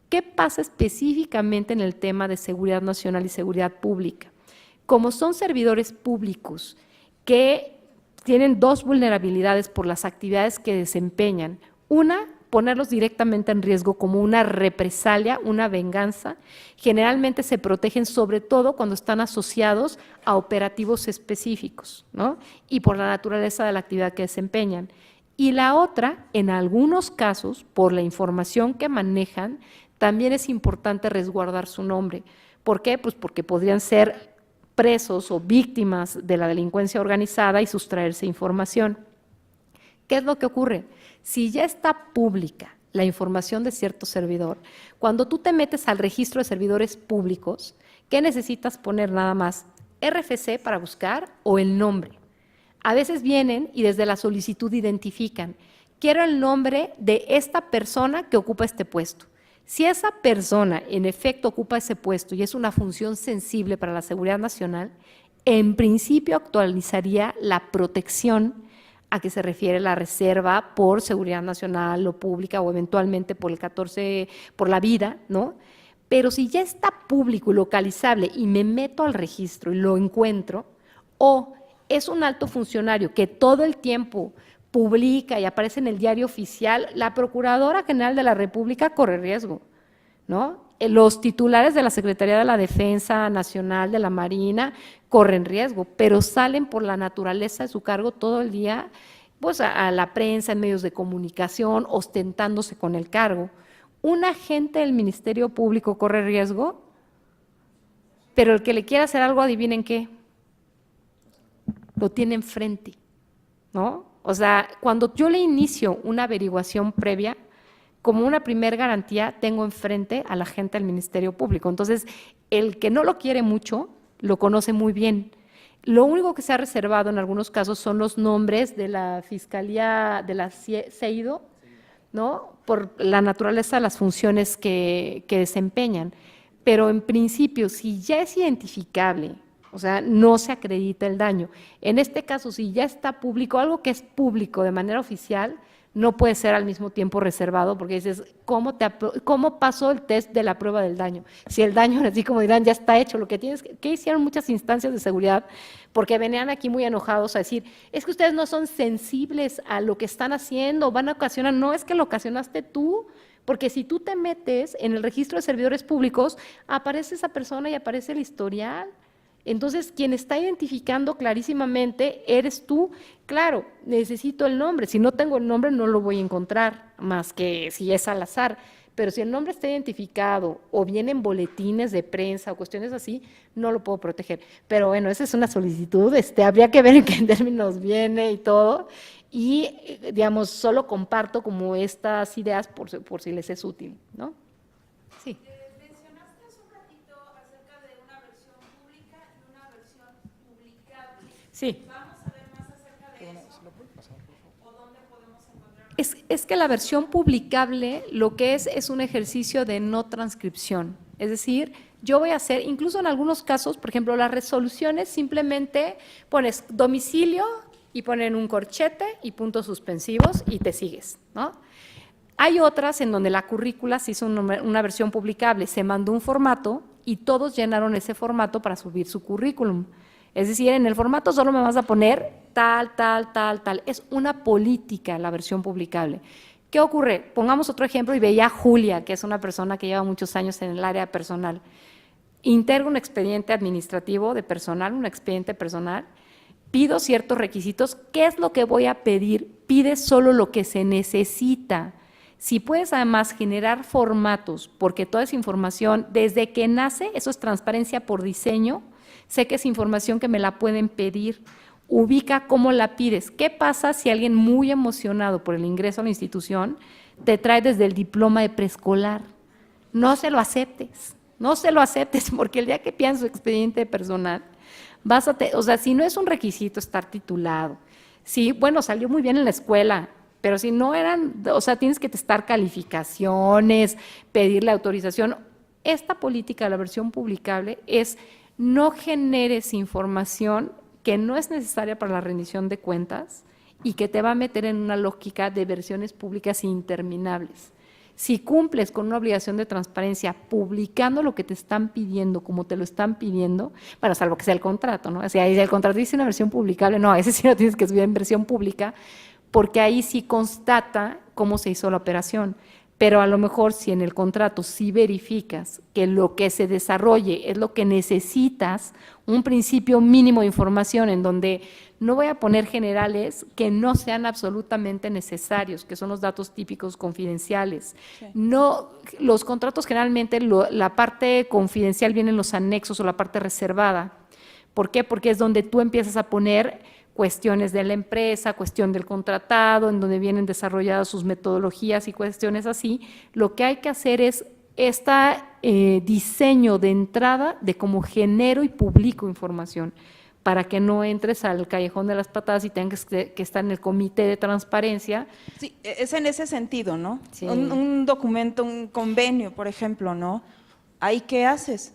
¿Qué pasa específicamente en el tema de seguridad nacional y seguridad pública? Como son servidores públicos que tienen dos vulnerabilidades por las actividades que desempeñan. Una, ponerlos directamente en riesgo como una represalia, una venganza. Generalmente se protegen sobre todo cuando están asociados a operativos específicos, ¿no? Y por la naturaleza de la actividad que desempeñan. Y la otra, en algunos casos, por la información que manejan, también es importante resguardar su nombre. ¿Por qué? Pues porque podrían ser presos o víctimas de la delincuencia organizada y sustraerse información. ¿Qué es lo que ocurre? Si ya está pública la información de cierto servidor, cuando tú te metes al registro de servidores públicos, ¿qué necesitas poner nada más? RFC para buscar o el nombre. A veces vienen y desde la solicitud identifican, quiero el nombre de esta persona que ocupa este puesto. Si esa persona en efecto ocupa ese puesto y es una función sensible para la seguridad nacional, en principio actualizaría la protección a que se refiere la reserva por seguridad nacional o pública o eventualmente por el 14, por la vida, ¿no? Pero si ya está público y localizable y me meto al registro y lo encuentro, o es un alto funcionario que todo el tiempo publica y aparece en el diario oficial, la Procuradora General de la República corre riesgo, ¿no? Los titulares de la Secretaría de la Defensa Nacional, de la Marina, corren riesgo, pero salen por la naturaleza de su cargo todo el día, pues a la prensa, en medios de comunicación, ostentándose con el cargo. Un agente del Ministerio Público corre riesgo, pero el que le quiera hacer algo, adivinen qué, lo tiene enfrente, ¿no? O sea, cuando yo le inicio una averiguación previa, como una primer garantía, tengo enfrente a la gente del Ministerio Público. Entonces, el que no lo quiere mucho, lo conoce muy bien. Lo único que se ha reservado en algunos casos son los nombres de la Fiscalía de la CEIDO, ¿no? Por la naturaleza de las funciones que desempeñan. Pero en principio, si ya es identificable, o sea, no se acredita el daño. En este caso, si ya está público, algo que es público de manera oficial, no puede ser al mismo tiempo reservado, porque dices, ¿cómo pasó el test de la prueba del daño? Si el daño, así como dirán, ya está hecho, lo que tienes que hicieron muchas instancias de seguridad, porque venían aquí muy enojados a decir, es que ustedes no son sensibles a lo que están haciendo, van a ocasionar, no es que lo ocasionaste tú, porque si tú te metes en el registro de servidores públicos, aparece esa persona y aparece el historial. Entonces, quien está identificando clarísimamente eres tú. Claro, necesito el nombre. Si no tengo el nombre, no lo voy a encontrar, más que si es al azar. Pero si el nombre está identificado o viene en boletines de prensa o cuestiones así, no lo puedo proteger. Pero bueno, esa es una solicitud. Habría que ver en qué términos viene y todo. Y, digamos, solo comparto como estas ideas por si les es útil, ¿no? Sí. Sí. Vamos a ver más acerca de eso. ¿O dónde podemos encontrar? Es que la versión publicable lo que es un ejercicio de no transcripción. Es decir, yo voy a hacer, incluso en algunos casos, por ejemplo, las resoluciones, simplemente pones domicilio y ponen un corchete y puntos suspensivos y te sigues, ¿no? Hay otras en donde la currícula se hizo una versión publicable, se mandó un formato y todos llenaron ese formato para subir su currículum. Es decir, en el formato solo me vas a poner tal. Es una política la versión publicable. ¿Qué ocurre? Pongamos otro ejemplo y veía a Julia, que es una persona que lleva muchos años en el área personal. Integro un expediente administrativo de personal, un expediente personal, pido ciertos requisitos. ¿Qué es lo que voy a pedir? Pide solo lo que se necesita. Si puedes además generar formatos, porque toda esa información, desde que nace, eso es transparencia por diseño, sé que es información que me la pueden pedir, ubica cómo la pides. ¿Qué pasa si alguien muy emocionado por el ingreso a la institución te trae desde el diploma de preescolar? No se lo aceptes, porque el día que pidan su expediente personal, o sea, si no es un requisito estar titulado, sí, bueno, salió muy bien en la escuela, pero si no eran, o sea, tienes que testar calificaciones, pedirle autorización. Esta política de la versión publicable es no generes información que no es necesaria para la rendición de cuentas y que te va a meter en una lógica de versiones públicas interminables. Si cumples con una obligación de transparencia publicando lo que te están pidiendo, como te lo están pidiendo, bueno, salvo que sea el contrato, ¿no? O sea, si el contrato dice una versión publicable, no, ese sí lo tienes que subir en versión pública, porque ahí sí constata cómo se hizo la operación. Pero a lo mejor si en el contrato sí verificas que lo que se desarrolle es lo que necesitas, un principio mínimo de información en donde no voy a poner generales que no sean absolutamente necesarios, que son los datos típicos confidenciales. Sí. No, los contratos generalmente, la parte confidencial viene en los anexos o la parte reservada. ¿Por qué? Porque es donde tú empiezas a poner cuestiones de la empresa, cuestión del contratado, en donde vienen desarrolladas sus metodologías y cuestiones así. Lo que hay que hacer es diseño de entrada de cómo genero y publico información, para que no entres al callejón de las patadas y tengas que estar en el comité de transparencia.
Sí, es en ese sentido, ¿no?
Sí.
Un documento, un convenio, por ejemplo, ¿no? ¿Ahí qué haces?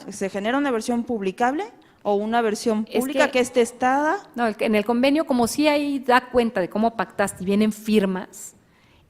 ¿Se genera una versión publicable? ¿O una versión pública que es testada?
No, en el convenio, como sí ahí da cuenta de cómo pactaste y vienen firmas,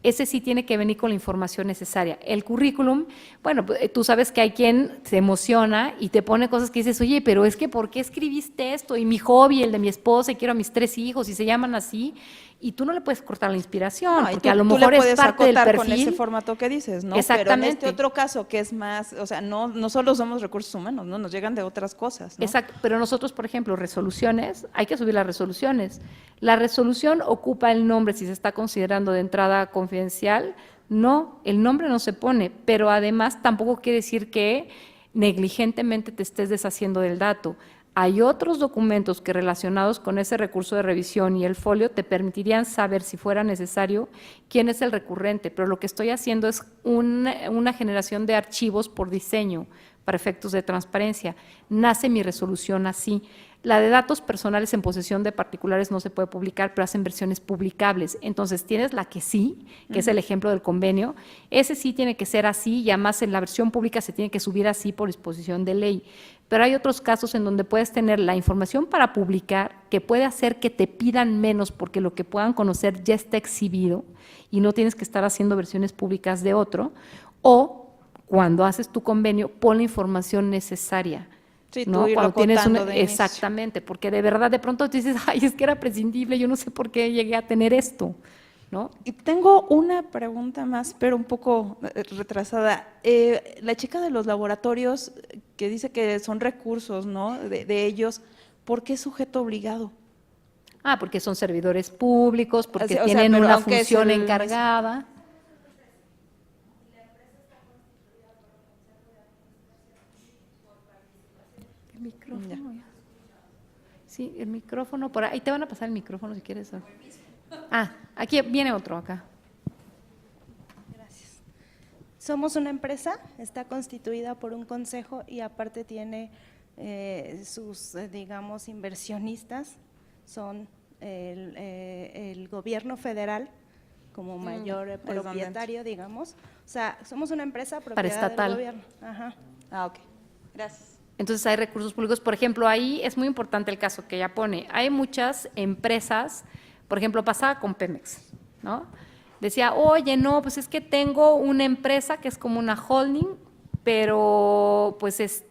ese sí tiene que venir con la información necesaria. El currículum, bueno, tú sabes que hay quien se emociona y te pone cosas que dices, oye, pero es que ¿por qué escribiste esto? Y mi hobby, el de mi esposa, y quiero a mis 3 hijos, y se llaman así, y tú no le puedes cortar la inspiración,
no,
porque a lo mejor es parte del perfil.
Con ese formato que dices, ¿no?
Exactamente.
Pero en este otro caso que es más, o sea, no solo somos recursos humanos, ¿no? Nos llegan de otras cosas, ¿no?
Exacto, pero nosotros, por ejemplo, resoluciones, hay que subir las resoluciones. La resolución ocupa el nombre si se está considerando de entrada confidencial. No, el nombre no se pone, pero además tampoco quiere decir que negligentemente te estés deshaciendo del dato. Hay otros documentos que relacionados con ese recurso de revisión y el folio te permitirían saber, si fuera necesario, quién es el recurrente, pero lo que estoy haciendo es una generación de archivos por diseño, para efectos de transparencia. Nace mi resolución así. La de datos personales en posesión de particulares no se puede publicar, pero hacen versiones publicables. Entonces, tienes la que sí, que es el ejemplo del convenio. Ese sí tiene que ser así y además en la versión pública se tiene que subir así por disposición de ley. Pero hay otros casos en donde puedes tener la información para publicar que puede hacer que te pidan menos porque lo que puedan conocer ya está exhibido y no tienes que estar haciendo versiones públicas de otro. O cuando haces tu convenio, pon la información necesaria.
Sí,
¿no?
tú irlo
Cuando tienes
acotando de inicio.
exactamente, porque de verdad de pronto te dices, ay, es que era prescindible, yo no sé por qué llegué a tener esto, ¿no?
Y tengo una pregunta más, pero un poco retrasada. La chica de los laboratorios que dice que son recursos, ¿no? De ellos, ¿por qué sujeto obligado?
Ah, porque son servidores públicos, porque
O sea,
tienen
pero
una
aunque es
función
el-
encargada. El micrófono. Ya. Sí, el micrófono por ahí. Te van a pasar el micrófono si quieres. Ah, aquí viene otro acá.
Somos una empresa, está constituida por un consejo y aparte tiene sus, digamos, inversionistas, son el gobierno federal como mayor
es donde
propietario, digamos. O sea, somos una empresa propiedad
estatal.
del gobierno. Ajá.
Ah, ok. Gracias.
Entonces hay recursos públicos. Por ejemplo, ahí es muy importante el caso que ella pone. Hay muchas empresas, por ejemplo, pasaba con Pemex, ¿no? Decía, oye, no, pues es que tengo una empresa que es como una holding, pero pues es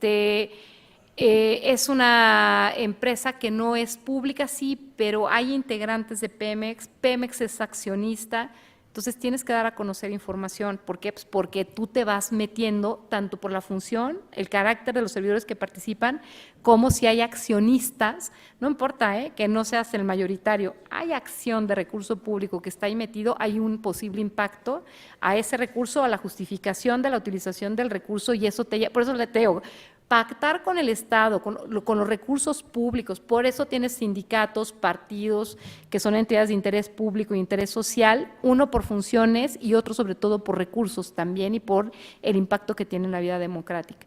una empresa que no es pública, sí, pero hay integrantes de Pemex, Pemex es accionista, entonces tienes que dar a conocer información. ¿Por qué? Pues porque tú te vas metiendo tanto por la función, el carácter de los servidores que participan, como si hay accionistas, no importa que no seas el mayoritario, hay acción de recurso público que está ahí metido, hay un posible impacto a ese recurso, a la justificación de la utilización del recurso y eso por eso le digo, pactar con el Estado, con los recursos públicos, por eso tienes sindicatos, partidos, que son entidades de interés público e interés social, uno por funciones y otro sobre todo por recursos también y por el impacto que tiene en la vida democrática.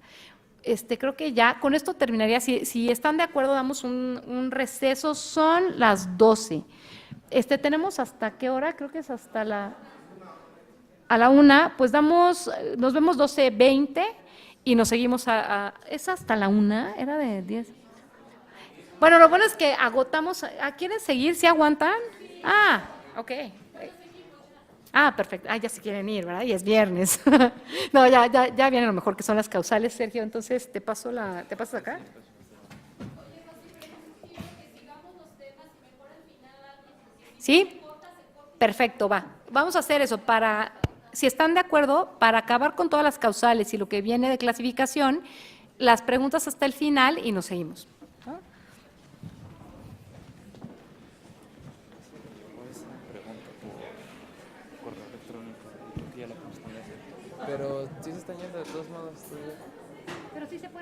Creo que ya con esto terminaría, si están de acuerdo damos un receso, son las 12. ¿Tenemos hasta qué hora? Creo que es hasta a la 1, pues nos vemos 12:20. Y nos seguimos ¿es hasta la 1? ¿Era de 10? Bueno, lo bueno es que agotamos. ¿Quieren seguir? ¿Sí aguantan? Ah, ok. Ah, perfecto. Ah, ya se quieren ir, ¿verdad? Y es viernes. No, ya viene lo mejor, que son las causales, Sergio. Entonces, ¿te pasas acá? ¿Sí? Perfecto, va. Vamos a hacer eso si están de acuerdo, para acabar con todas las causales y lo que viene de clasificación, las preguntas hasta el final y nos seguimos. ¿No?
Pero sí se están yendo de todos modos.
Pero sí se puede.